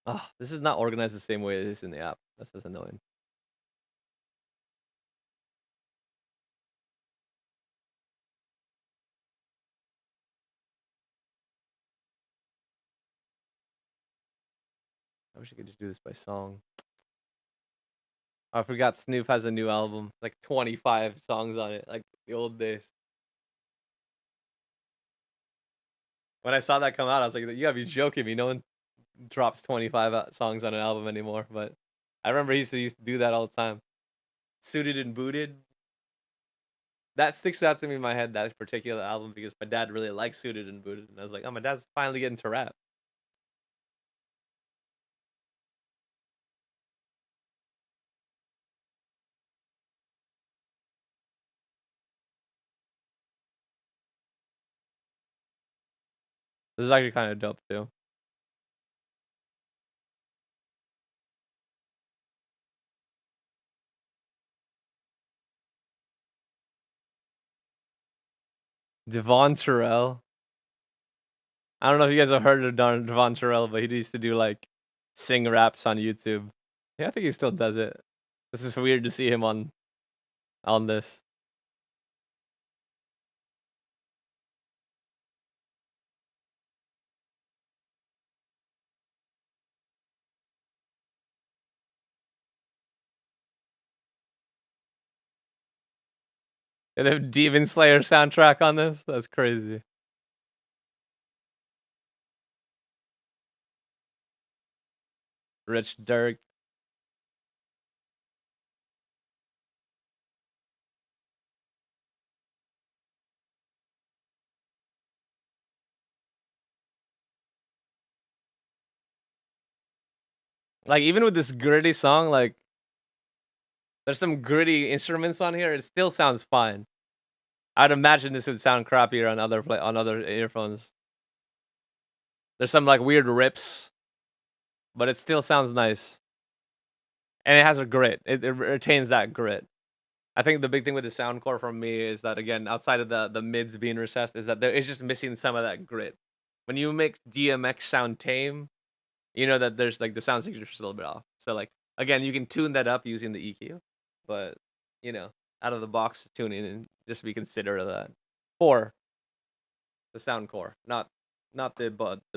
Ah, this is not organized the same way it is in the app. That's what's annoying. I wish I could just do this by song. I forgot Snoop has a new album, like 25 songs on it, like the old days. When I saw that come out, I was like, "You gotta be joking me! No one drops 25 songs on an album anymore." But I remember he used to do that all the time. Suited and Booted. That sticks out to me in my head. That particular album because my dad really likes Suited and Booted, and I was like, "Oh, my dad's finally getting to rap." This is actually kind of dope too. Devon Terrell. I don't know if you guys have heard of Devon Terrell, but he used to do like sing raps on YouTube. Yeah, I think he still does it. This is weird to see him on this. And they have Demon Slayer soundtrack on this. That's crazy. Rich Dirk. Like even with this gritty song, like there's some gritty instruments on here. It still sounds fine. I'd imagine this would sound crappier on other earphones. There's some like weird rips, but it still sounds nice, and it has a grit. It retains that grit. I think the big thing with the soundcore for me is that again, outside of the mids being recessed, is that there is just missing some of that grit. When you make DMX sound tame, you know that there's like the sound signature is a little bit off. So like again, you can tune that up using the EQ, but you know, out of the box tuning and just be considerate of that. For the sound core, not the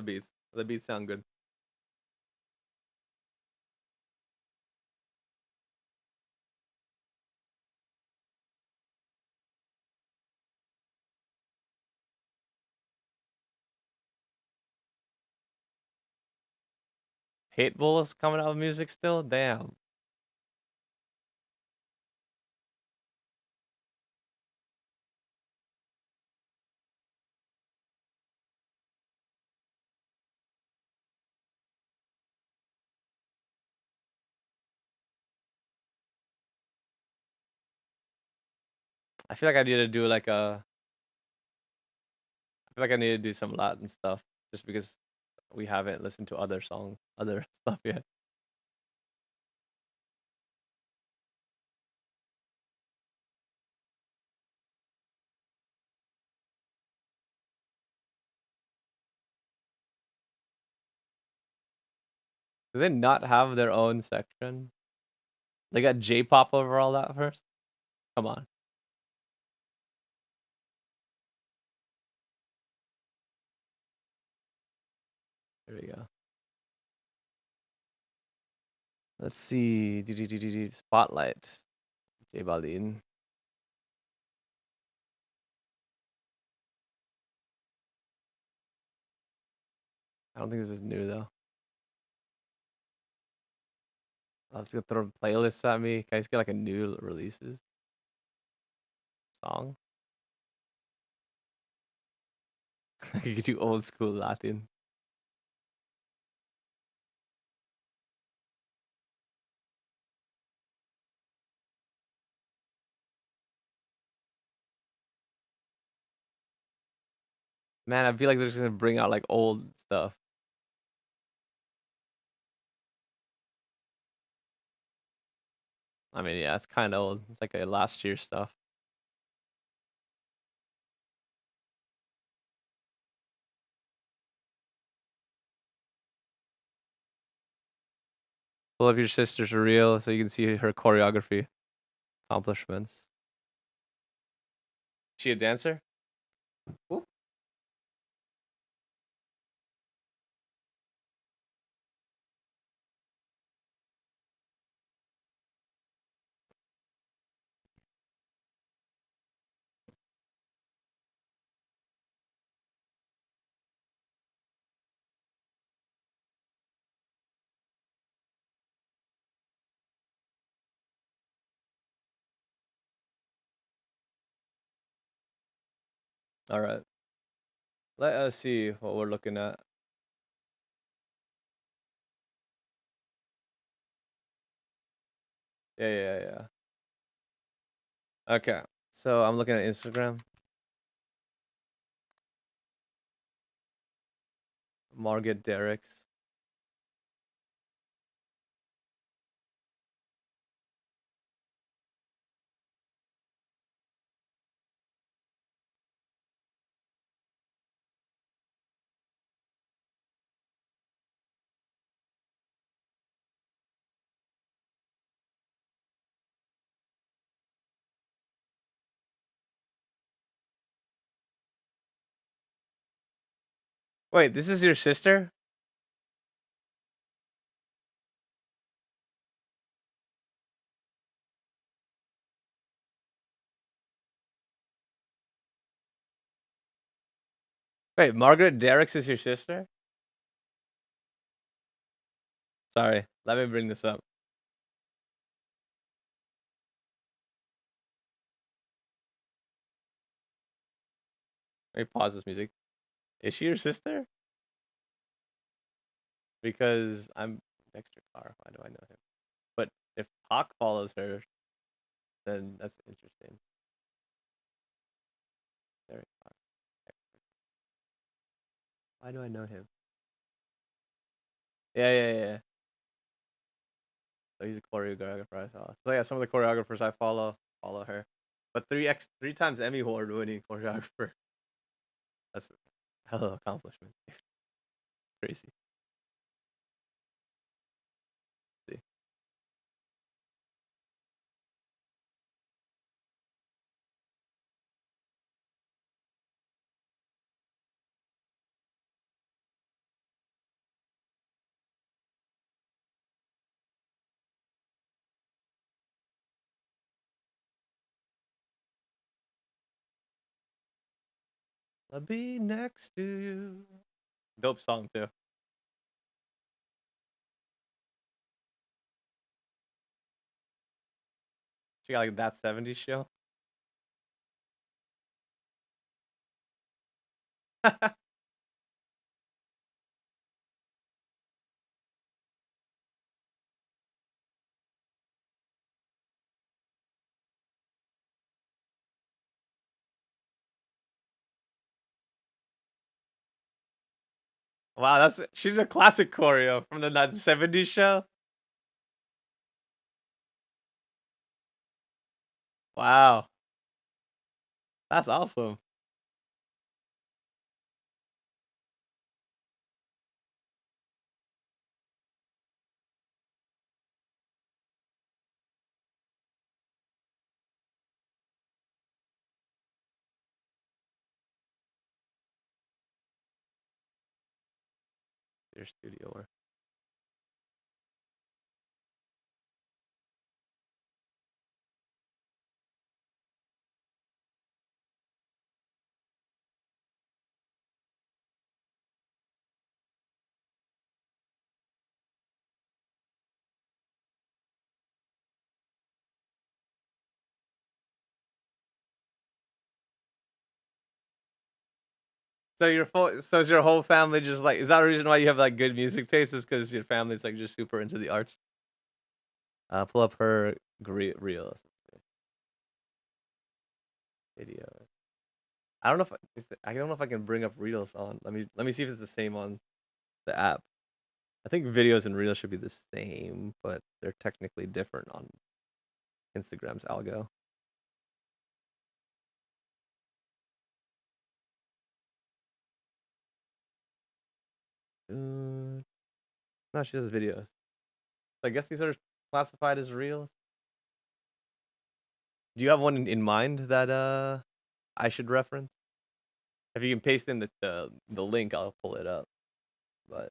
beats. The beats sound good. Hateful is coming out with music still. Damn. I feel like I need to do like a. I feel like I need to do some Latin stuff just because we haven't listened to other stuff yet. Do they not have their own section? They got J-pop over all that first. Come on. There we go. Let's see. Spotlight. J Balvin. I don't think this is new though. Let's go throw playlists at me. Can I just get like a new releases song? I could do old school Latin. Man, I feel like they're just gonna bring out like old stuff. I mean, yeah, it's kind of old. It's like a last year stuff. Pull up your sister's reel so you can see her choreography accomplishments. She a dancer? Ooh. All right. Let us see what we're looking at. Yeah. Okay. So I'm looking at Instagram. Margaret Derricks. Wait, this is your sister? Wait, Margaret Derricks is your sister? Sorry. Let me bring this up. Let me pause this music. Is she your sister? Because I'm Dexter Carr. Why do I know him? But if Hawk follows her, then that's interesting. Derek Carr. Why do I know him? Yeah. So he's a choreographer I saw. So yeah, some of the choreographers I follow her. But three times Emmy award winning choreographer. That's a hell of an accomplishment. Crazy. See. I'll be next to you. Dope song too. She got like that 70s show. Wow, she's a classic choreo from the 70s show. Wow, that's awesome. Your studio work. So is your whole family just like? Is that the reason why you have like good music taste? Is because your family's like just super into the arts? Pull up her reels video. I don't know if I don't know if I can bring up reels on. Let me see if it's the same on the app. I think videos and reels should be the same, but they're technically different on Instagram's algo. No, she does videos. So I guess these are classified as reels. Do you have one in mind that I should reference? If you can paste in the link, I'll pull it up. But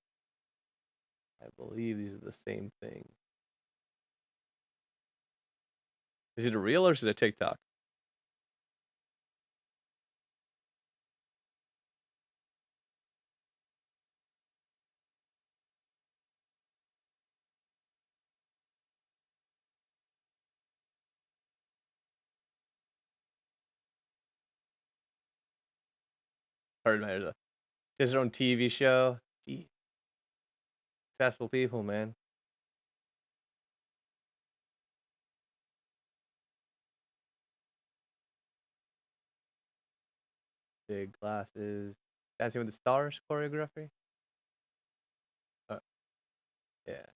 I believe these are the same thing. Is it a reel or is it a TikTok? Heard my She has her own TV show. Gee, successful people, man. Big glasses. Dancing with the Stars choreography. Uh, yeah.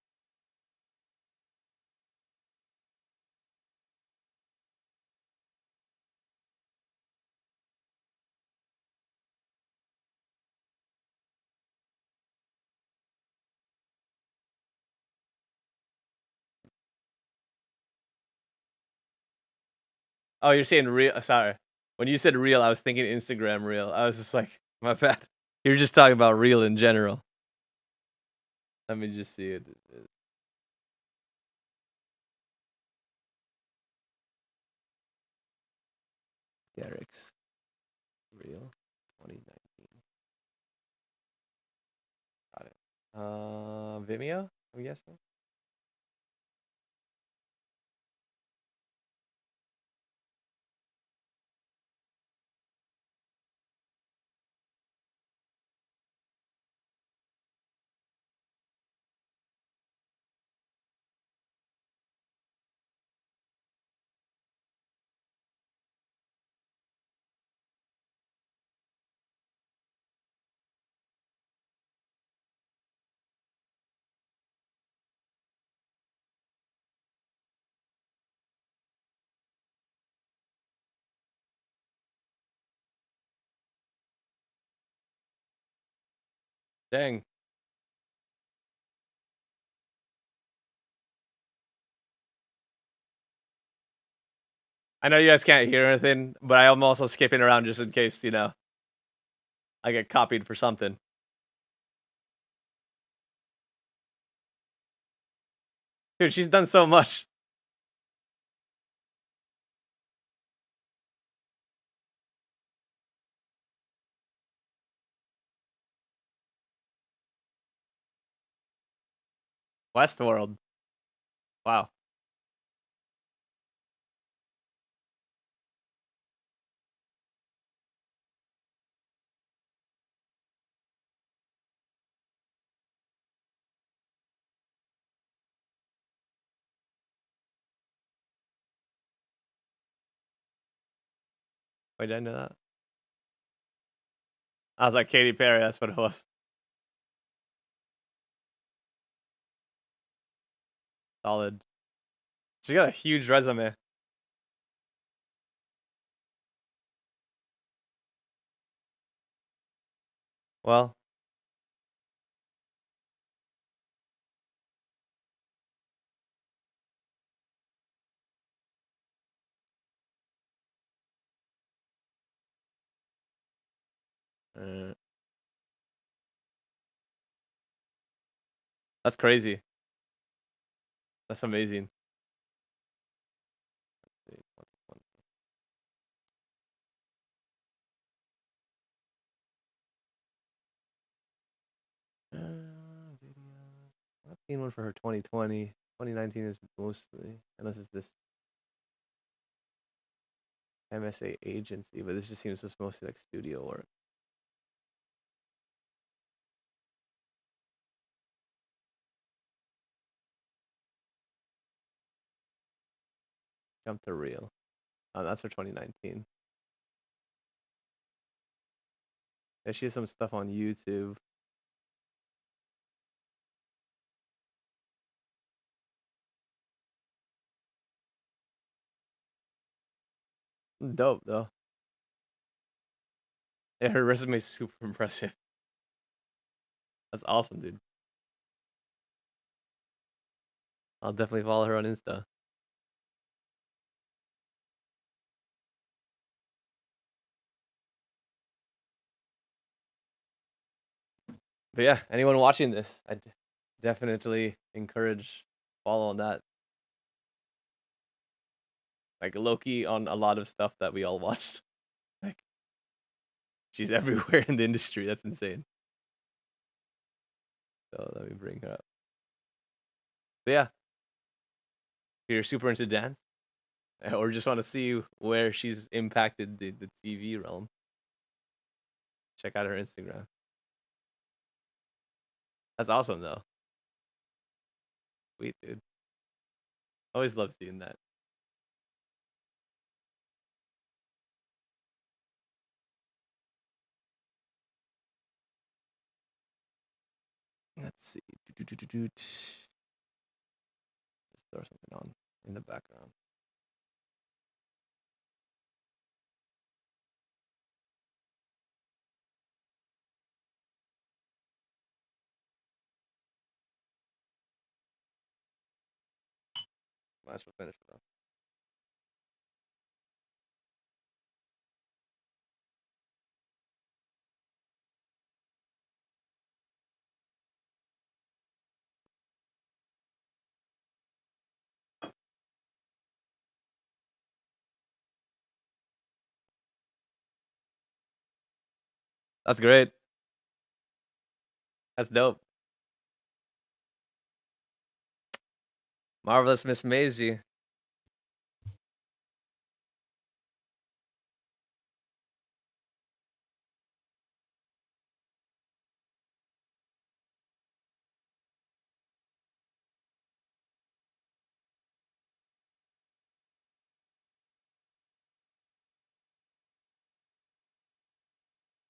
Oh, you're saying real? Sorry. When you said real, I was thinking Instagram reel. I was just like, my bad. You're just talking about real in general. Let me just see it. Derek's real 2019. Got it. Vimeo, I'm guessing. Dang. I know you guys can't hear anything, but I am also skipping around just in case, I get copied for something. Dude, she's done so much. Westworld. Wow. Wait, did I know that? I was like, Katy Perry, that's what it was. Solid. She's got a huge resume. Well, uh, that's crazy. That's amazing. I've seen one for her 2020. 2019 is mostly, unless it's this MSA agency, but this just seems just mostly like studio work. Jump to real. Oh, that's her 2019. Yeah, she has some stuff on YouTube. Dope though. Yeah, her resume is super impressive. That's awesome, dude. I'll definitely follow her on Insta. But yeah, anyone watching this, I definitely encourage following that. Like Loki on a lot of stuff that we all watched. Like she's everywhere in the industry. That's insane. So let me bring her up. But yeah, if you're super into dance, or just want to see where she's impacted the TV realm, check out her Instagram. That's awesome though. Sweet, dude. Always love seeing that. Let's see. Just throw something on in the background. Might as well finish it off. That's great. That's dope. Marvelous Miss Maisie.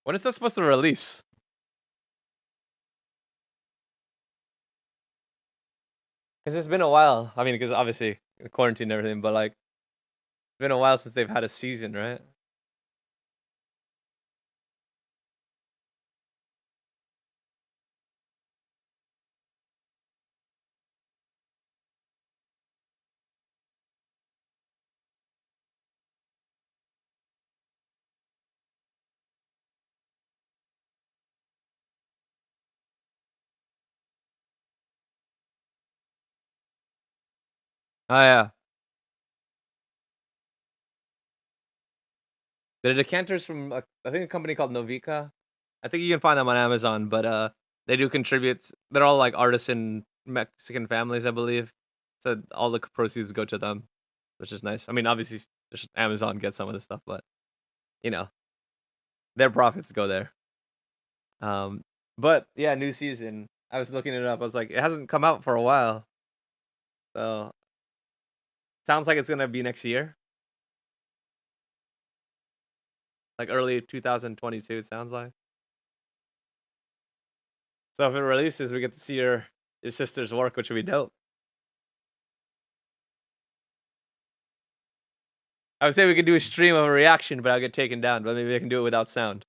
When is that supposed to release? Because it's been a while. I mean, because obviously quarantine and everything, but like, it's been a while since they've had a season, right? Oh yeah, the decanters from I think a company called Novica. I think you can find them on Amazon, but they do contribute. They're all like artisan Mexican families, I believe. So all the proceeds go to them, which is nice. I mean, obviously, just Amazon gets some of the stuff, but you know, their profits go there. Um, but yeah, new season. I was looking it up. I was like, it hasn't come out for a while, so sounds like it's gonna be next year, like early 2022. It sounds like. So if it releases, we get to see your sister's work, which would be dope. I would say we could do a stream of a reaction, but I'll get taken down. But maybe I can do it without sound.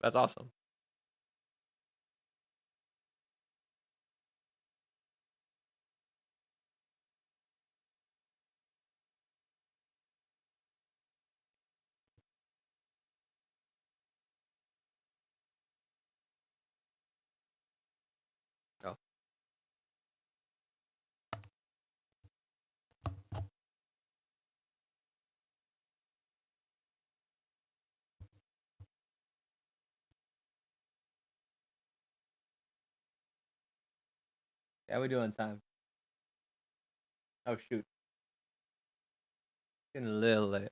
That's awesome. Oh, yeah, we do on time. Oh shoot, getting a little late.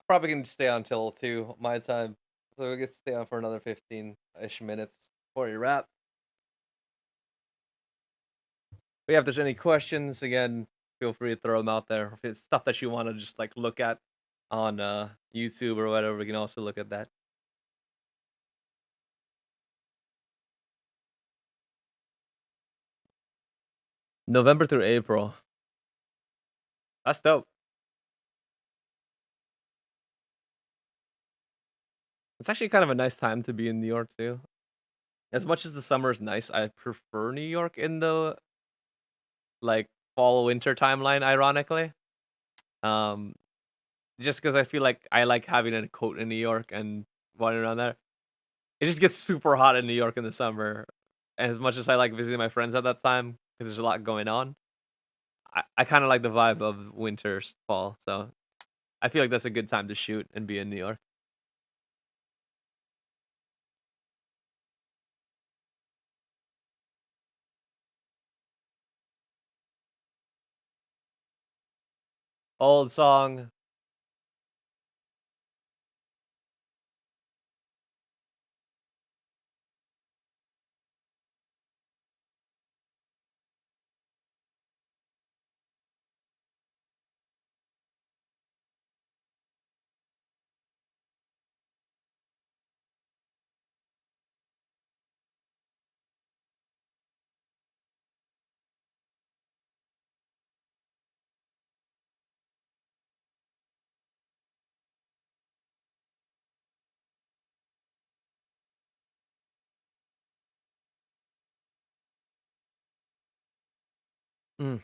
Probably can stay on till 2 my time, so we get to stay on for another 15-ish minutes before you wrap. But yeah, if there's any questions, again, feel free to throw them out there. If it's stuff that you want to just like look at on YouTube or whatever, we can also look at that. November through April. That's dope. It's actually kind of a nice time to be in New York too. As much as the summer is nice, I prefer New York in the like fall winter timeline. Ironically, um, just because I feel like I like having a coat in New York and wandering around there. It just gets super hot in New York in the summer. And as much as I like visiting my friends at that time because there's a lot going on, I kind of like the vibe of winter, fall. So I feel like that's a good time to shoot and be in New York. Old song. Mm.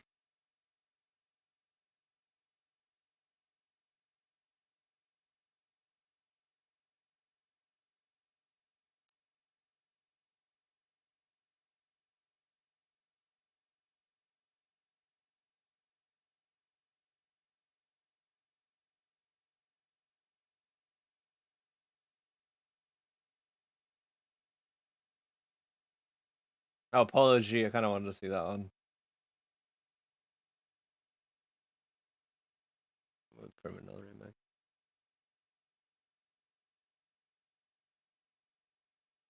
Oh, Polo G. I kind of wanted to see that one. Criminal remake.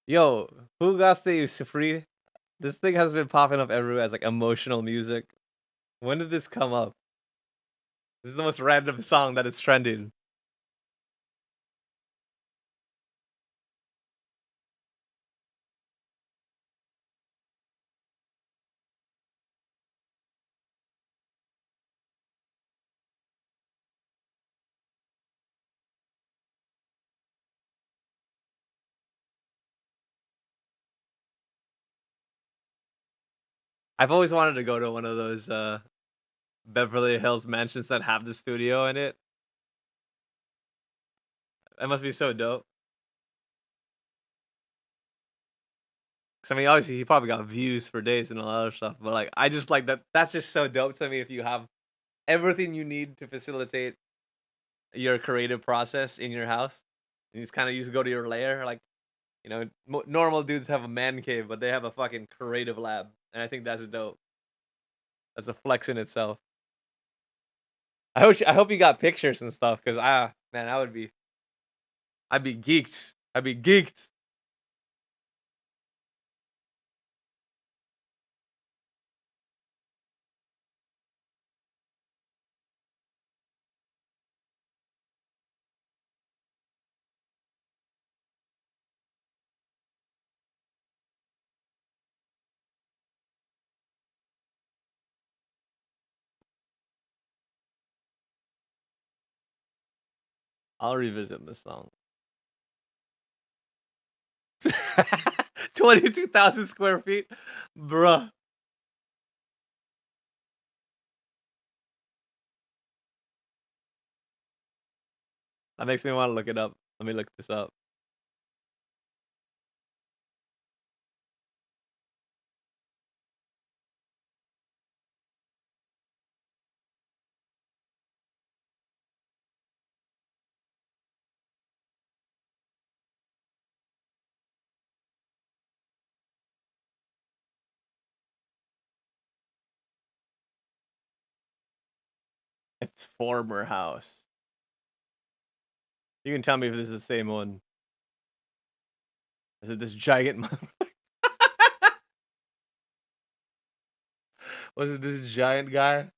Yo, who got the free? This thing has been popping up everywhere as like emotional music. When did this come up? This is the most random song that is trending. I've always wanted to go to one of those Beverly Hills mansions that have the studio in it. That must be so dope. 'Cause, I mean, obviously, he probably got views for days and a lot of stuff, but, like, I just like that that's just so dope to me if you have everything you need to facilitate your creative process in your house. And you just kinda use go to your lair, like, normal dudes have a man cave, but they have a fucking creative lab, and I think that's dope. That's a flex in itself. I hope you got pictures and stuff, cause man, I'd be geeked. I'd be geeked. I'll revisit this song. 22,000 square feet? Bruh. That makes me wanna look it up. Let me look this up. It's former house. You can tell me if this is the same one. Is it this giant Was it this giant guy?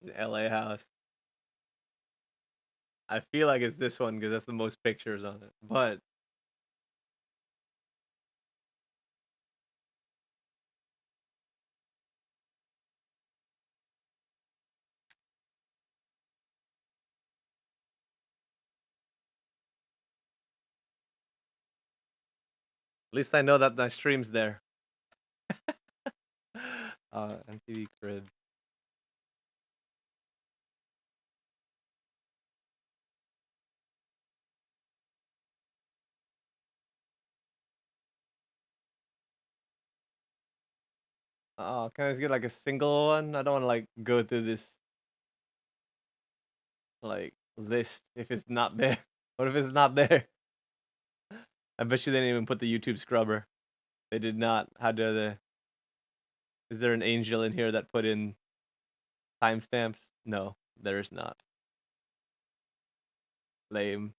The LA house. I feel like it's this one because that's the most pictures on it. But at least I know that my stream's there. MTV Crib. Oh, can I just get like a single one? I don't want to like go through this like list if it's not there. What if it's not there? I bet you they didn't even put the YouTube scrubber. They did not. How dare they? Is there an angel in here that put in timestamps? No, there is not. Lame.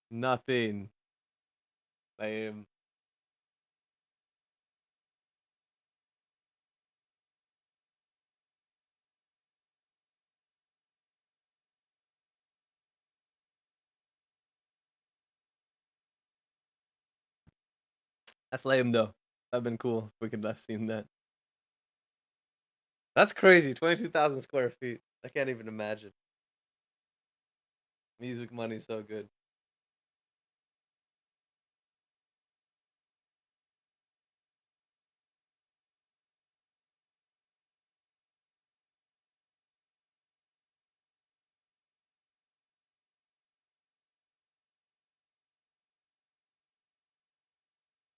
Nothing. Lame. That's lame though. That'd been cool if we could have seen that. That's crazy. 22,000 square feet. I can't even imagine. Music money's so good.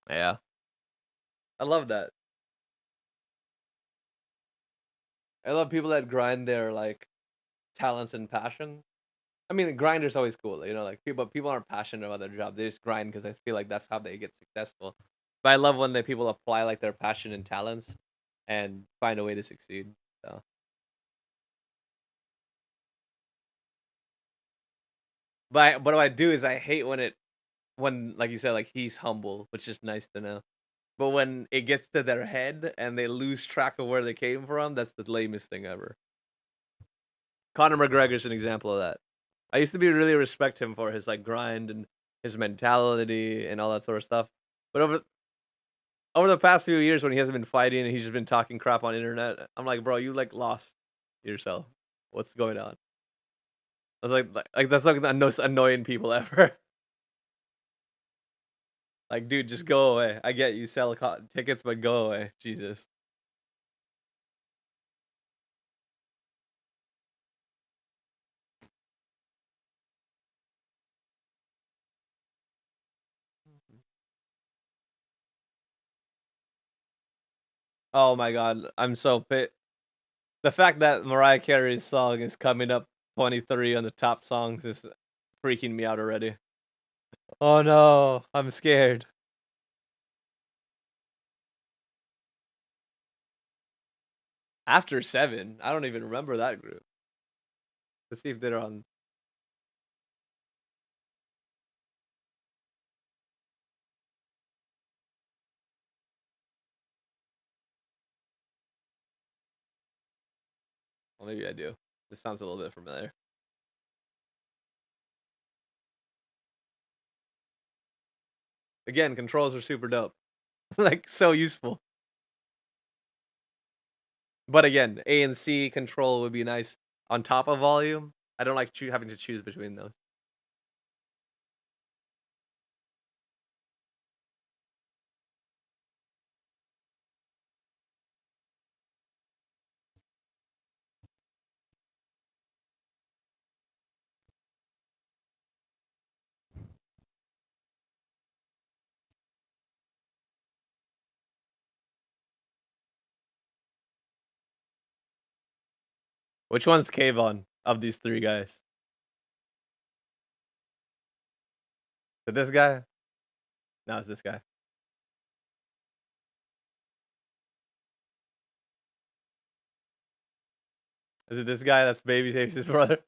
Yeah. I love that. I love people that grind their like talents and passion I mean, the grinder's always cool, you know, like people aren't passionate about their job. They just grind because I feel like that's how they get successful. But I love when the people apply like their passion and talents and find a way to succeed. So, but what I do is I hate when like you said, like he's humble, which is nice to know. But when it gets to their head and they lose track of where they came from, that's the lamest thing ever. Conor McGregor's an example of that. I used to be really respect him for his like grind and his mentality and all that sort of stuff. But over the past few years when he hasn't been fighting and he's just been talking crap on internet, I'm like, bro, you like lost yourself. What's going on? I was like that's like the most annoying people ever. Like, dude, just go away. I get you sell tickets, but go away. Jesus. Oh my god, I'm so pit. The fact that Mariah Carey's song is coming up 23 on the top songs is freaking me out already. Oh no, I'm scared. After 7, I don't even remember that group. Let's see if they're on. Well, maybe I do. This sounds a little bit familiar. Again, controls are super dope. Like, so useful. But again, A and C control would be nice on top of volume. I don't like having to choose between those. Which one's Kayvon of these 3 guys? Is it this guy? No, it's this guy. Is it this guy that's Babyface's brother?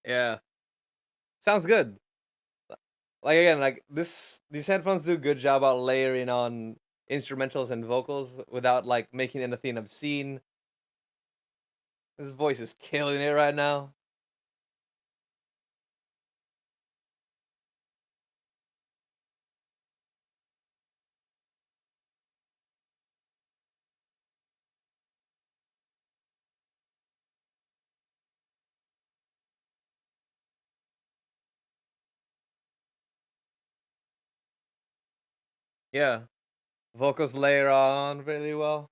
Yeah. Sounds good. Like again, like these headphones do a good job about layering on instrumentals and vocals without like making anything obscene. His voice is killing it right now. Yeah. Vocals layer on really well.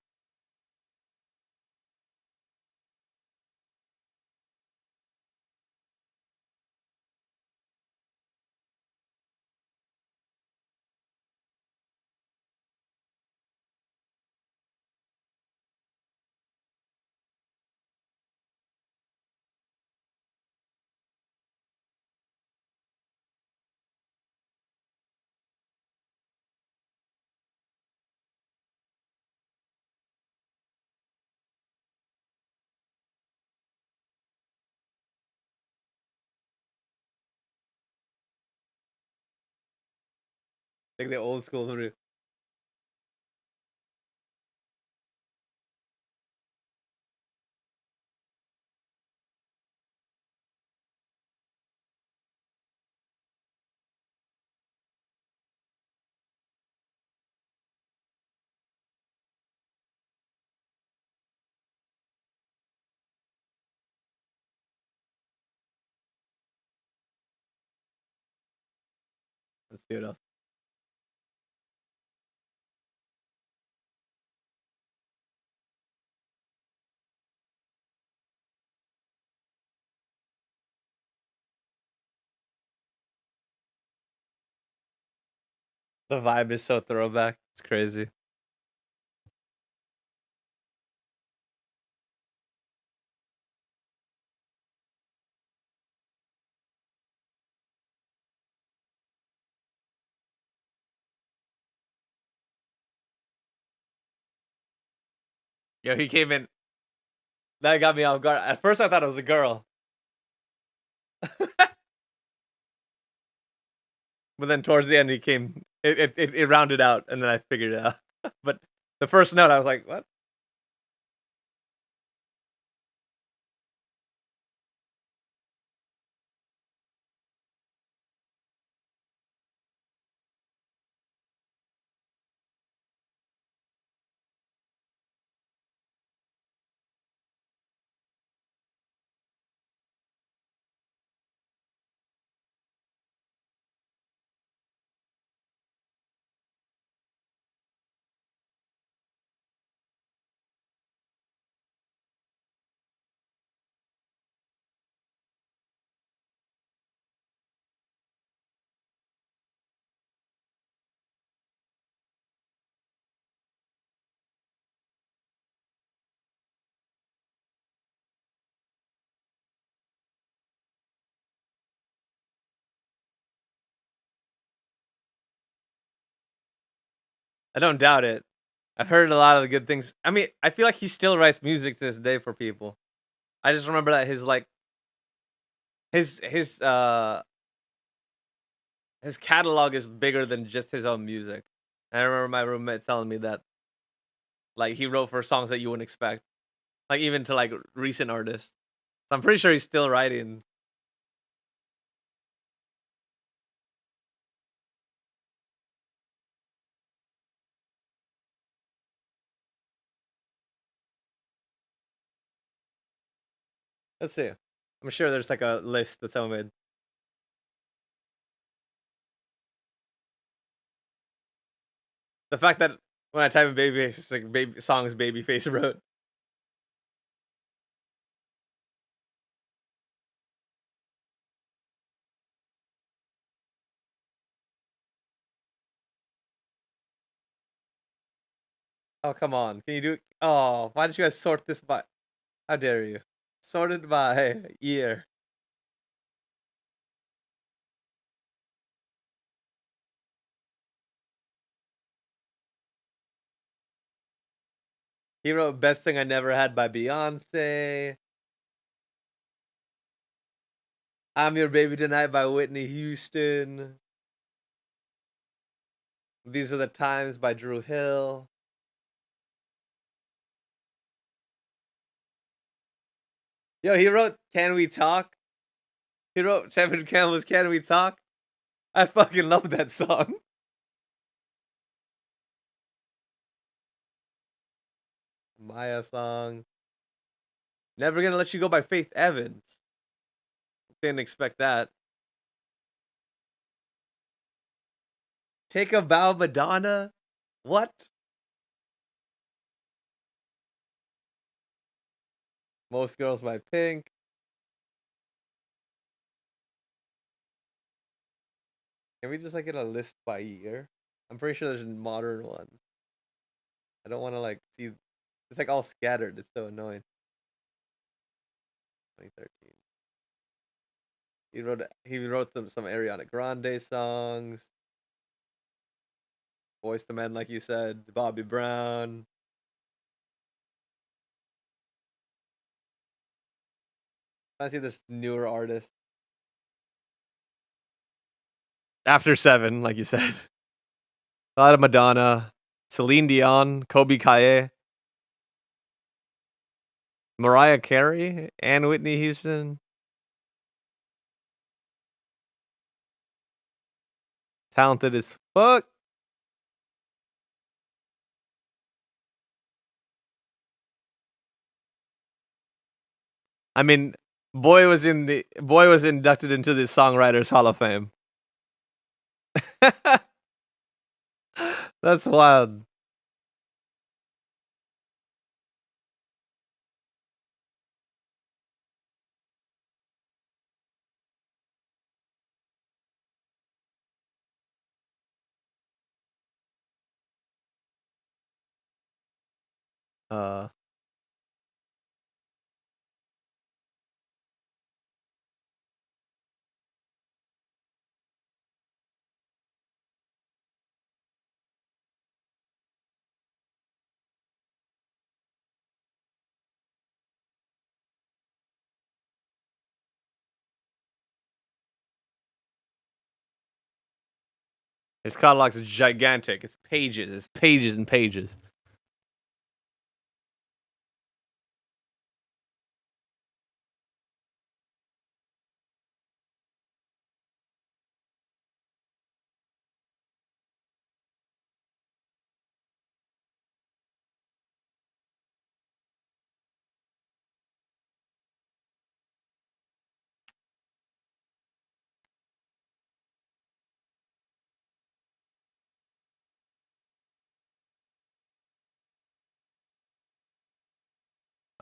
Like the old school. Let's see what else. The vibe is so throwback. It's crazy. Yo, he came in. That got me off guard. At first, I thought it was a girl. But then towards the end, he came. It rounded out, and then I figured it out. But the first note, I was like, "What?" I don't doubt it. I've heard a lot of the good things. I mean, I feel like he still writes music to this day for people. I just remember that his like his catalog is bigger than just his own music. I remember my roommate telling me that like he wrote for songs that you wouldn't expect, like even to like recent artists. So I'm pretty sure he's still writing. Let's see. I'm sure there's like a list that someone made. The fact that when I type in Babyface, it's like baby songs Babyface wrote. Oh come on, can you do? Oh, why did you guys sort this by? How dare you? Sorted by year. He wrote "Best Thing I Never Had" by Beyonce. "I'm Your Baby Tonight" by Whitney Houston. "These Are the Times" by Drew Hill. Yo, he wrote "Can We Talk." He wrote Seven Candles, "Can We Talk." I fucking love that song. Maya song. "Never Gonna Let You Go" by Faith Evans. Didn't expect that. "Take a Bow" Madonna. What? "Most Girls" by Pink. Can we just like get a list by year? I'm pretty sure there's modern ones. I don't want to like see. It's like all scattered. It's so annoying. 2013. He wrote them some Ariana Grande songs. Voice the Men, like you said. Bobby Brown. I see this newer artist. After Seven, like you said. A lot of Madonna, Celine Dion, Kobe Kaye, Mariah Carey, and Whitney Houston. Talented as fuck. I mean, boy was inducted into the Songwriters Hall of Fame. That's wild. Uh, his catalog's gigantic. It's pages. It's pages and pages.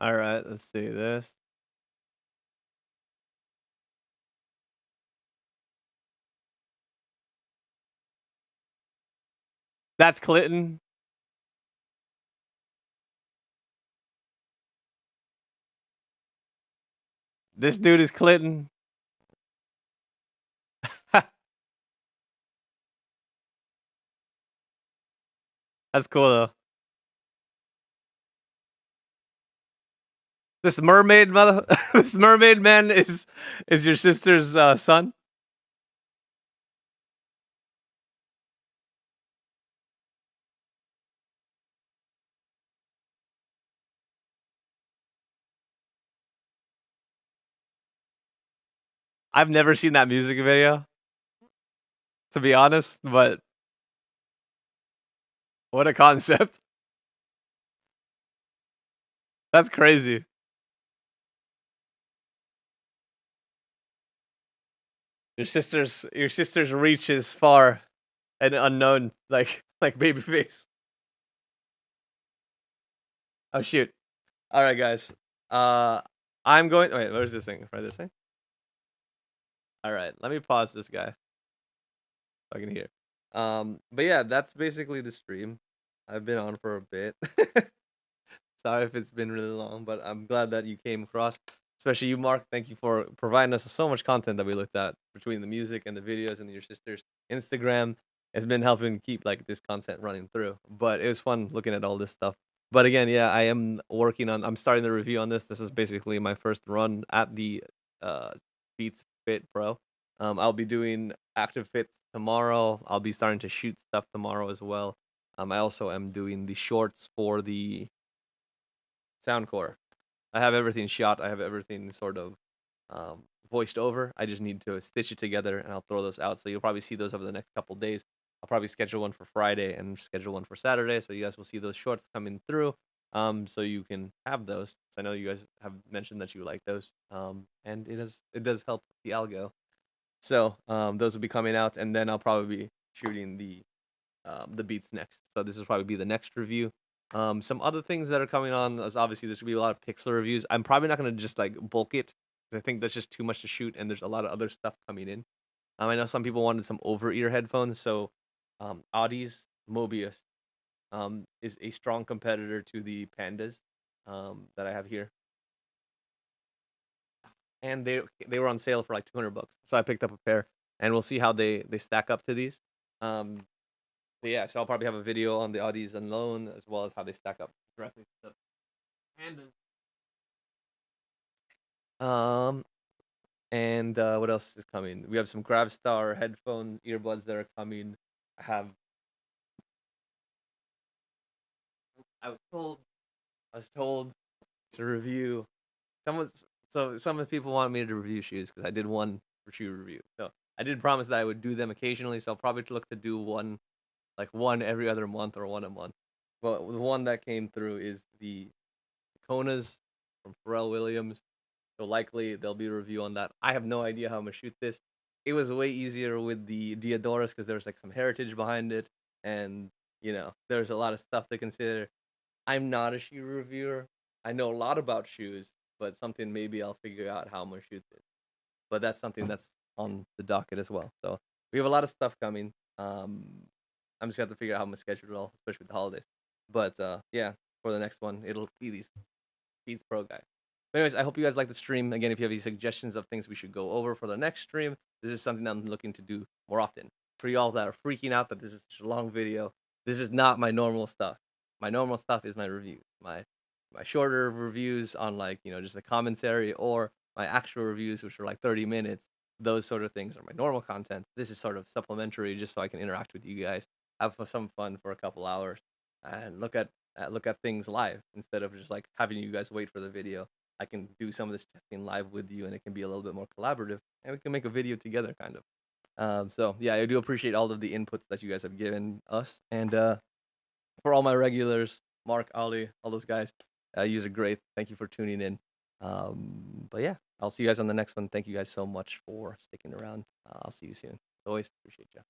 All right, let's see this. That's Clinton. This dude is Clinton. That's cool though. This mermaid mother, this mermaid man is your sister's son. I've never seen that music video, to be honest, but what a concept. That's crazy. Your sister's reach is far and unknown, like Babyface. Oh shoot. All right, guys. Uh, I'm going. Wait, where's this thing? Right, this thing. All right, let me pause this guy so I can hear. But yeah, that's basically the stream. I've been on for a bit. Sorry if it's been really long, but I'm glad that you came across. Especially you, Mark. Thank you for providing us so much content that we looked at between the music and the videos and your sister's Instagram. It's been helping keep like this content running through. But it was fun looking at all this stuff. But again, yeah, I am working on. I'm starting the review on this. This is basically my first run at the uh, Beats Fit Pro. I'll be doing active fits tomorrow. I'll be starting to shoot stuff tomorrow as well. I also am doing the shorts for the Soundcore. I have everything shot. I have everything sort of voiced over. I just need to stitch it together, and I'll throw those out. So you'll probably see those over the next couple days. I'll probably schedule one for Friday and schedule one for Saturday, so you guys will see those shorts coming through. So you can have those. I know you guys have mentioned that you like those. And it does help the algo. So those will be coming out, and then I'll probably be shooting the beats next. So this will probably be the next review. Some other things that are coming on is obviously there's gonna be a lot of pixel reviews. I'm probably not gonna just like bulk it because I think that's just too much to shoot, and there's a lot of other stuff coming in. I know some people wanted some over ear headphones, so Audi's Mobius is a strong competitor to the Pandas that I have here, and they were on sale for like $200, so I picked up a pair, and we'll see how they stack up to these. Um, But yeah, so I'll probably have a video on the Audis and loan as well as how they stack up directly to the pandas. And what else is coming? We have some Gravstar headphone earbuds that are coming. I have. I was told. I was told to review. Someone's. So some of the people wanted me to review shoes because I did one for shoe review. So I did promise that I would do them occasionally. So I'll probably look to do one, like one every other month or one a month. But the one that came through is the Konas from Pharrell Williams. So likely there'll be a review on that. I have no idea how I'm gonna shoot this. it was way easier with the Diadoras because there's like some heritage behind it, and there's a lot of stuff to consider. I'm not a shoe reviewer. I know a lot about shoes, but something maybe I'll figure out how I'm gonna shoot this. But that's something that's on the docket as well. So we have a lot of stuff coming. I'm just gonna have to figure out how I'm gonna schedule it all, especially with the holidays. But yeah, for the next one, it'll be these Beats Pro guy. But anyways, I hope you guys like the stream. Again, if you have any suggestions of things we should go over for the next stream, this is something I'm looking to do more often. For y'all that are freaking out that this is such a long video, this is not my normal stuff. My normal stuff is my reviews, my shorter reviews on like just a commentary, or my actual reviews, which are like 30 minutes. Those sort of things are my normal content. This is sort of supplementary, just so I can interact with you guys, have some fun for a couple hours, and look at things live instead of just like having you guys wait for the video. I can do some of this testing live with you, and it can be a little bit more collaborative, and we can make a video together, kind of. So yeah, I do appreciate all of the inputs that you guys have given us, and for all my regulars, Mark, Ali, all those guys, you are great. Thank you for tuning in. But yeah, I'll see you guys on the next one. Thank you guys so much for sticking around. I'll see you soon. As always, appreciate you.